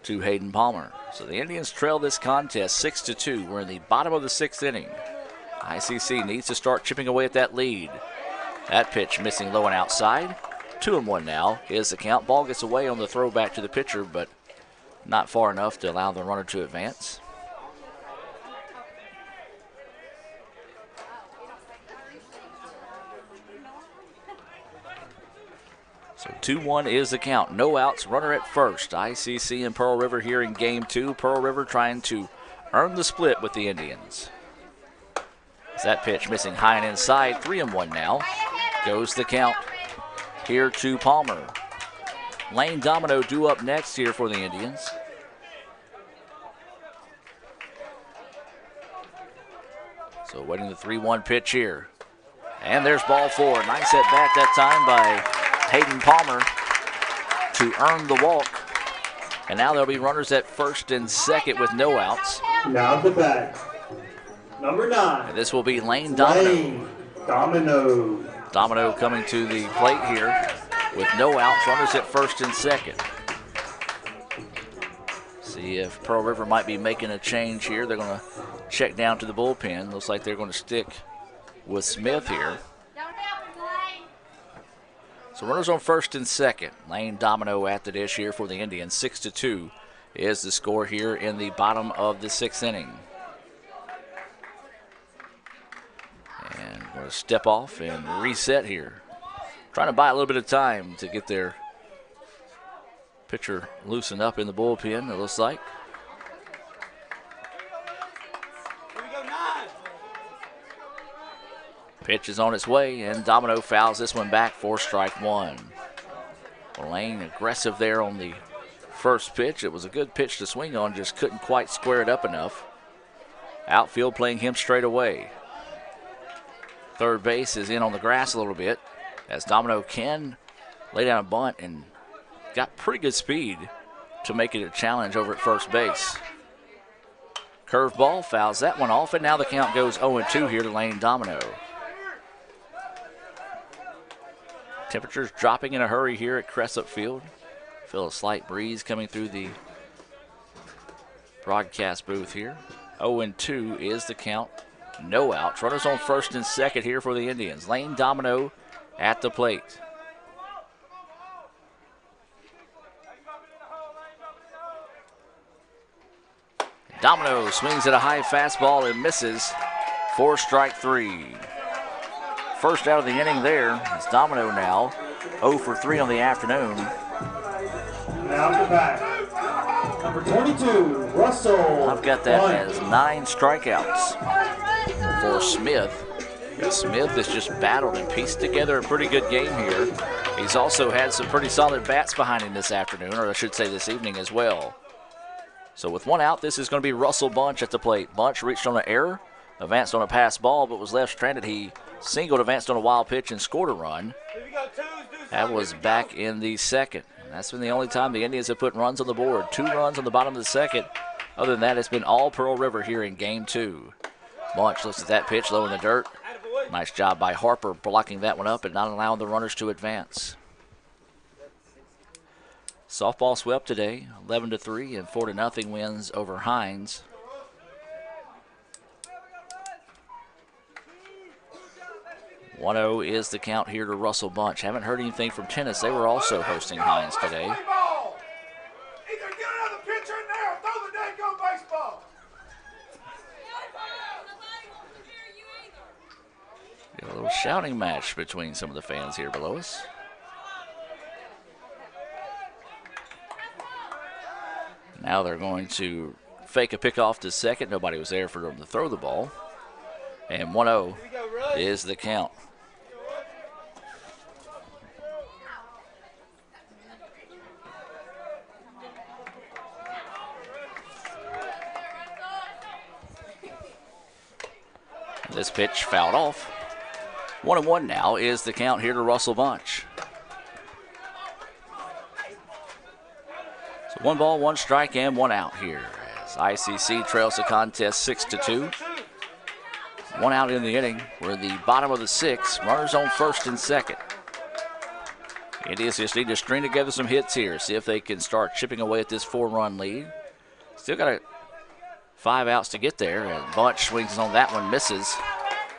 to Hayden Palmer. So the Indians trail this contest 6-2. We're in the bottom of the 6th inning. ICC needs to start chipping away at that lead. That pitch missing low and outside. 2-1 now is the count. Ball gets away on the throwback to the pitcher, but not far enough to allow the runner to advance. So 2-1 is the count. No outs, runner at first. ICC and Pearl River here in game 2. Pearl River trying to earn the split with the Indians. As that pitch missing high and inside. 3-1 now goes the count here to Palmer. Lane Domino due up next here for the Indians. So waiting the 3-1 pitch here. And there's ball 4. Nice at bat that time by Hayden Palmer to earn the walk. And now there'll be runners at first and second with no outs. Now the bat. Number 9. And this will be Lane Domino. Lane Domino. Domino coming to the plate here with no outs, runners at first and second. See if Pearl River might be making a change here. They're going to check down to the bullpen. Looks like they're going to stick with Smith here. So runners on first and second. Lane Domino at the dish here for the Indians. 6-2 is the score here in the bottom of the 6th inning. And going to step off and reset here. Trying to buy a little bit of time to get their pitcher loosened up in the bullpen, it looks like. Pitch is on its way, and Domino fouls this one back for strike 1. Lane aggressive there on the first pitch. It was a good pitch to swing on, just couldn't quite square it up enough. Outfield playing him straight away. Third base is in on the grass a little bit as Domino can lay down a bunt and got pretty good speed to make it a challenge over at first base. Curveball fouls that one off, and now the count goes 0-2 here to Lane Domino. Temperatures dropping in a hurry here at Cressup Field. Feel a slight breeze coming through the broadcast booth here. 0-2 is the count. No outs. Runners on first and second here for the Indians. Lane Domino at the plate. Domino swings at a high fastball and misses for strike 3. First out of the inning there. It's Domino now 0 for 3 on the afternoon. Now to bat. Number 22, Russell. I've got that as 9 strikeouts for Smith. Smith has just battled and pieced together a pretty good game here. He's also had some pretty solid bats behind him this afternoon, or I should say this evening as well. So with 1 out, this is going to be Russell Bunch at the plate. Bunch reached on an error, advanced on a pass ball, but was left stranded. He singled, advanced on a wild pitch, and scored a run. That was back in the second. That's been the only time the Indians have put runs on the board. 2 runs on the bottom of the second. Other than that, it's been all Pearl River here in game 2. Bunch looks at that pitch low in the dirt. Nice job by Harper blocking that one up and not allowing the runners to advance. Softball swept today, 11-3 and 4-0 wins over Hines. .0 is the count here to Russell Bunch. Haven't heard anything from Tennis. They were also hosting Hines today. A little shouting match between some of the fans here below us. Now they're going to fake a pickoff to second. Nobody was there for them to throw the ball. And 1-0 is the count. This pitch fouled off. 1-1 now is the count here to Russell Bunch. So 1 ball, 1 strike, and 1 out here as ICC trails the contest 6-2. 1 out in the inning. We're in the bottom of the 6th. Runners on first and second. Indians just need to string together some hits here. See if they can start chipping away at this 4-run lead. Still got 5 outs to get there. And Bunch swings on that one, misses.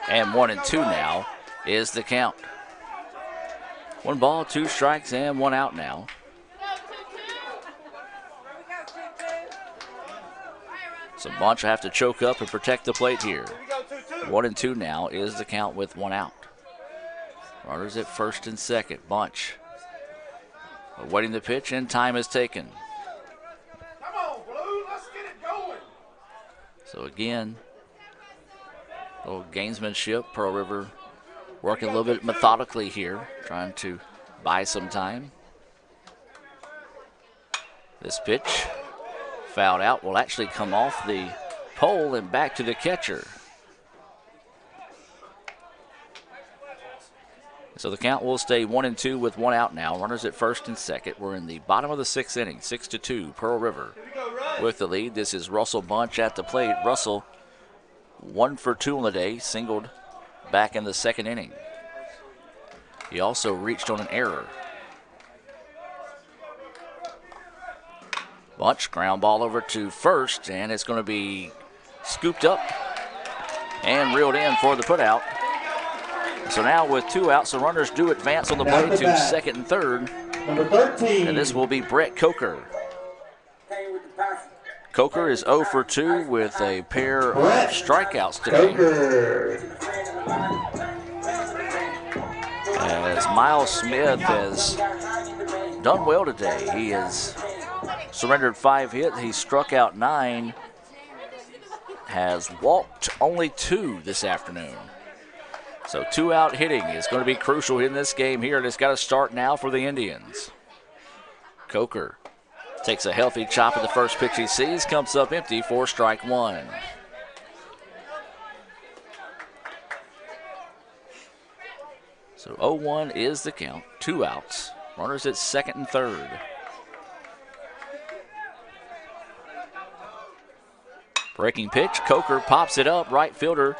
And 1-2 now is the count. 1 ball, 2 strikes, and 1 out now. So Bunch will have to choke up and protect the plate here. 1-2 now is the count with 1 out. Runners at first and second. Bunch awaiting the pitch, and time is taken. Come on, Blue, let's get it going. So again, a little gamesmanship. Pearl River working a little bit methodically here, trying to buy some time. This pitch fouled out, will actually come off the pole and back to the catcher. So the count will stay 1-2 with 1 out now. Runners at first and second. We're in the bottom of the 6th inning, 6-2, Pearl River with the lead. This is Russell Bunch at the plate. Russell 1 for 2 on the day, singled back in the 2nd inning. He also reached on an error. Bunch, ground ball over to first, and it's going to be scooped up and reeled in for the putout. So now with 2 outs, the runners do advance on the play to second and third. Number 13. And this will be Brett Coker. Coker is 0 for 2 with a pair of strikeouts today. As Miles Smith has done well today. He has surrendered 5 hits. He struck out 9. Has walked only 2 this afternoon. So 2 out hitting is going to be crucial in this game here, and it's got to start now for the Indians. Coker takes a healthy chop at the first pitch he sees, comes up empty for strike one. So 0-1 is the count, 2 outs. Runners at second and third. Breaking pitch, Coker pops it up, right fielder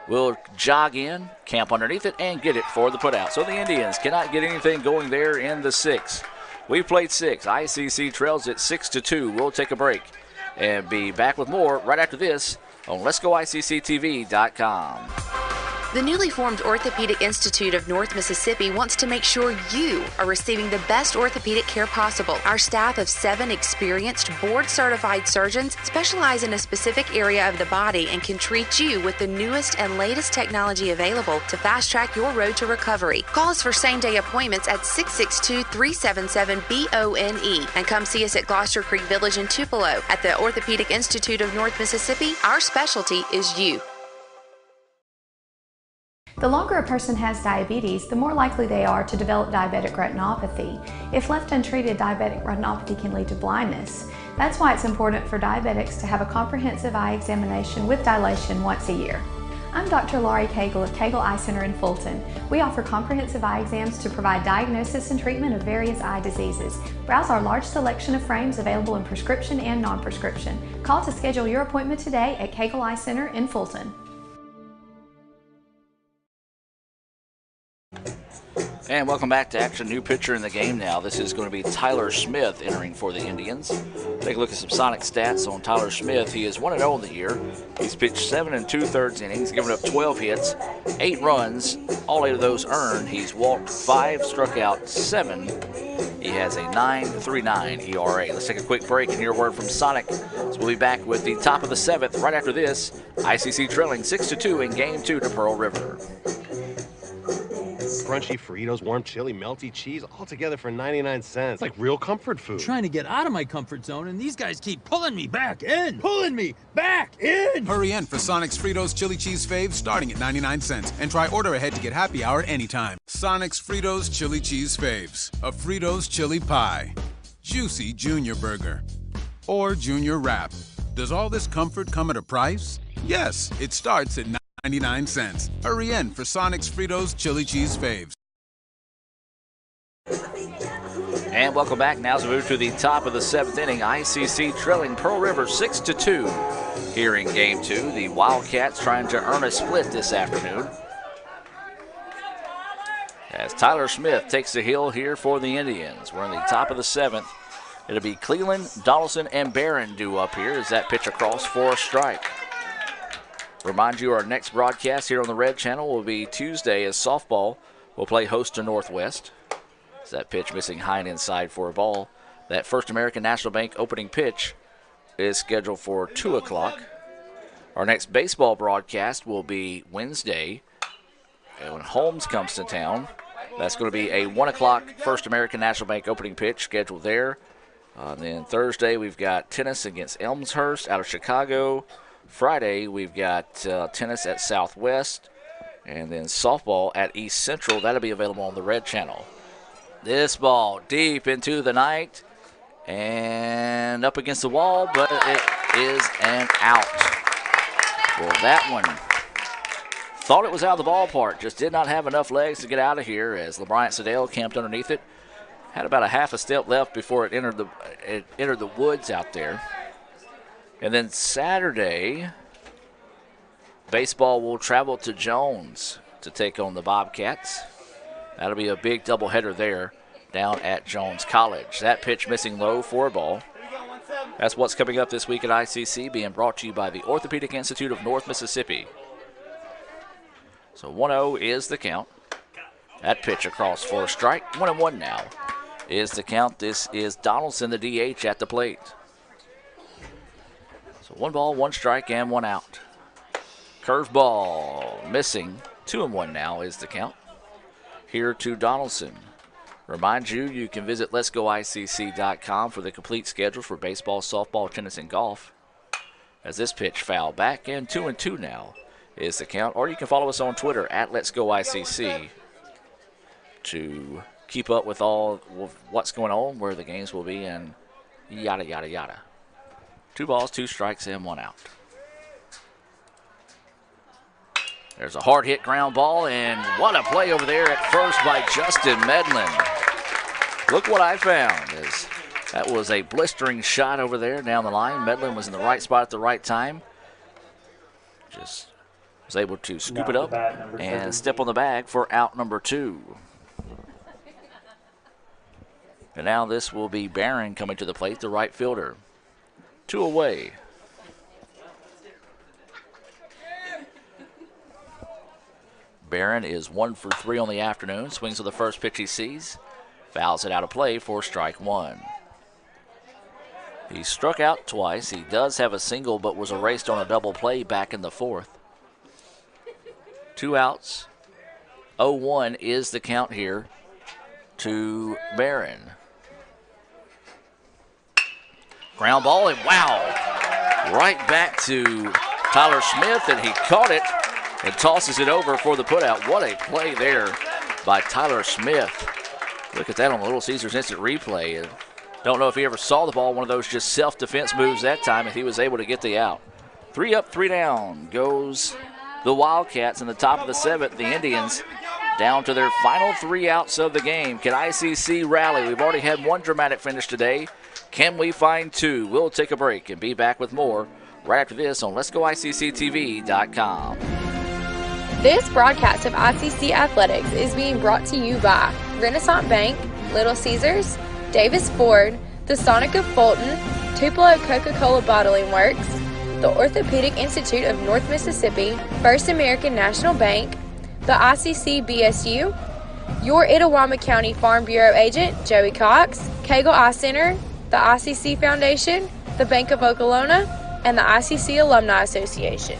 will jog in, camp underneath it, and get it for the putout. So the Indians cannot get anything going there in the 6th. We've played 6. ICC trails it 6-2. We'll take a break and be back with more right after this on Let'sGoICCTV.com. The newly formed Orthopedic Institute of North Mississippi wants to make sure you are receiving the best orthopedic care possible. Our staff of 7 experienced, board-certified surgeons specialize in a specific area of the body and can treat you with the newest and latest technology available to fast-track your road to recovery. Call us for same-day appointments at 662-377-BONE and come see us at Gloucester Creek Village in Tupelo. At the Orthopedic Institute of North Mississippi, our specialty is you. The longer a person has diabetes, the more likely they are to develop diabetic retinopathy. If left untreated, diabetic retinopathy can lead to blindness. That's why it's important for diabetics to have a comprehensive eye examination with dilation once a year. I'm Dr. Laurie Cagle of Cagle Eye Center in Fulton. We offer comprehensive eye exams to provide diagnosis and treatment of various eye diseases. Browse our large selection of frames available in prescription and non-prescription. Call to schedule your appointment today at Cagle Eye Center in Fulton. And welcome back to action. New pitcher in the game now. This is going to be Tyler Smith entering for the Indians. Take a look at some Sonic stats on Tyler Smith. He is 1-0 in the year. He's pitched 7 2/3 innings, given up 12 hits, 8 runs, all 8 of those earned. He's walked 5, struck out 7. He has a 9.39 ERA. Let's take a quick break and hear a word from Sonic. So we'll be back with the top of the 7th right after this. ICC trailing 6-2 in Game 2 to Pearl River. Crunchy Fritos, warm chili, melty cheese, all together for 99 cents. It's like real comfort food. I'm trying to get out of my comfort zone, and these guys keep pulling me back in. Pulling me back in! Hurry in for Sonic's Fritos Chili Cheese Faves starting at 99 cents. And try order ahead to get happy hour anytime. Sonic's Fritos Chili Cheese Faves. A Fritos chili pie. Juicy Junior Burger. Or Junior Wrap. Does all this comfort come at a price? Yes, it starts at 99 cents. Hurry in for Sonic's Fritos Chili Cheese Faves. And welcome back. Now as we move to the top of the 7th inning, ICC trailing Pearl River 6-2 here in Game 2. The Wildcats trying to earn a split this afternoon. As Tyler Smith takes the hill here for the Indians. We're in the top of the 7th. It'll be Cleveland, Donaldson, and Barron due up here as that pitch across for a strike. Remind you, our next broadcast here on the Red Channel will be Tuesday as softball will play host to Northwest. As that pitch missing high and inside for a ball. That First American National Bank opening pitch is scheduled for 2 o'clock. Our next baseball broadcast will be Wednesday when Holmes comes to town. That's going to be a 1 o'clock First American National Bank opening pitch scheduled there. Then Thursday we've got tennis against Elmshurst out of Chicago. Friday, we've got tennis at Southwest, and then softball at East Central. That'll be available on the Red Channel. This ball deep into the night and up against the wall, but it is an out. Well, that one thought it was out of the ballpark, just did not have enough legs to get out of here as LeBryant Sedale camped underneath it. Had about a half a step left before it entered the woods out there. And then Saturday, baseball will travel to Jones to take on the Bobcats. That'll be a big doubleheader there down at Jones College. That pitch missing low for a ball. That's what's coming up this week at ICC, being brought to you by the Orthopedic Institute of North Mississippi. So 1-0 is the count. That pitch across for a strike. 1-1 now is the count. This is Donaldson, the DH, at the plate. So 1 ball, 1 strike, and 1 out. Curveball missing. 2-1 now is the count. Here to Donaldson. Remind you, you can visit Let'sGoICC.com for the complete schedule for baseball, softball, tennis, and golf. As this pitch fouled back, and 2-2 now is the count. Or you can follow us on Twitter at Let'sGoICC to keep up with all with what's going on, where the games will be, and yada, yada, yada. 2 balls, 2 strikes, and 1 out. There's a hard hit ground ball, and what a play over there at first by Justin Medlin. Look what I found. That was a blistering shot over there down the line. Medlin was in the right spot at the right time. Just was able to scoop it up and step on the bag for out number 2. And now this will be Barron coming to the plate, the right fielder. 2 away. Barron is 1 for 3 on the afternoon. Swings with the first pitch he sees. Fouls it out of play for strike 1. He struck out twice. He does have a single, but was erased on a double play back in the 4th. 2 outs. 0-1 is the count here to Barron. Ground ball, and wow! Right back to Tyler Smith, and he caught it and tosses it over for the putout. What a play there by Tyler Smith. Look at that on the Little Caesars instant replay. And don't know if he ever saw the ball, one of those just self-defense moves that time, if he was able to get the out. 3 up, 3 down goes the Wildcats in the top of the 7th. The Indians down to their final 3 outs of the game. Can ICC rally? We've already had 1 dramatic finish today. Can we find 2? We'll take a break and be back with more right after this on Let'sGoICCTV.com. This broadcast of ICC Athletics is being brought to you by Renaissance Bank, Little Caesars, Davis Ford, the Sonic of Fulton, Tupelo Coca-Cola Bottling Works, the Orthopedic Institute of North Mississippi, First American National Bank, the ICC BSU, your Itawamba County Farm Bureau agent, Joey Cox, Cagle Eye Center, the ICC Foundation, the Bank of Okolona, and the ICC Alumni Association.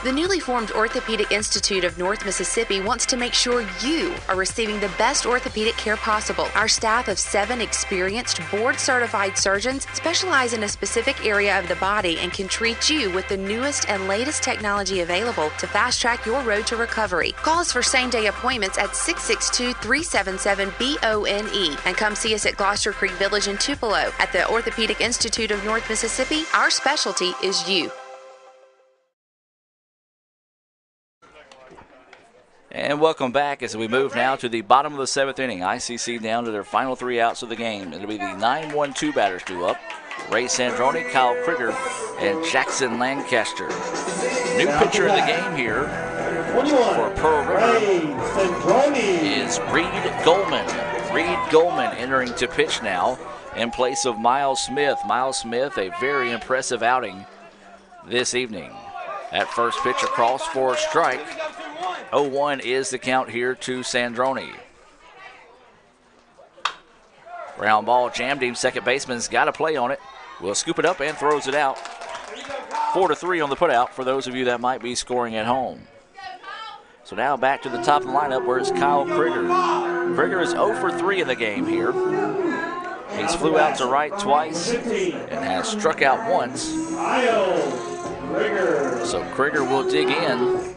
The newly formed Orthopedic Institute of North Mississippi wants to make sure you are receiving the best orthopedic care possible. Our staff of 7 experienced, board-certified surgeons specialize in a specific area of the body and can treat you with the newest and latest technology available to fast-track your road to recovery. Call us for same-day appointments at 662-377-BONE and come see us at Gloucester Creek Village in Tupelo. At the Orthopedic Institute of North Mississippi, our specialty is you. And welcome back as we move now to the bottom of the 7th inning. ICC down to their final 3 outs of the game. It'll be the 9-1-2 batters due up. Ray Sandroni, Kyle Krieger, and Jackson Lancaster. New pitcher of the game here for Pearl River is Reed Goldman. Reed Goldman entering to pitch now in place of Miles Smith. Miles Smith, a very impressive outing this evening. At first pitch across for a strike. 0-1 is the count here to Sandroni. Ground ball jammed him. Second baseman's got a play on it. Will scoop it up and throws it out. 4-3 on the putout for those of you that might be scoring at home. So now back to the top of the lineup where it's Kyle Krieger. Krieger is 0 for 3 in the game here. He's flew out to right twice and has struck out once. So Krieger will dig in.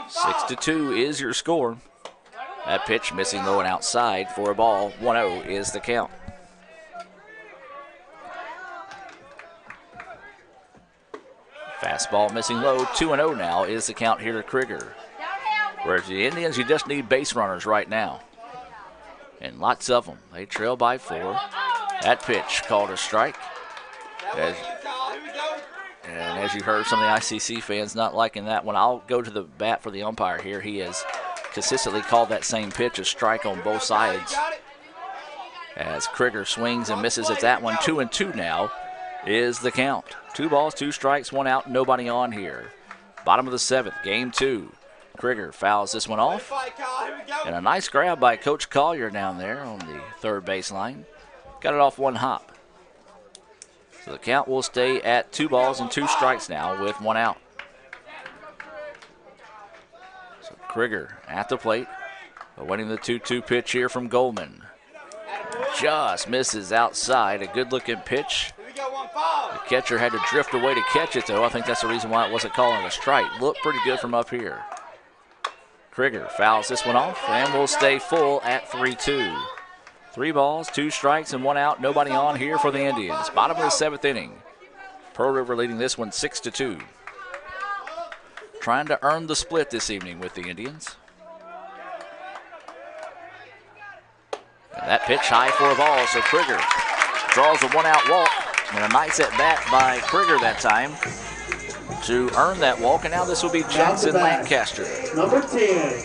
6-2 is your score. That pitch missing low and outside for a ball. 1-0 is the count. Fastball missing low. 2-0 now is the count here to Krieger. Whereas the Indians, you just need base runners right now. And lots of them. They trail by 4. That pitch called a strike. And as you heard, some of the ICC fans not liking that one. I'll go to the bat for the umpire here. He has consistently called that same pitch a strike on both sides. As Krieger swings and misses at that one. 2-2 now is the count. 2 balls, 2 strikes, 1 out, nobody on here. Bottom of the 7th, game 2. Krieger fouls this one off. And a nice grab by Coach Collier down there on the third baseline. Got it off 1 hop. So the count will stay at 2 balls and 2 strikes now with 1 out. So Krieger at the plate, awaiting the 2-2 pitch here from Goldman. Just misses outside. A good-looking pitch. The Catcher had to drift away to catch it, though. I think that's the reason why it wasn't calling a strike. Looked pretty good from up here. Krieger fouls this one off and will stay full at 3-2. 3 balls, 2 strikes, and 1 out. Nobody on here for the Indians. Bottom of the 7th inning. Pearl River leading this one 6-2. Trying to earn the split this evening with the Indians. And that pitch high for a ball, so Krieger draws a 1-out walk. And a nice at-bat by Krieger that time to earn that walk. And now this will be Jackson Lancaster. Number 10,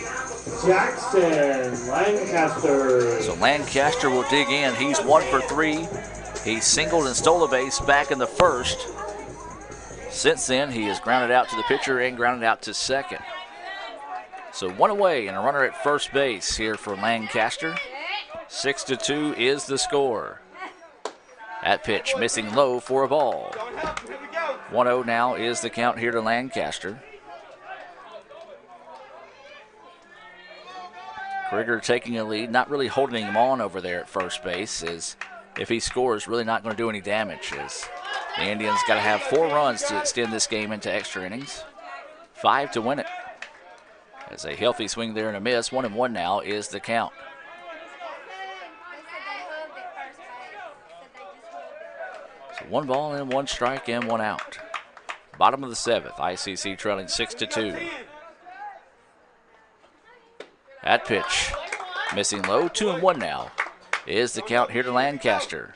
Jackson Lancaster. So Lancaster will dig in. He's 1 for 3. He singled and stole a base back in the first. Since then, he has grounded out to the pitcher and grounded out to second. So 1 away and a runner at first base here for Lancaster. 6-2 is the score. That pitch missing low for a ball. 1-0 now is the count here to Lancaster. Krieger taking a lead, not really holding him on over there at first base, as if he scores, really not going to do any damage. As the Indians got to have 4 runs to extend this game into extra innings. 5 to win it. As a healthy swing there and a miss. 1-1 now is the count. So 1 ball and 1 strike and 1 out. Bottom of the 7th. ICC trailing 6-2. That pitch missing low. 2-1 now is the count here to Lancaster.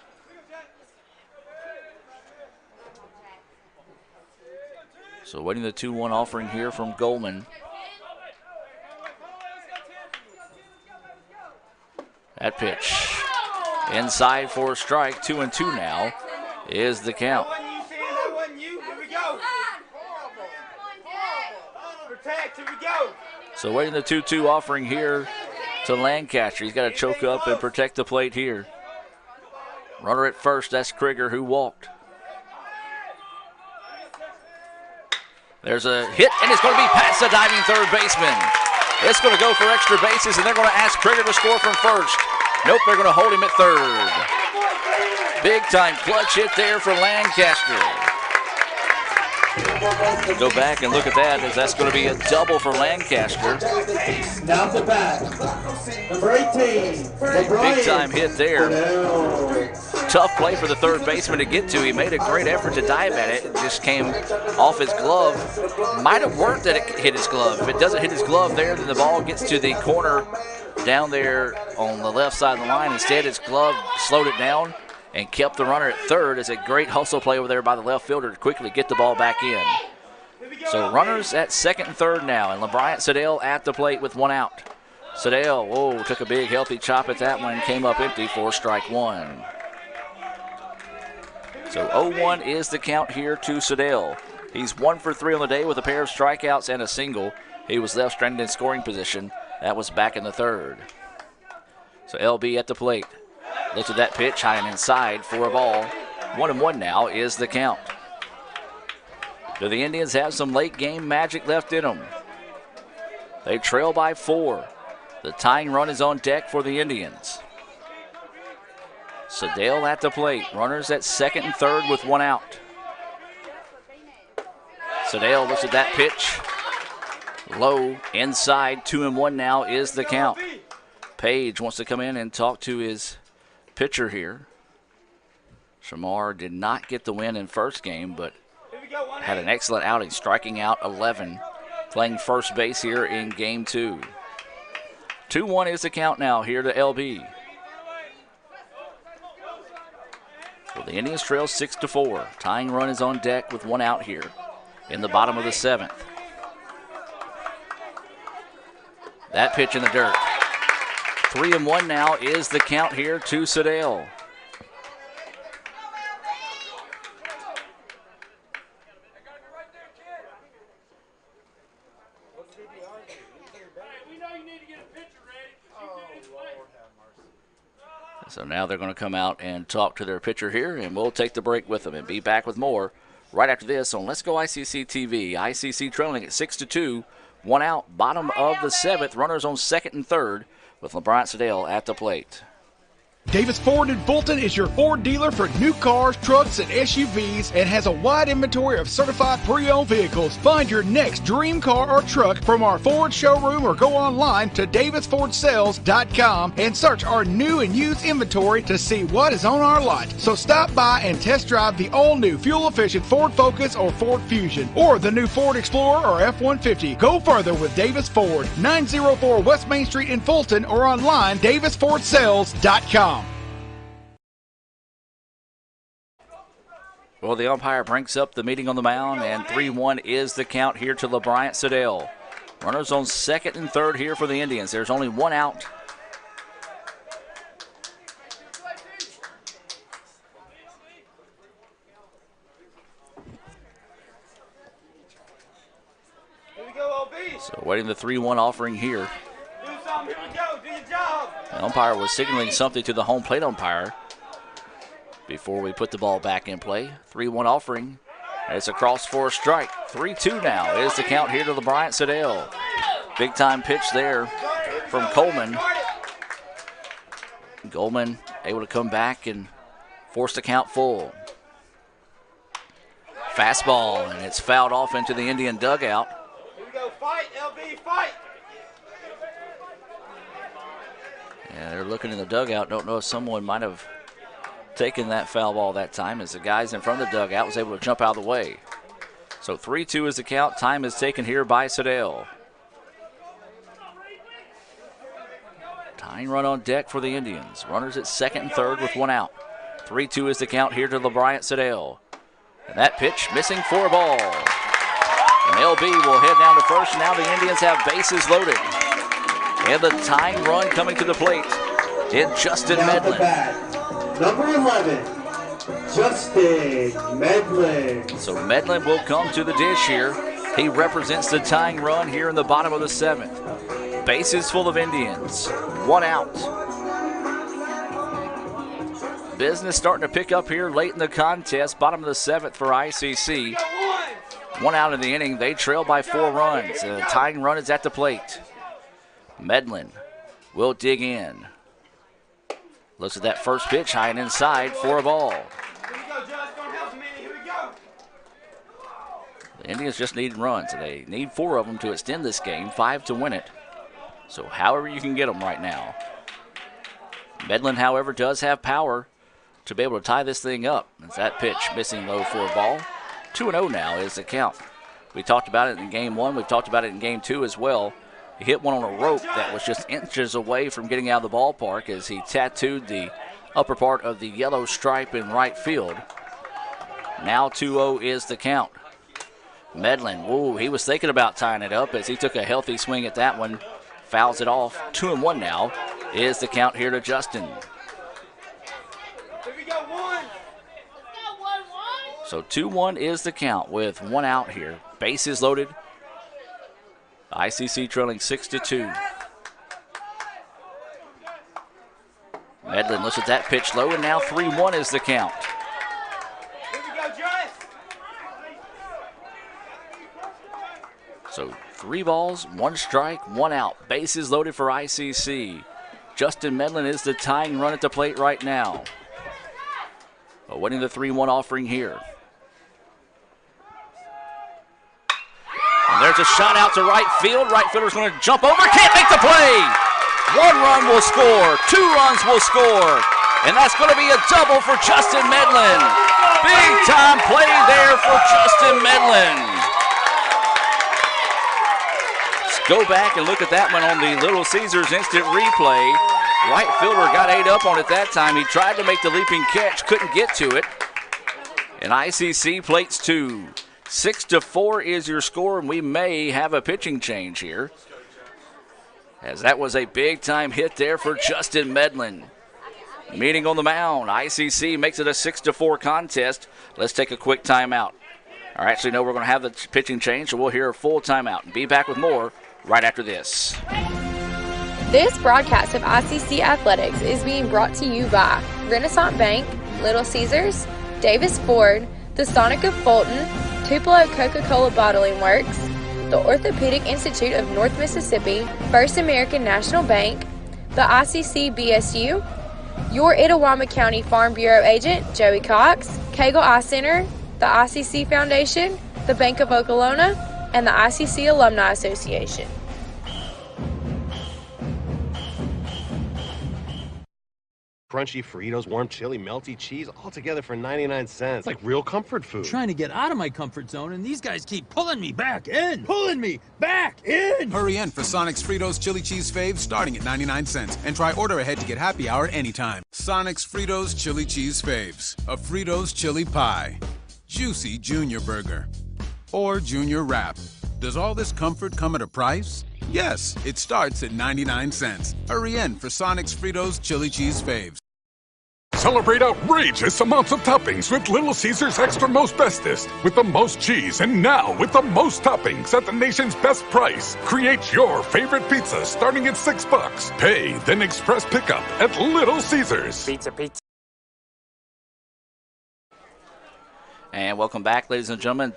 So waiting the 2-1 offering here from Goldman. That pitch inside for a strike. 2-2 now is the count. So waiting the 2-2 offering here to Lancaster. He's got to choke up and protect the plate here. Runner at first, that's Krieger who walked. There's a hit, and it's going to be past the diving third baseman. It's going to go for extra bases, and they're going to ask Krieger to score from first. Nope, they're going to hold him at third. Big time clutch hit there for Lancaster. Go back and look at that, as that's going to be a double for Lancaster. Now to bat, number 18. Big time hit there. Tough play for the third baseman to get to. He made a great effort to dive at it. It just came off his glove. Might have worked that it hit his glove. If it doesn't hit his glove there, then the ball gets to the corner down there on the left side of the line. Instead, his glove slowed it down and kept the runner at third. It's a great hustle play over there by the left fielder to quickly get the ball back in. So runners at second and third now, and LeBryant Siddell at the plate with 1 out. Siddell, whoa, took a big healthy chop at that one, came up empty for strike 1. So 0-1 is the count here to Siddell. He's 1 for 3 on the day with a pair of strikeouts and a single. He was left stranded in scoring position. That was back in the third. So LB at the plate. Looks at that pitch, high and inside for a ball. 1-1 now is the count. Do the Indians have some late game magic left in them? They trail by 4. The tying run is on deck for the Indians. Siddell at the plate. Runners at second and third with 1 out. Siddell looks at that pitch. Low, inside, 2-1 now is the count. Page wants to come in and talk to his pitcher here. Shamar did not get the win in first game, but had an excellent outing, striking out 11, playing first base here in game 2. 2-1 is the count now here to LB. Well, the Indians trail 6-4. Tying run is on deck with 1 out here in the bottom of the 7th. That pitch in the dirt. 3-1 now is the count here to Siddell. So now they're going to come out and talk to their pitcher here, and we'll take the break with them and be back with more right after this on Let's Go ICC TV. ICC trailing at 6-2, 1 out, bottom of the 7th. Runners on second and third with LeBryant Siddell at the plate. Davis Ford in Fulton is your Ford dealer for new cars, trucks, and SUVs and has a wide inventory of certified pre-owned vehicles. Find your next dream car or truck from our Ford showroom or go online to davisfordsales.com and search our new and used inventory to see what is on our lot. So stop by and test drive the all-new fuel-efficient Ford Focus or Ford Fusion or the new Ford Explorer or F-150. Go further with Davis Ford, 904 West Main Street in Fulton or online davisfordsales.com. Well, the umpire brings up the meeting on the mound, and 3-1 is the count here to LeBryant Siddell. Runners on second and third here for the Indians. There's only one out. So waiting the 3-1 offering here. The umpire was signaling something to the home plate umpire before we put the ball back in play. 3-1 offering. It's across for a strike. 3-2 now is the count here to LeBryant Siddell. Big time pitch there from Coleman. Goldman able to come back and force the count full. Fastball, and it's fouled off into the Indian dugout. Here we go, fight, LB, fight! Yeah, they're looking in the dugout. Don't know if someone might have taken that foul ball that time, as the guys in front of the dugout was able to jump out of the way. So 3-2 is the count. Time is taken here by Siddell. Tying run on deck for the Indians. Runners at second and third with one out. 3-2 is the count here to LeBryant Siddell. And that pitch missing for a ball. And LB will head down to first. Now the Indians have bases loaded. And the tying run coming to the plate in Justin Medlin. Number 11, Justin Medlin. So Medlin will come to the dish here. He represents the tying run here in the bottom of the seventh. Bases full of Indians. One out. Business starting to pick up here late in the contest. Bottom of the seventh for ICC. One out in the inning. They trail by 4 runs. The tying run is at the plate. Medlin will dig in. Looks at that first pitch, high and inside for a ball. The Indians just need runs. They need 4 of them to extend this game, 5 to win it. So however you can get them right now. Medlin, however, does have power to be able to tie this thing up. It's that pitch missing low for a ball. 2-0 now is the count. We talked about it in game 1. We've talked about it in game 2 as well. He hit one on a rope that was just inches away from getting out of the ballpark as he tattooed the upper part of the yellow stripe in right field. Now 2-0 is the count. Medlin, ooh, he was thinking about tying it up as he took a healthy swing at that one. Fouls it off. 2-1 now is the count here to Justin. So 2-1 is the count with 1 out here. Bases loaded. ICC trailing 6-2. Medlin looks at that pitch low, and now 3-1 is the count. So 3 balls, 1 strike, 1 out. Bases loaded for ICC. Justin Medlin is the tying run at the plate right now. Winning the 3-1 offering here. And there's a shot out to right field. Right fielder's going to jump over. Can't make the play. 1 run will score. 2 runs will score. And that's going to be a double for Justin Medlin. Big time play there for Justin Medlin. Let's go back and look at that one on the Little Caesars instant replay. Right fielder got 8 up on it that time. He tried to make the leaping catch, couldn't get to it. And ICC plates 2. 6-4 is your score, and we may have a pitching change here, as that was a big-time hit there for Justin Medlin. Meeting on the mound, ICC makes it a 6-4 contest. Let's take a quick timeout. Or actually, no, we're going to have the pitching change, so we'll hear a full timeout and be back with more right after this. This broadcast of ICC Athletics is being brought to you by Renaissance Bank, Little Caesars, Davis Ford, the Sonic of Fulton, Tupelo Coca-Cola Bottling Works, the Orthopedic Institute of North Mississippi, First American National Bank, the ICC BSU, Your Itawama County Farm Bureau agent, Joey Cox, Cagle Eye Center, the ICC Foundation, the Bank of Okolona, and the ICC Alumni Association. Crunchy Fritos, warm chili, melty cheese, all together for 99 cents. Like real comfort food. I'm trying to get out of my comfort zone, and these guys keep pulling me back in. Pulling me back in. Hurry in for Sonic's Fritos Chili Cheese Faves starting at 99 cents. And try order ahead to get happy hour anytime. Sonic's Fritos Chili Cheese Faves. A Fritos chili pie. Juicy Junior Burger. Or Junior Wrap. Does all this comfort come at a price? Yes, it starts at 99 cents. Hurry in for Sonic's Fritos Chili Cheese Faves. Celebrate outrageous amounts of toppings with Little Caesars Extra Most Bestest. With the most cheese and now with the most toppings at the nation's best price. Create your favorite pizza starting at $6. Pay, then express pickup at Little Caesars. Pizza. And welcome back, ladies and gentlemen.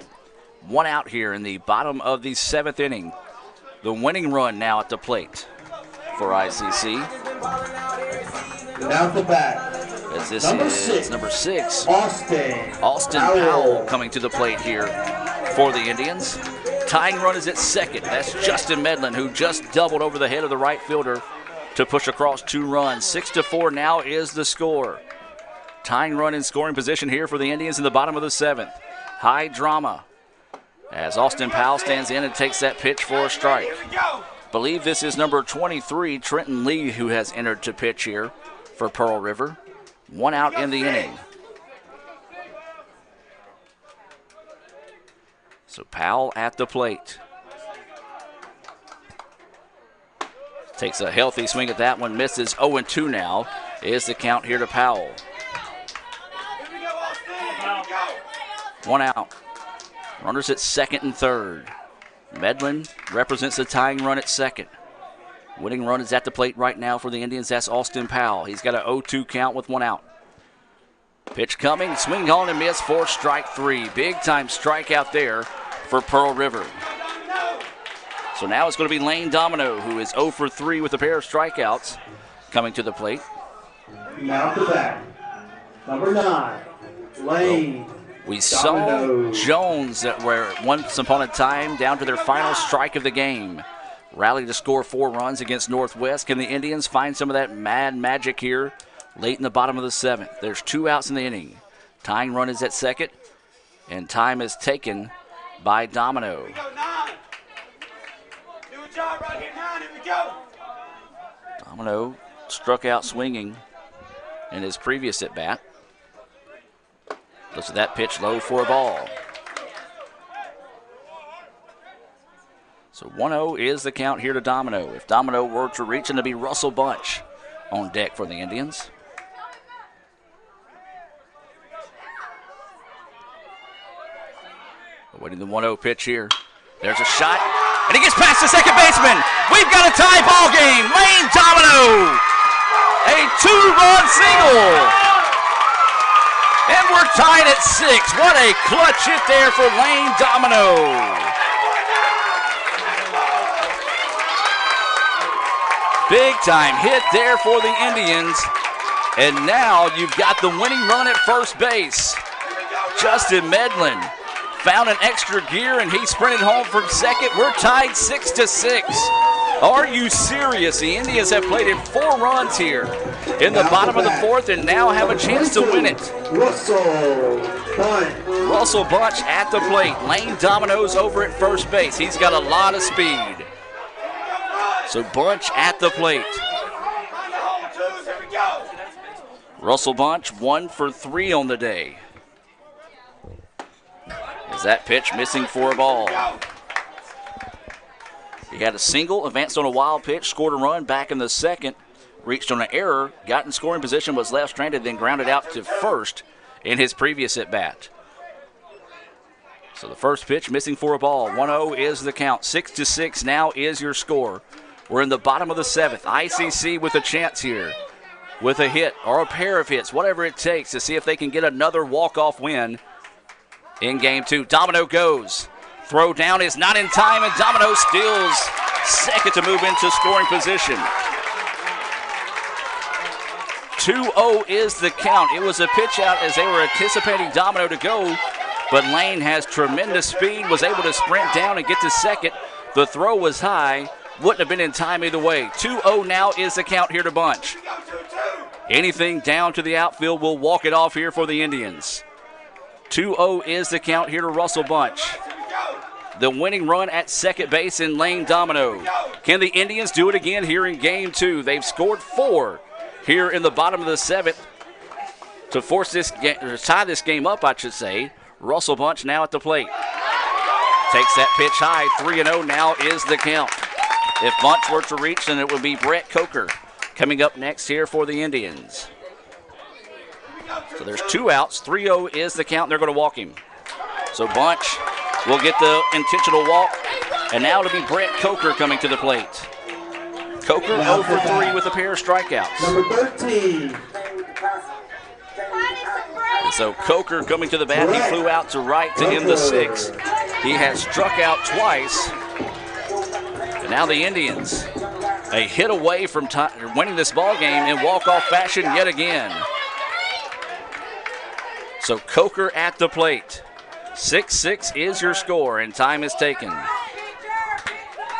One out here in the bottom of the 7th inning. The winning run now at the plate for ICC. Down the back. As this is number 6, Austin Powell coming to the plate here for the Indians. Tying run is at second. That's Justin Medlin, who just doubled over the head of the right fielder to push across 2 runs. 6-4 now is the score. Tying run in scoring position here for the Indians in the bottom of the 7th. High drama as Austin Powell stands in and takes that pitch for a strike. Believe this is number 23, Trenton Lee, who has entered to pitch here for Pearl River. 1 out in the inning. So Powell at the plate. Takes a healthy swing at that one, misses. 0-2 now is the count here to Powell. 1 out. Runners at second and third. Medlin represents the tying run at second. Winning run is at the plate right now for the Indians. That's Austin Powell. He's got an 0-2 count with 1 out. Pitch coming, swing on and miss for strike 3. Big time strikeout there for Pearl River. So now it's going to be Lane Domino, who is 0 for 3 with a pair of strikeouts, coming to the plate. Now to back. Number 9, Lane. We saw Jones that were once upon a time down to their final strike of the game. Rallied to score 4 runs against Northwest. Can the Indians find some of that mad magic here late in the bottom of the 7th? There's 2 outs in the inning. Tying run is at second, and time is taken by Domino. Do a job right here, 9. Here we go. Domino struck out swinging in his previous at-bat. Looks at that pitch low for a ball. So 1-0 is the count here to Domino. If Domino were to reach, and it'd be Russell Bunch on deck for the Indians. Awaiting the 1-0 pitch here. There's a shot, and he gets past the second baseman. We've got a tie ball game. Lane Domino, a 2-run single. And we're tied at 6. What a clutch hit there for Lane Domino. Big time hit there for the Indians. And now you've got the winning run at first base. Justin Medlin found an extra gear and he sprinted home from second. We're tied 6-6. Are you serious? The Indians have played in 4 runs here in the bottom of the 4th and now have a chance to win it. Russell Bunch at the plate. Lane Domino's over at first base. He's got a lot of speed. So Bunch at the plate. Russell Bunch 1 for 3 on the day. Is that pitch missing for a ball? He had a single, advanced on a wild pitch, scored a run back in the second, reached on an error, got in scoring position, was left stranded, then grounded out to first in his previous at-bat. So the first pitch missing for a ball. 1-0 is the count. 6-6 now is your score. We're in the bottom of the 7th. ICC with a chance here with a hit or a pair of hits, whatever it takes to see if they can get another walk-off win in Game 2. Domino goes. Throw down is not in time, and Domino steals second to move into scoring position. 2-0 is the count. It was a pitch out as they were anticipating Domino to go, but Lane has tremendous speed, was able to sprint down and get to second. The throw was high, wouldn't have been in time either way. 2-0 now is the count here to Bunch. Anything down to the outfield will walk it off here for the Indians. 2-0 is the count here to Russell Bunch. The winning run at second base in Lane Domino. Can the Indians do it again here in game 2? They've scored 4 here in the bottom of the 7th to force this game, or tie this game up, I should say. Russell Bunch now at the plate. Takes that pitch high. 3-0 now is the count. If Bunch were to reach, then it would be Brett Coker coming up next here for the Indians. So there's 2 outs. 3-0 is the count. They're going to walk him. So Bunch will get the intentional walk. And now it'll be Brett Coker coming to the plate. Coker 0 for 3 with a pair of strikeouts. Number 13. And so Coker coming to the bat. He flew out to right to end the 6th. He has struck out twice. And now the Indians a hit away from winning this ball game in walk-off fashion yet again. So Coker at the plate. 6-6 is your score, and time is taken.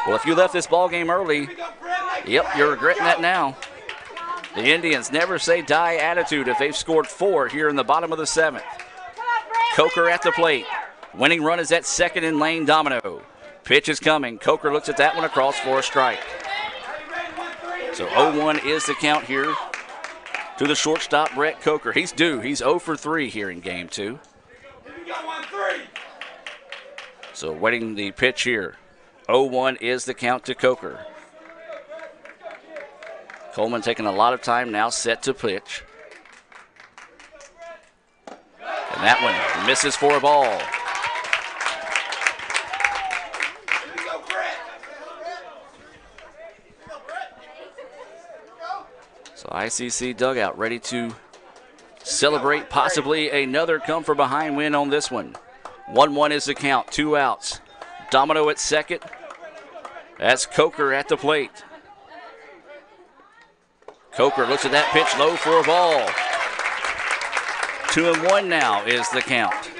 Well, if you left this ball game early, yep, you're regretting that now. The Indians never say die attitude if they've scored 4 here in the bottom of the 7th. Coker at the plate. Winning run is at second in Lane Domino. Pitch is coming. Coker looks at that one across for a strike. So 0-1 is the count here to the shortstop, Brett Coker. He's due. He's 0 for 3 here in game 2. So waiting the pitch here. 0-1 is the count to Coker. Coleman taking a lot of time now, set to pitch. And that one misses for a ball. So ICC dugout ready to celebrate possibly another come-from-behind win on this one. 1-1 is the count, 2 outs. Domino at second. That's Coker at the plate. Coker looks at that pitch low for a ball. 2-1 now is the count.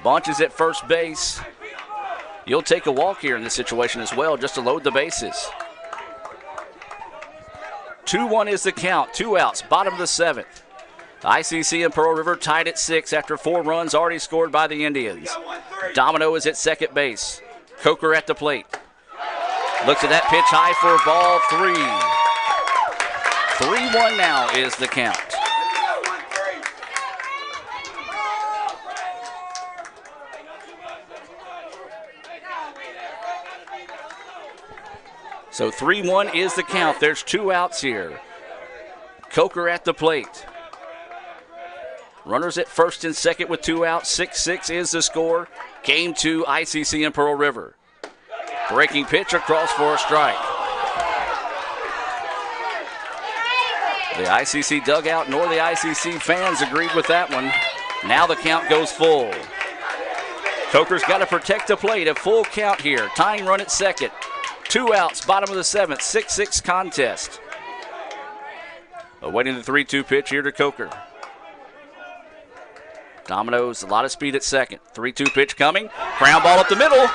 Bunch is at first base. You'll take a walk here in this situation as well just to load the bases. 2-1 is the count, 2 outs, bottom of the 7th. ICC and Pearl River tied at 6 after 4 runs already scored by the Indians. Domino is at second base. Coker at the plate. Looks at that pitch high for a ball, 3. 3-1 now is the count. So 3-1 is the count. There's 2 outs here. Coker at the plate. Runners at first and second with 2 outs. 6-6 is the score. Game 2, ICC and Pearl River. Breaking pitch across for a strike. The ICC dugout nor the ICC fans agreed with that one. Now the count goes full. Coker's got to protect the plate. A full count here. Tying run at second. 2 outs, bottom of the 7th. 6-6 contest. Awaiting the 3-2 pitch here to Coker. Domino's a lot of speed at second. 3-2 pitch coming. Ground ball up the middle.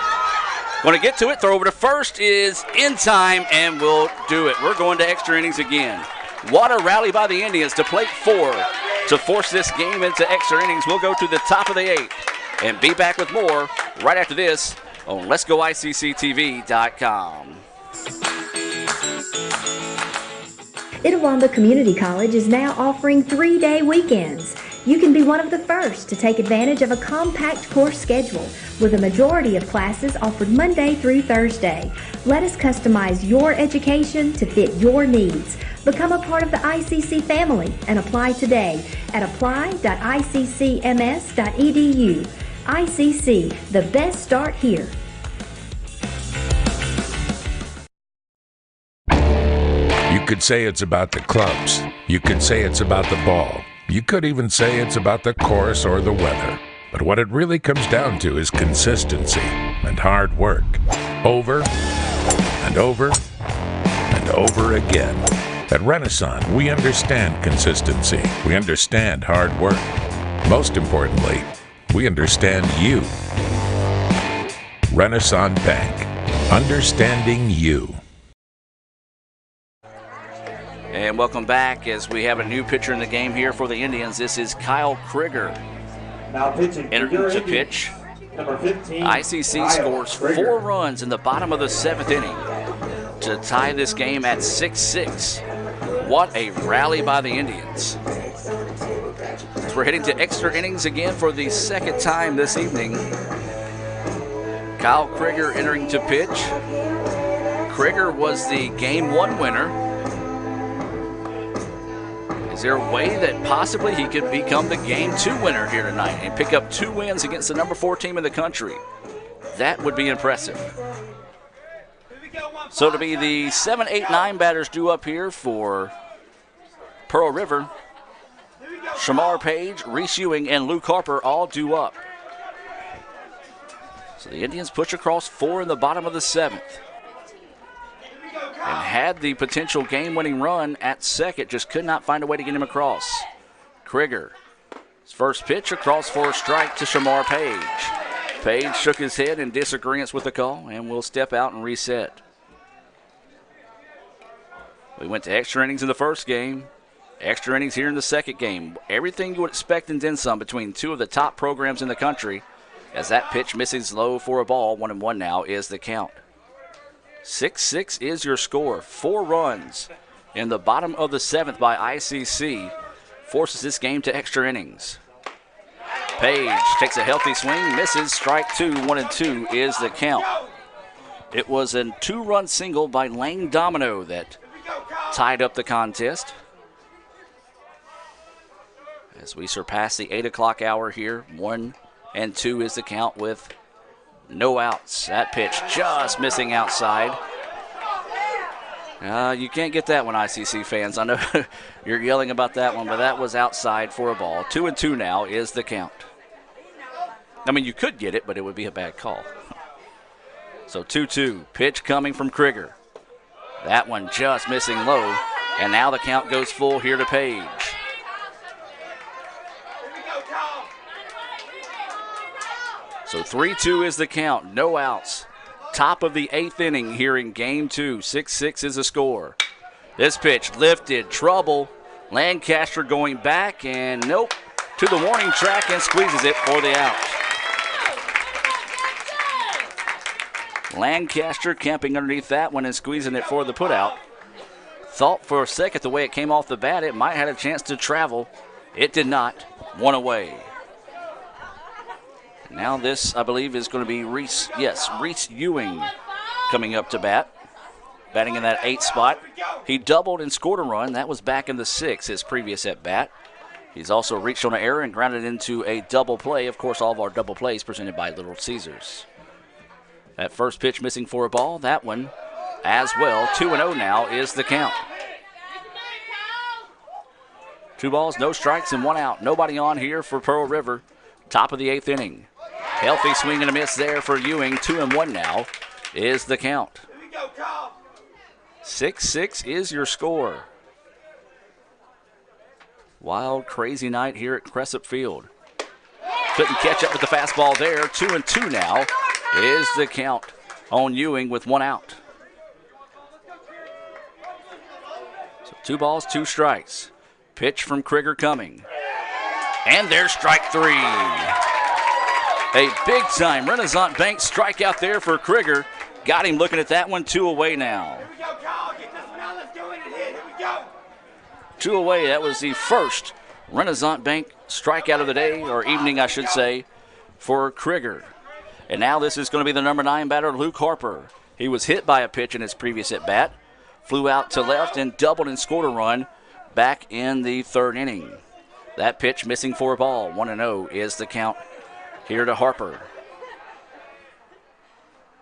Going to get to it. Throw over to first is in time and will do it. We're going to extra innings again. What a rally by the Indians to plate 4 to force this game into extra innings. We'll go to the top of the 8th and be back with more right after this on Let'sGoICCTV.com. Itawamba Community College is now offering 3-day weekends. You can be one of the first to take advantage of a compact course schedule with a majority of classes offered Monday through Thursday. Let us customize your education to fit your needs. Become a part of the ICC family and apply today at apply.iccms.edu. ICC, the best start here. You could say it's about the clubs. You could say it's about the ball. You could even say it's about the course or the weather. But what it really comes down to is consistency and hard work. Over and over and over again. At Renaissance, we understand consistency. We understand hard work. Most importantly, we understand you. Renaissance Bank. Understanding you. And welcome back as we have a new pitcher in the game here for the Indians. This is Kyle Krieger. Now pitching. Entered to pitch. Number 15. ICC scores 4 runs in the bottom of the 7th inning to tie this game at 6-6. What a rally by the Indians. As we're heading to extra innings again for the second time this evening. Kyle Krieger entering to pitch. Krieger was the Game 1 winner. Is there a way that possibly he could become the Game 2 winner here tonight and pick up 2 wins against the number 4 team in the country? That would be impressive. So to be the 7, 8, 9 batters due up here for Pearl River, Shamar Page, Reese Ewing, and Luke Harper all due up. So the Indians push across 4 in the bottom of the 7th. And had the potential game-winning run at second, just could not find a way to get him across. Krieger, his first pitch across for a strike to Shamar Page. Page shook his head in disagreement with the call and will step out and reset. We went to extra innings in the first game, extra innings here in the second game. Everything you would expect and then some between 2 of the top programs in the country. As that pitch misses low for a ball, 1-1 now is the count. 6-6 is your score. 4 runs in the bottom of the 7th by ICC forces this game to extra innings. Page takes a healthy swing, misses, strike 2, 1-2 is the count. It was a 2-run single by Lane Domino that tied up the contest. As we surpass the 8 o'clock hour here, 1-2 is the count with no outs. That pitch just missing outside. You can't get that one, ICC fans. I know you're yelling about that one, but that was outside for a ball. 2-2 now is the count. I mean, you could get it, but it would be a bad call. So 2-2, pitch coming from Krieger. That one just missing low, and now the count goes full here to Page. So 3-2 is the count, no outs. Top of the 8th inning here in Game 2. 6-6 is the score. This pitch lifted, trouble. Lancaster going back, and nope, to the warning track and squeezes it for the out. Lancaster camping underneath that one and squeezing it for the putout. Thought for a second the way it came off the bat it might have had a chance to travel. It did not. 1 away. Now this, I believe, is going to be Reese Ewing coming up to bat. Batting in that 8th spot. He doubled and scored a run. That was back in the 6th, his previous at-bat. He's also reached on an error and grounded into a double play. Of course, all of our double plays presented by Little Caesars. That first pitch missing for a ball. That one as well. 2-0 now is the count. 2 balls, no strikes, and 1 out. Nobody on here for Pearl River. Top of the 8th inning. Healthy swing and a miss there for Ewing. 2-1 now is the count. 6-6 is your score. Wild, crazy night here at Crescent Field. Couldn't catch up with the fastball there. 2-2 now is the count on Ewing with 1 out. So 2 balls, 2 strikes. Pitch from Krieger coming. And there's strike 3. A big-time Renaissance Bank strikeout there for Krieger. Got him looking at that one. 2 away now. 2 away. That was the first Renaissance Bank strikeout of the day, or evening, I should say, for Krieger. And now this is going to be the number 9 batter, Luke Harper. He was hit by a pitch in his previous at-bat. Flew out to left and doubled and scored a run back in the 3rd inning. That pitch missing for a ball. 1-0 is the count here to Harper.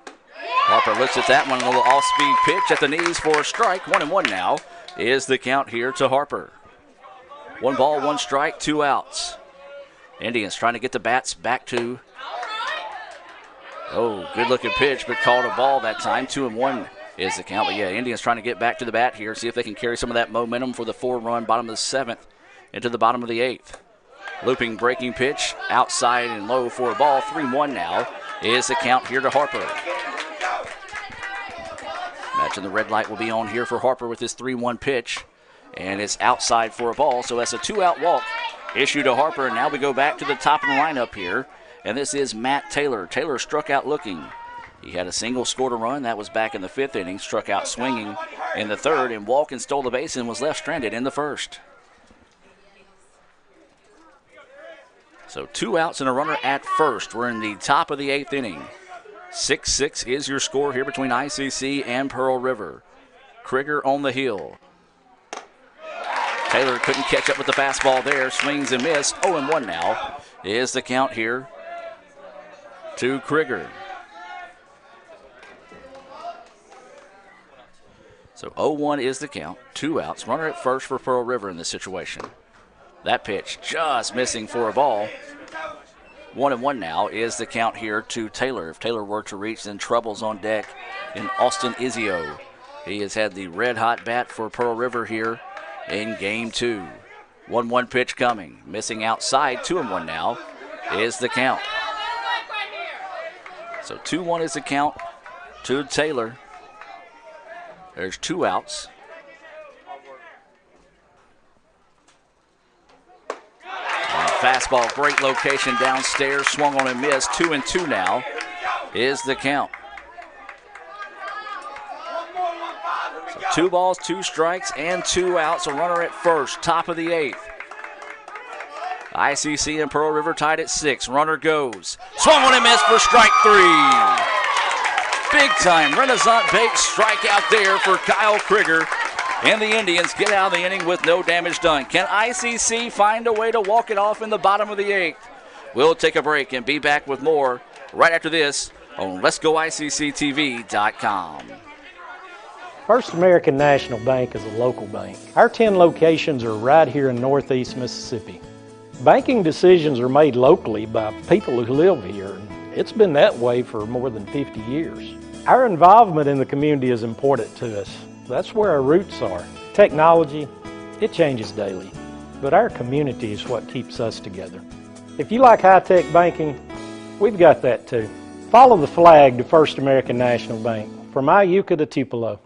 Harper looks at that one, a little off-speed pitch at the knees for a strike. 1-1 now is the count here to Harper. 1 ball, 1 strike, 2 outs. Indians trying to get the bats back to. Oh, good-looking pitch, but called a ball that time. 2-1 is the count. But yeah, Indians trying to get back to the bat here, see if they can carry some of that momentum for the 4-run bottom of the 7th into the bottom of the 8th. Looping breaking pitch outside and low for a ball. 3-1 now is the count here to Harper. Imagine the red light will be on here for Harper with this 3-1 pitch. And it's outside for a ball, so that's a 2-out walk issued to Harper. And now we go back to the top of the lineup here, and this is Matt Taylor. Taylor struck out looking. He had a single, scored a run. That was back in the 5th inning. Struck out swinging in the 3rd, and Walken stole the base and was left stranded in the 1st. So 2 outs and a runner at first. We're in the top of the 8th inning. 6-6 is your score here between ICC and Pearl River. Krieger on the hill. Taylor couldn't catch up with the fastball there. Swings and miss. 0-1 now is the count here to Krieger. So 0-1 is the count. 2 outs. Runner at first for Pearl River in this situation. That pitch just missing for a ball. 1-1 now is the count here to Taylor. If Taylor were to reach, then trouble's on deck in Austin Izio. He has had the red-hot bat for Pearl River here in game 2. 1-1 pitch coming. Missing outside. 2-1 now is the count. So 2-1 is the count to Taylor. There's 2 outs. And fastball, great location downstairs. Swung on and missed. 2-2 now is the count. 2 balls, 2 strikes, and 2 outs. A runner at first, top of the 8th. ICC and Pearl River tied at 6. Runner goes. Swung on and missed for strike 3. Big time Renaissance Bank strikeout there for Kyle Krieger. And the Indians get out of the inning with no damage done. Can ICC find a way to walk it off in the bottom of the 8th? We'll take a break and be back with more right after this on Let'sGoICCTV.com. First American National Bank is a local bank. Our 10 locations are right here in Northeast Mississippi. Banking decisions are made locally by people who live here. It's been that way for more than 50 years. Our involvement in the community is important to us. That's where our roots are. Technology, it changes daily, but our community is what keeps us together. If you like high-tech banking, we've got that too. Follow the flag to First American National Bank, from Iuka to Tupelo.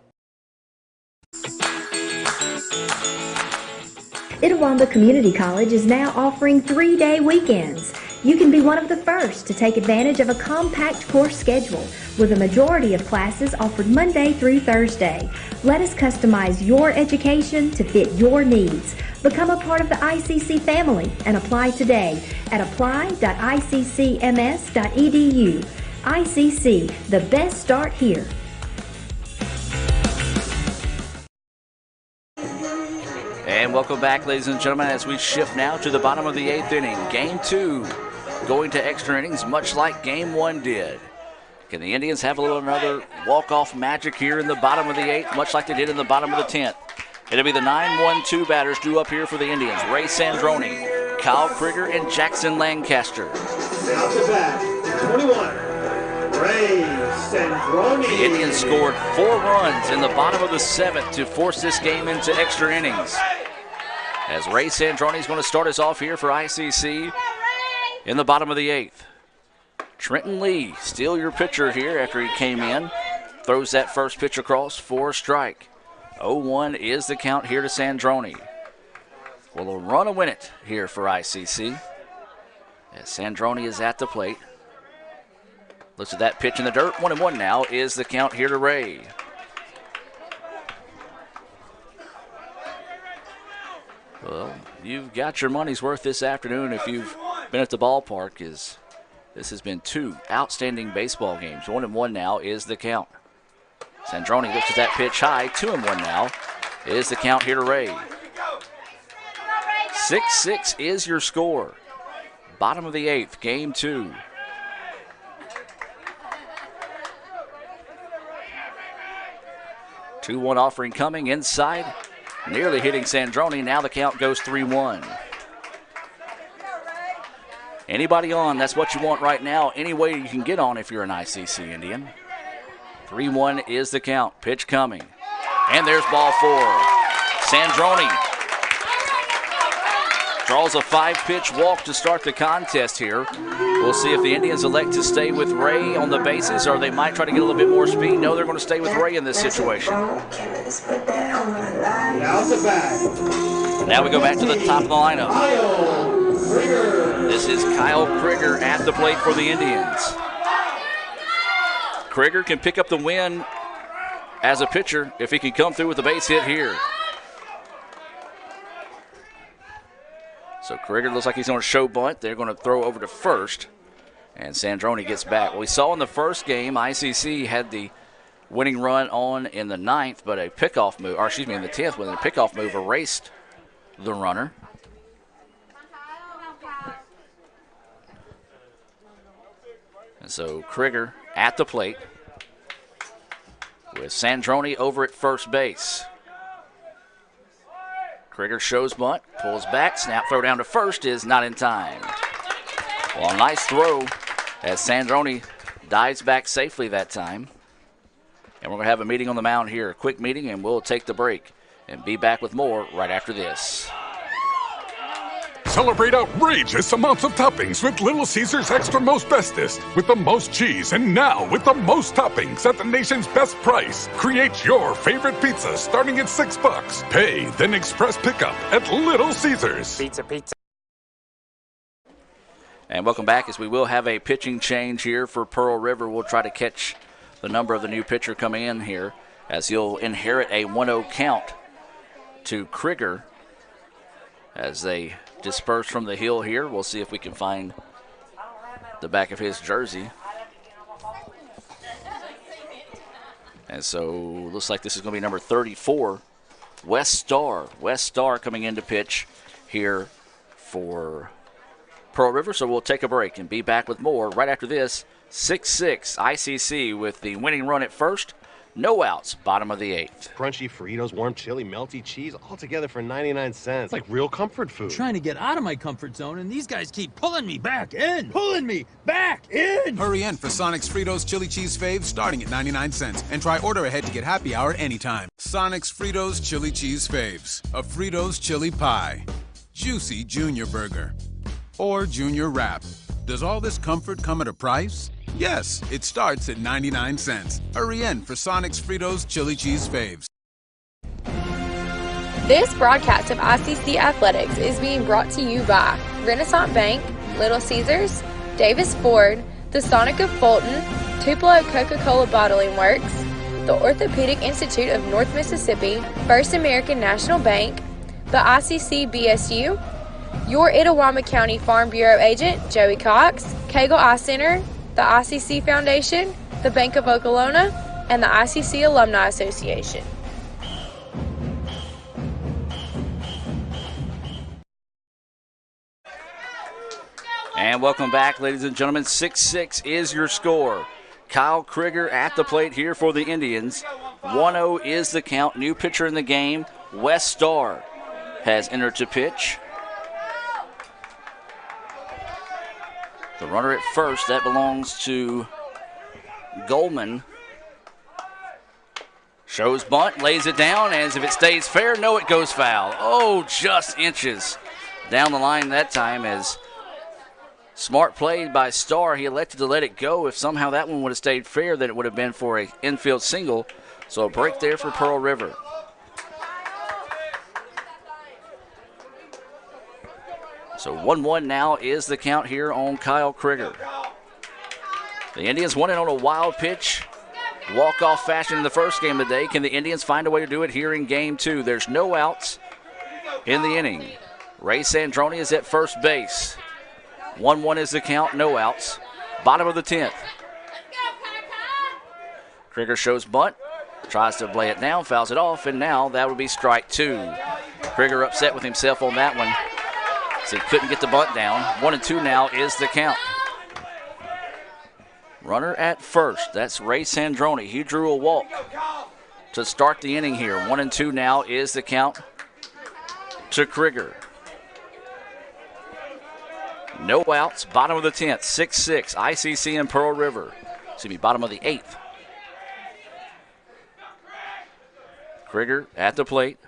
Itawamba Community College is now offering 3-day weekends. You can be one of the first to take advantage of a compact course schedule with a majority of classes offered Monday through Thursday. Let us customize your education to fit your needs. Become a part of the ICC family and apply today at apply.iccms.edu. ICC, the best start here. And welcome back, ladies and gentlemen, as we shift now to the bottom of the 8th inning. Game 2 going to extra innings, much like Game 1 did. Can the Indians have another walk-off magic here in the bottom of the 8th, much like they did in the bottom of the 10th? It'll be the 9-1-2 batters due up here for the Indians. Ray Sandroni, Kyle Krieger, and Jackson Lancaster. Out to bat, 21, Ray Sandroni. The Indians scored 4 runs in the bottom of the 7th to force this game into extra innings. As Ray Sandroni is going to start us off here for ICC in the bottom of the 8th. Trenton Lee, still your pitcher here after he came in. Throws that first pitch across for a strike. 0-1 is the count here to Sandroni. Will a run and win it here for ICC. As Sandroni is at the plate. Looks at that pitch in the dirt. 1-1 now is the count here to Ray. Well, you've got your money's worth this afternoon if you've been at the ballpark. This has been 2 outstanding baseball games. 1-1 now is the count. Sandroni looks at that pitch high. 2-1 now is the count here to Ray. 6-6 is your score. Bottom of the 8th, game 2. Two-1 offering coming inside. Nearly hitting Sandroni. Now the count goes 3-1. Anybody on, that's what you want right now. Any way you can get on if you're an ICC Indian. 3-1 is the count. Pitch coming. And there's ball 4. Sandroni draws a 5-pitch walk to start the contest here. We'll see if the Indians elect to stay with Ray on the bases or they might try to get a little bit more speed. No, they're going to stay with Ray in this situation. Now we go back to the top of the lineup. This is Kyle Krieger at the plate for the Indians. Krieger can pick up the win as a pitcher if he can come through with a base hit here. So Krieger looks like he's going to show bunt. They're going to throw over to first. And Sandroni gets back. We saw in the first game, ICC had the winning run on in the 9th, but a pickoff move, or excuse me, in the 10th, when a pickoff move erased the runner. And so Krieger at the plate with Sandroni over at first base. Krieger shows bunt, pulls back, snap throw down to first is not in time. Well, nice throw as Sandroni dives back safely that time. And we're going to have a meeting on the mound here, a quick meeting, and we'll take the break and be back with more right after this. Celebrate outrageous amounts of toppings with Little Caesars Extra Most Bestest. With the most cheese and now with the most toppings at the nation's best price. Create your favorite pizza starting at $6. Pay, then express pickup at Little Caesars. Pizza. And welcome back as we will have a pitching change here for Pearl River. We'll try to catch the number of the new pitcher coming in here as he'll inherit a 1-0 count to Krieger as they disperse from the hill here. We'll see if we can find the back of his jersey. And so looks like this is going to be number 34, Wes Starr. Wes Starr coming in to pitch here for Pearl River. So we'll take a break and be back with more right after this. 6-6 ICC with the winning run at first. No outs, bottom of the 8th. Crunchy Fritos, warm chili, melty cheese, all together for 99 cents. It's like real comfort food. I'm trying to get out of my comfort zone, and these guys keep pulling me back in. Pulling me back in! Hurry in for Sonic's Fritos Chili Cheese Faves starting at 99 cents. And try order ahead to get happy hour anytime. Sonic's Fritos Chili Cheese Faves. A Fritos chili pie. Juicy Junior Burger. Or Junior Wrap. Does all this comfort come at a price? Yes, it starts at 99 cents. Hurry in for Sonic's Fritos Chili Cheese Faves. This broadcast of ICC Athletics is being brought to you by Renaissance Bank, Little Caesars, Davis Ford, the Sonic of Fulton, Tupelo Coca-Cola Bottling Works, the Orthopedic Institute of North Mississippi, First American National Bank, the ICC BSU, your Itawamba County Farm Bureau agent, Joey Cox, Cagle Eye Center, the ICC Foundation, the Bank of Okolona, and the ICC Alumni Association. And welcome back, ladies and gentlemen. 6-6 is your score. Kyle Krieger at the plate here for the Indians. 1-0 is the count. New pitcher in the game, Wes Starr, has entered to pitch. The runner at first, that belongs to Goldman. Shows bunt, lays it down, as if it stays fair, no, it goes foul. Oh, just inches down the line that time as smart play by Starr. He elected to let it go. If somehow that one would have stayed fair, then it would have been for an infield single. So a break there for Pearl River. So 1-1 now is the count here on Kyle Krieger. The Indians won it on a wild pitch, walk-off fashion in the first game of the day. Can the Indians find a way to do it here in game 2? There's no outs in the inning. Ray Sandroni is at first base. 1-1 is the count, no outs. Bottom of the 10th. Krieger shows bunt, tries to lay it down, fouls it off, and now that would be strike 2. Krieger upset with himself on that one. So he couldn't get the bunt down. 1-2 now is the count. Runner at first. That's Ray Sandroni. He drew a walk to start the inning here. 1-2 now is the count to Krieger. No outs. Bottom of the 10th. 6-6. ICC and Pearl River. Excuse me, bottom of the 8th. Krieger at the plate.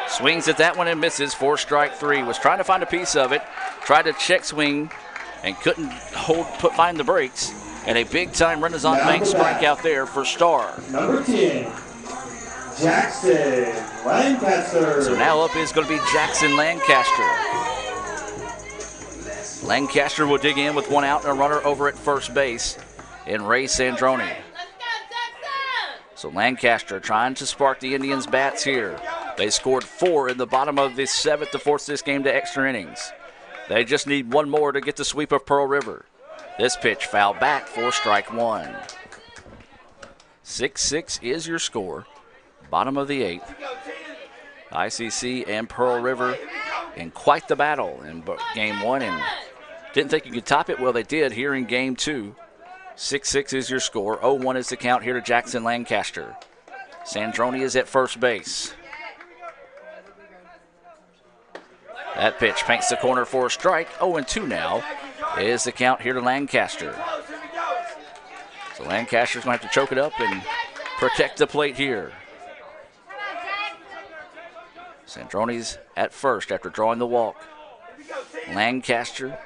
Swings at that one and misses for strike three. Was trying to find a piece of it. Tried to check swing and couldn't find the brakes. And a big-time Renaissance Bank strikeout there for Starr. Number 10, Jackson Lancaster. So now up is going to be Jackson Lancaster. Lancaster will dig in with one out and a runner over at first base in Ray Sandroni. So Lancaster trying to spark the Indians' bats here. They scored 4 in the bottom of this 7th to force this game to extra innings. They just need one more to get the sweep of Pearl River. This pitch fouled back for strike one. 6-6 is your score. Bottom of the 8th. ICC and Pearl River in quite the battle in game 1, and didn't think you could top it. Well, they did here in game 2. 6-6 is your score. 0-1 is the count here to Jackson Lancaster. Sandroni is at first base. That pitch paints the corner for a strike. 0-2 now is the count here to Lancaster. So Lancaster's going to have to choke it up and protect the plate here. Sandroni's at first after drawing the walk. Lancaster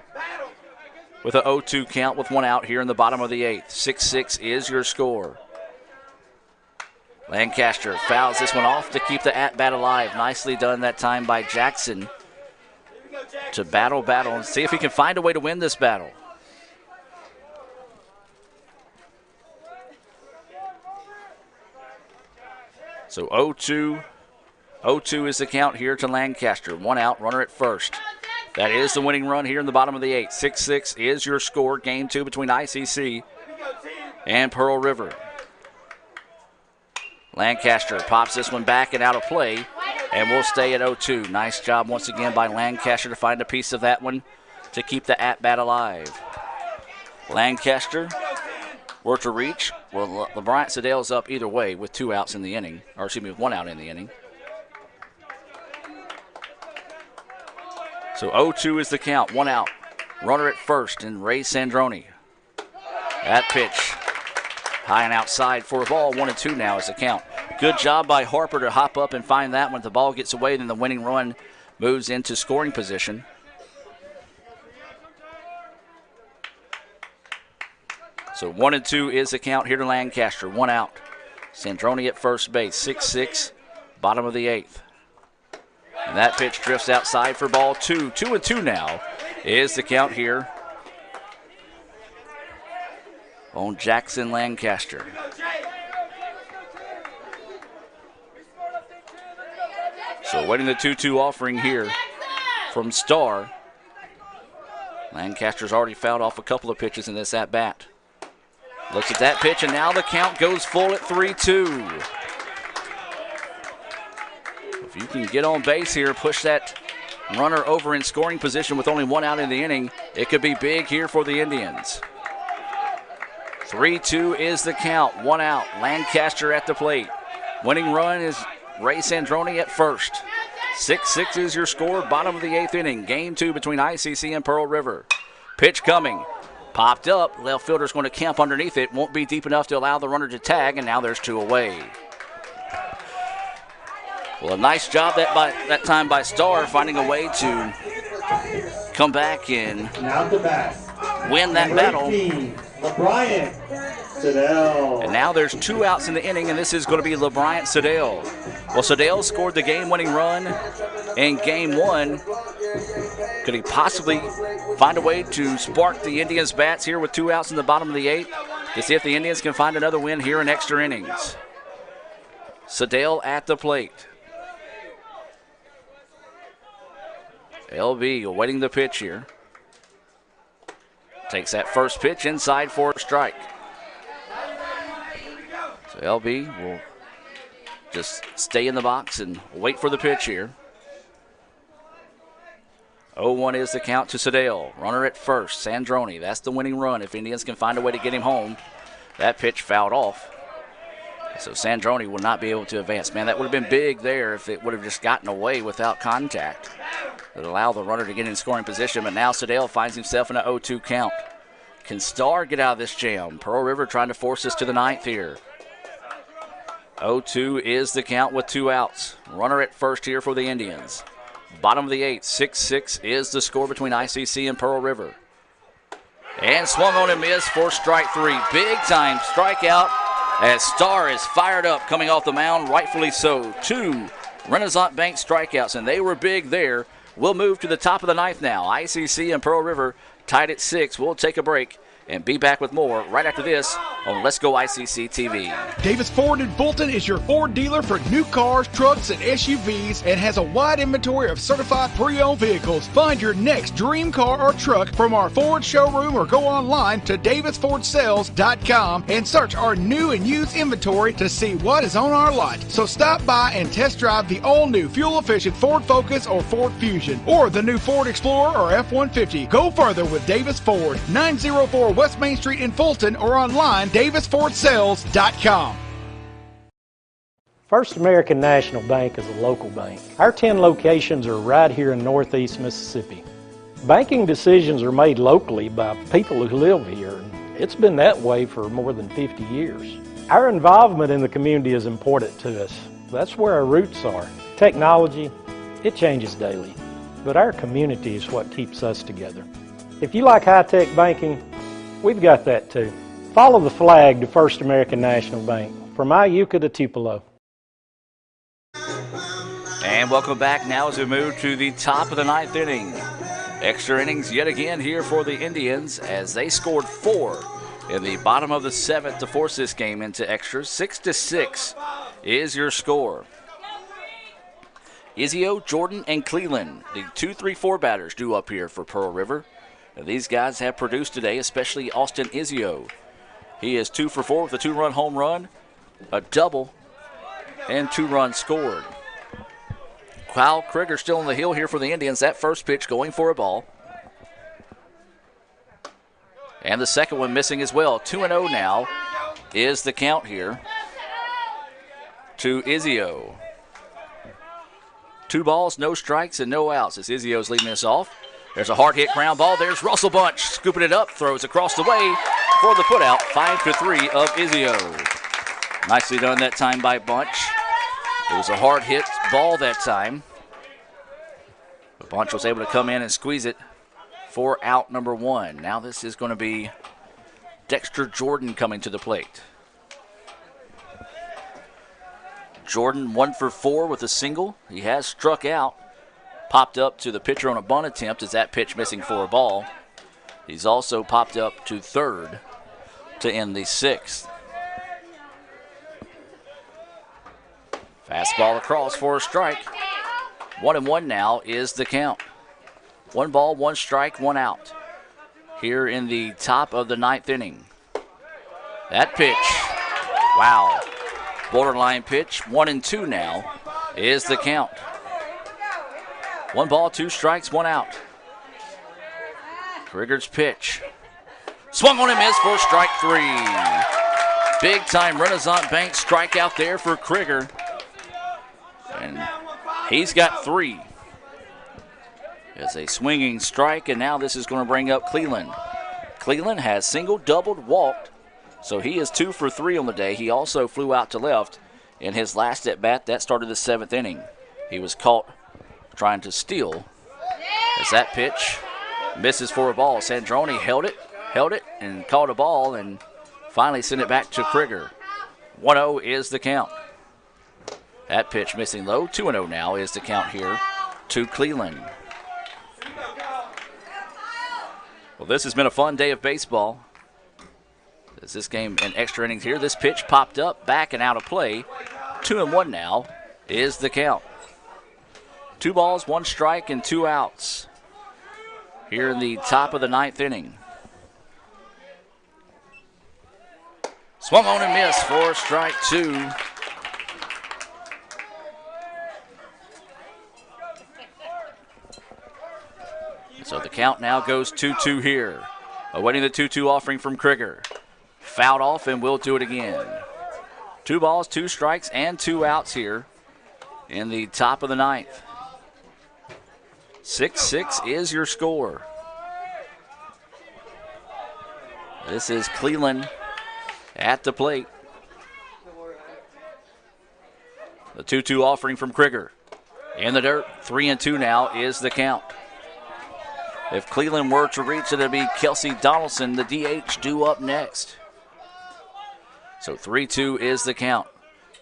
with a 0-2 count with one out here in the bottom of the 8th. 6-6 is your score. Lancaster fouls this one off to keep the at-bat alive. Nicely done that time by Jackson to battle and see if he can find a way to win this battle. So 0-2 is the count here to Lancaster. One out, runner at first. That is the winning run here in the bottom of the 8th. 6-6 is your score. Game 2 between ICC and Pearl River. Lancaster pops this one back and out of play, and we'll stay at 0-2. Nice job once again by Lancaster to find a piece of that one to keep the at-bat alive. Lancaster were to reach. Well, LeBryant Sedale's up either way with 2 outs in the inning, or excuse me, with 1 out in the inning. So 0-2 is the count, 1 out. Runner at first in Ray Sandroni. That pitch high and outside for a ball. 1-2 now is the count. Good job by Harper to hop up and find that one. The ball gets away, then the winning run moves into scoring position. So 1-2 is the count here to Lancaster. 1 out. Sandroni at first base. 6-6, bottom of the 8th. And that pitch drifts outside for ball 2. 2-2 now is the count here on Jackson Lancaster. So waiting the 2-2 offering here from Starr. Lancaster's already fouled off a couple of pitches in this at-bat. Looks at that pitch, and now the count goes full at 3-2. If you can get on base here, push that runner over in scoring position with only 1 out in the inning, it could be big here for the Indians. 3-2 is the count, 1 out. Lancaster at the plate. Winning run is Ray Sandroni at first. 6-6 is your score, bottom of the 8th inning. Game 2 between ICC and Pearl River. Pitch coming. Popped up. Left fielder's going to camp underneath it. Won't be deep enough to allow the runner to tag, and now there's 2 away. Well, a nice job that time by Starr, finding a way to come back and win that battle. LeBryant Sedale. And now there's 2 outs in the inning, and this is going to be LeBryant Sedale. Well, Sedale scored the game-winning run in Game 1. Could he possibly find a way to spark the Indians' bats here with 2 outs in the bottom of the 8th to see if the Indians can find another win here in extra innings? Sedale at the plate. LB awaiting the pitch here. Takes that first pitch inside for a strike. So LB will just stay in the box and wait for the pitch here. 0-1 is the count to Sedale. Runner at first, Sandroni. That's the winning run if Indians can find a way to get him home. That pitch fouled off. So Sandroni will not be able to advance. Man, that would have been big there if it would have just gotten away without contact. It would allow the runner to get in scoring position, but now Sedale finds himself in an 0-2 count. Can Starr get out of this jam? Pearl River trying to force this to the 9th here. 0-2 is the count with 2 outs. Runner at first here for the Indians. Bottom of the 8th, 6-6 is the score between ICC and Pearl River. And swung on and missed for strike 3. Big time strikeout as Starr is fired up coming off the mound, rightfully so. 2 Renaissance Bank strikeouts, and they were big there. We'll move to the top of the 9th now. ICC and Pearl River tied at 6. We'll take a break and be back with more right after this on Let's Go ICC TV. Davis Ford in Fulton is your Ford dealer for new cars, trucks, and SUVs and has a wide inventory of certified pre-owned vehicles. Find your next dream car or truck from our Ford showroom or go online to davisfordsales.com and search our new and used inventory to see what is on our lot. So stop by and test drive the all-new fuel-efficient Ford Focus or Ford Fusion or the new Ford Explorer or F-150. Go further with Davis Ford, 904 West Main Street in Fulton or online davisfordsales.com. First American National Bank is a local bank. Our 10 locations are right here in Northeast Mississippi. Banking decisions are made locally by people who live here, and it's been that way for more than 50 years. Our involvement in the community is important to us. That's where our roots are. Technology, it changes daily, but our community is what keeps us together. If you like high-tech banking, we've got that too. Follow the flag to First American National Bank, from Iuka to Tupelo. And welcome back now as we move to the top of the 9th inning. Extra innings yet again here for the Indians as they scored 4 in the bottom of the 7th to force this game into extras. 6-6 is your score. Izio, Jordan, and Cleland, the 2-3-4 batters due up here for Pearl River. Now, these guys have produced today, especially Austin Izio. He is 2 for 4 with a 2-run home run, a double, and 2 runs scored. Kyle Krieger still on the hill here for the Indians. That first pitch going for a ball. And the second one missing as well. 2-0 now is the count here to Izio. 2 balls, no strikes, and no outs as Izio's leading us off. There's a hard hit ground ball. There's Russell Bunch scooping it up, throws across the way for the putout. 5-3 of Izio. Nicely done that time by Bunch. It was a hard hit ball that time. But Bunch was able to come in and squeeze it for out number 1. Now this is going to be Dexter Jordan coming to the plate. Jordan 1 for 4 with a single. He has struck out. Popped up to the pitcher on a bunt attempt as that pitch missing for a ball. He's also popped up to third to end the 6th. Fastball across for a strike. 1-1 now is the count. 1 ball, 1 strike, 1 out. Here in the top of the 9th inning. That pitch, wow. Borderline pitch, 1-2 now is the count. 1 ball, 2 strikes, 1 out. Krieger's pitch. Swung on and missed for strike 3. Big time Renaissance Bank strikeout there for Krieger. And he's got 3. It's a swinging strike, and now this is going to bring up Cleland. Cleland has singled, doubled, walked, so he is 2 for 3 on the day. He also flew out to left in his last at-bat. That started the 7th inning. He was caught trying to steal as that pitch misses for a ball. Sandroni held it, and caught a ball, and finally sent it back to Krieger. 1-0 is the count. That pitch missing low. 2-0 now is the count here to Cleland. Well, this has been a fun day of baseball. As this game in extra innings here, this pitch popped up, back and out of play. 2-1 now is the count. 2 balls, 1 strike, and 2 outs here in the top of the 9th inning. Swung on and missed for strike 2. So the count now goes 2-2 here. Awaiting the 2-2 offering from Krieger. Fouled off, and we'll do it again. 2 balls, 2 strikes, and 2 outs here in the top of the 9th. 6-6 is your score. This is Cleland at the plate. The 2-2 offering from Krieger. In the dirt, 3-2 now is the count. If Cleveland were to reach it, it'd be Kelsey Donaldson, the DH, due up next. So 3-2 is the count.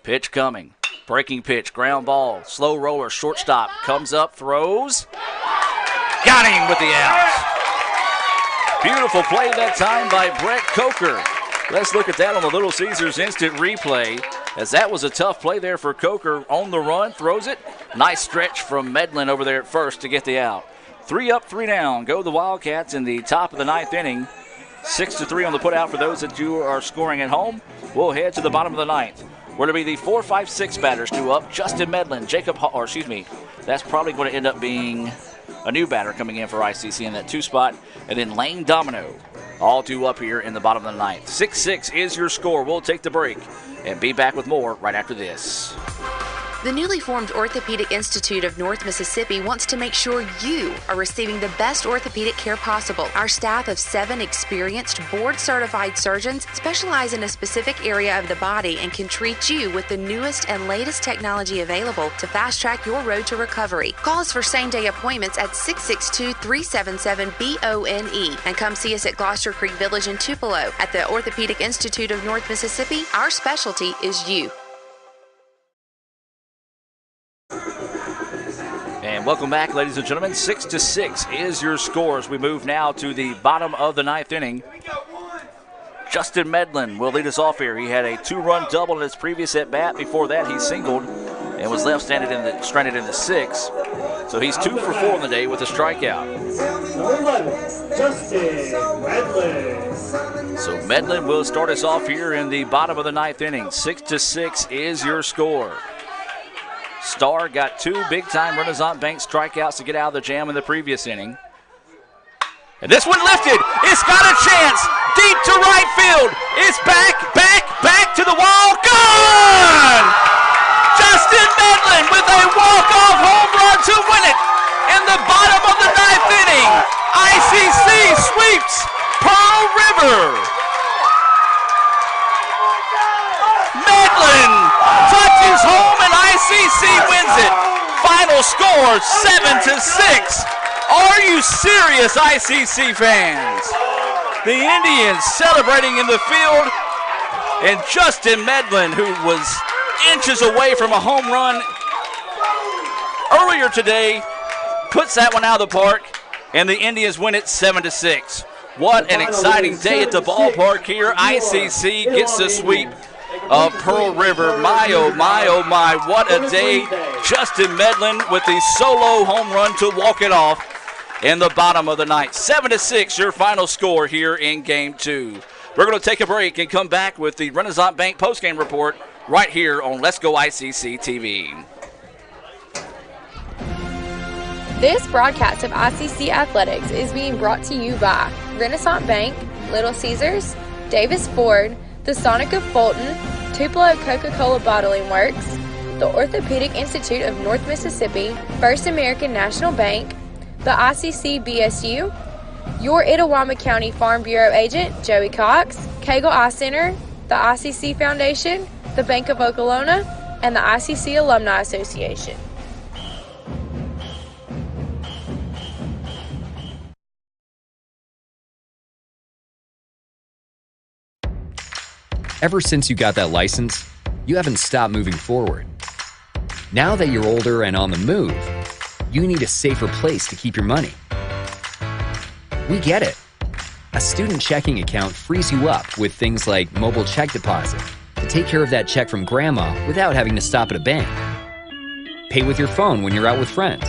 Pitch coming. Breaking pitch, ground ball, slow roller, shortstop, comes up, throws. Got him with the out. Beautiful play that time by Brett Coker. Let's look at that on the Little Caesars instant replay, as that was a tough play there for Coker. On the run, throws it. Nice stretch from Medlin over there at first to get the out. 3 up, 3 down. Go the Wildcats in the top of the 9th inning. 6-3 on the putout for those that you are scoring at home. We'll head to the bottom of the 9th. Where to be the 4, 5, 6 batters due up. Justin Medlin, that's probably going to end up being a new batter coming in for ICC in that 2 spot. And then Lane Domino, all due up here in the bottom of the 9th. 6-6 is your score. We'll take the break and be back with more right after this. The newly formed Orthopedic Institute of North Mississippi wants to make sure you are receiving the best orthopedic care possible. Our staff of 7 experienced, board-certified surgeons specialize in a specific area of the body and can treat you with the newest and latest technology available to fast-track your road to recovery. Call us for same-day appointments at 662-377-BONE and come see us at Gloucester Creek Village in Tupelo. At the Orthopedic Institute of North Mississippi, our specialty is you. And welcome back, ladies and gentlemen. 6-6 is your score as we move now to the bottom of the 9th inning. Justin Medlin will lead us off here. He had a 2-run double in his previous at-bat. Before that, he singled and was left stranded in the 6th. So he's 2 for 4 on the day with a strikeout. Number 11, Justin Medlin. So Medlin will start us off here in the bottom of the 9th inning. 6-6 is your score. Starr got 2 big-time Renaissance Bank strikeouts to get out of the jam in the previous inning. And this one lifted. It's got a chance. Deep to right field. It's back to the wall. Gone! Justin Medlin with a walk-off home run to win it in the bottom of the 9th inning. ICC sweeps Pearl River. Medlin touches home and ICC wins it. Final score 7-6. Are you serious, ICC fans? The Indians celebrating in the field, and Justin Medlin, who was inches away from a home run earlier today, puts that one out of the park, and the Indians win it 7-6. What an exciting day at the ballpark here. ICC gets the sweep of Pearl River. My, oh my, what a day. Justin Medlin with the solo home run to walk it off in the bottom of the 9th. 7-6, your final score here in Game 2. We're going to take a break and come back with the Renaissance Bank postgame report right here on Let's Go ICC TV. This broadcast of ICC Athletics is being brought to you by Renaissance Bank, Little Caesars, Davis Ford, the Sonic of Fulton, Tupelo Coca-Cola Bottling Works, the Orthopedic Institute of North Mississippi, First American National Bank, the ICC BSU, your Itawamba County Farm Bureau agent, Joey Cox, Cagle Eye Center, the ICC Foundation, the Bank of Okolona, and the ICC Alumni Association. Ever since you got that license, you haven't stopped moving forward. Now that you're older and on the move, you need a safer place to keep your money. We get it. A student checking account frees you up with things like mobile check deposit to take care of that check from grandma without having to stop at a bank. Pay with your phone when you're out with friends.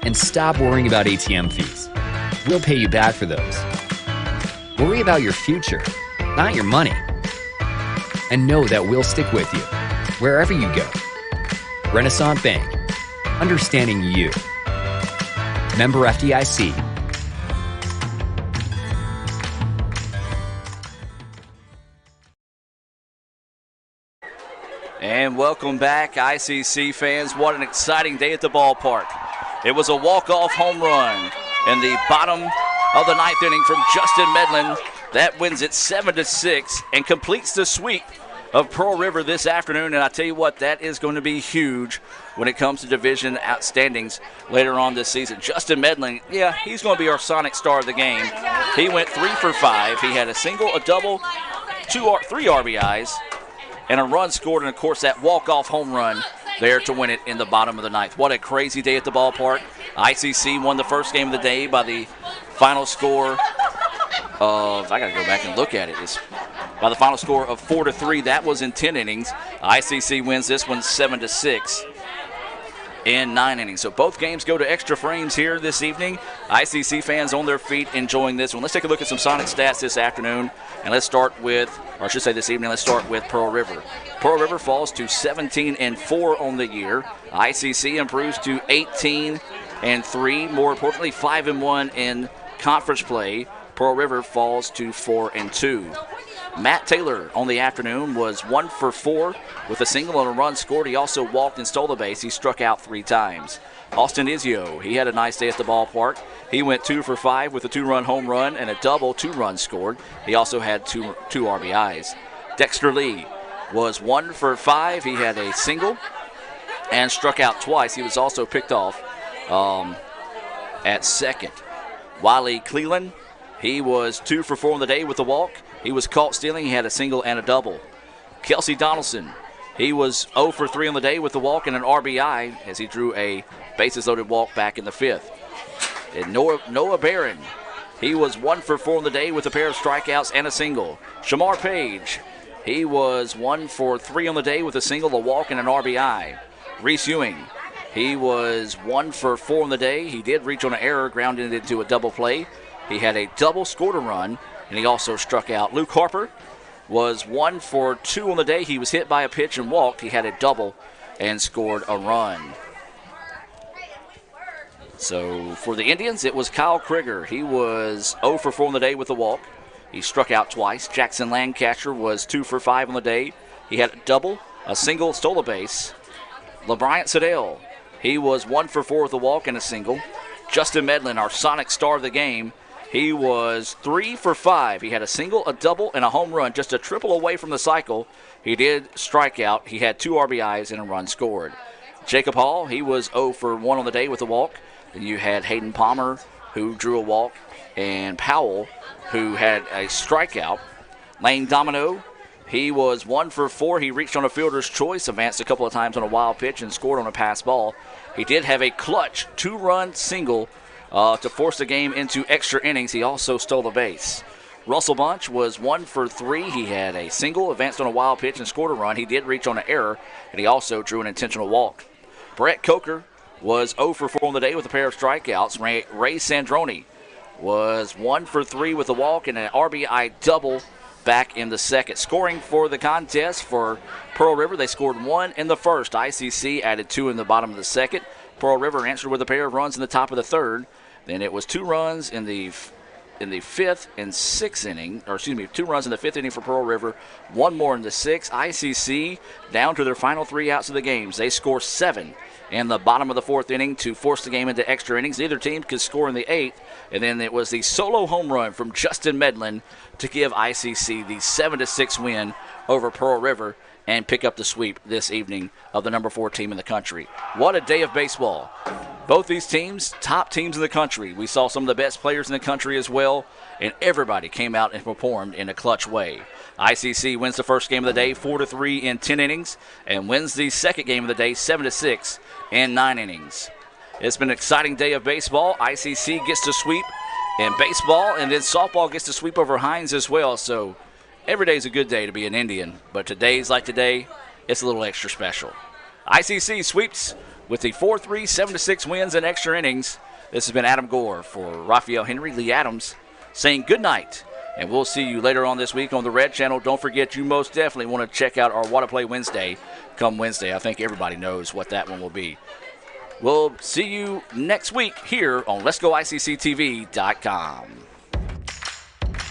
And stop worrying about ATM fees. We'll pay you back for those. Worry about your future, not your money. And know that we'll stick with you, wherever you go. Renaissance Bank, understanding you. Member FDIC. And welcome back, ICC fans. What an exciting day at the ballpark. It was a walk-off home run in the bottom of the 9th inning from Justin Medlin. That wins it 7-6 and completes the sweep of Pearl River this afternoon, and I tell you what, that is going to be huge when it comes to division outstandings later on this season. Justin Medlin, yeah, he's going to be our Sonic star of the game. He went 3 for 5. He had a single, a double, 3 RBIs, and a run scored, and of course that walk-off home run there to win it in the bottom of the ninth. What a crazy day at the ballpark. ICC won the first game of the day by the final score of, I got to go back and look at it. It's by the final score of 4-3. That was in 10 innings. ICC wins this one 7-6 in 9 innings. So both games go to extra frames here this evening. ICC fans on their feet enjoying this one. Let's take a look at some Sonic stats this afternoon. And let's start with, or I should say this evening, let's start with Pearl River. Pearl River falls to 17-4 on the year. ICC improves to 18-3. More importantly, 5-1 in conference play. Pearl River falls to 4-2. Matt Taylor on the afternoon was 1 for 4 with a single and a run scored. He also walked and stole the base. He struck out 3 times. Austin Izio, he had a nice day at the ballpark. He went 2 for 5 with a 2-run home run and a double, 2 runs scored. He also had two RBIs. Dexter Lee was 1 for 5. He had a single and struck out twice. He was also picked off at second. Wiley Cleland, he was 2 for 4 on the day with a walk. He was caught stealing. He had a single and a double. Kelsey Donaldson, he was 0 for 3 on the day with a walk and an RBI as he drew a bases-loaded walk back in the 5th. And Noah Barron, he was 1 for 4 on the day with a pair of strikeouts and a single. Shamar Page, he was 1 for 3 on the day with a single, a walk, and an RBI. Reese Ewing, he was 1 for 4 on the day. He did reach on an error, grounded into a double play. He had a double, scored a run, and he also struck out. Luke Harper was 1 for 2 on the day. He was hit by a pitch and walked. He had a double and scored a run. So for the Indians, it was Kyle Krieger. He was 0 for 4 on the day with a walk. He struck out twice. Jackson Lancaster was 2 for 5 on the day. He had a double, a single, stole a base. LeBryant Siddell, he was 1 for 4 with a walk and a single. Justin Medlin, our Sonic star of the game, he was 3 for 5. He had a single, a double, and a home run, just a triple away from the cycle. He did strike out. He had 2 RBIs and a run scored. Jacob Hall, he was 0 for 1 on the day with a walk. Then you had Hayden Palmer, who drew a walk, and Powell, who had a strikeout. Lane Domino, he was 1 for 4. He reached on a fielder's choice, advanced a couple of times on a wild pitch, and scored on a pass ball. He did have a clutch 2-run single to force the game into extra innings. He also stole the base. Russell Bunch was 1 for 3. He had a single, advanced on a wild pitch, and scored a run. He did reach on an error, and he also drew an intentional walk. Brett Coker was 0 for 4 on the day with a pair of strikeouts. Ray Sandroni was 1 for 3 with a walk and an RBI double back in the second. Scoring for the contest for Pearl River, they scored 1 in the first. ICC added 2 in the bottom of the second. Pearl River answered with a pair of runs in the top of the third. Then it was 2 runs in the 5th and 6th inning, 2 runs in the 5th inning for Pearl River, 1 more in the 6th. ICC down to their final 3 outs of the games. They score 7 in the bottom of the 4th inning to force the game into extra innings. Neither team could score in the 8th, and then it was the solo home run from Justin Medlin to give ICC the 7-6 win over Pearl River and pick up the sweep this evening of the number 4 team in the country. What a day of baseball. Both these teams, top teams in the country. We saw some of the best players in the country as well, and everybody came out and performed in a clutch way. ICC wins the first game of the day 4-3 in 10 innings and wins the second game of the day 7-6 in 9 innings. It's been an exciting day of baseball. ICC gets to sweep in baseball, and then softball gets to sweep over Hines as well. So every day is a good day to be an Indian, but today's like today, it's a little extra special. ICC sweeps with the 4-3, 7-6 wins in extra innings. This has been Adam Gore for Raphael Henry, Lee Adams, saying good night. And we'll see you later on this week on the Red Channel. Don't forget, you most definitely want to check out our What a Play Wednesday come Wednesday. I think everybody knows what that one will be. We'll see you next week here on Let'sGoICCTV.com.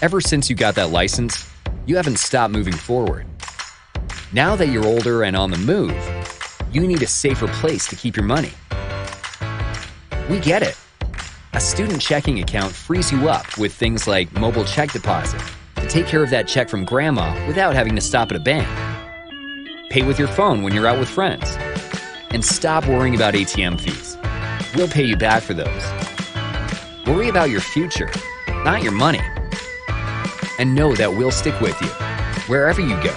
Ever since you got that license, you haven't stopped moving forward. Now that you're older and on the move, you need a safer place to keep your money. We get it. A student checking account frees you up with things like mobile check deposit to take care of that check from grandma without having to stop at a bank. Pay with your phone when you're out with friends. And stop worrying about ATM fees. We'll pay you back for those. Worry about your future, not your money. And know that we'll stick with you wherever you go.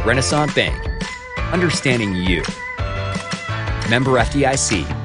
Renaissance Bank, understanding you. Member FDIC.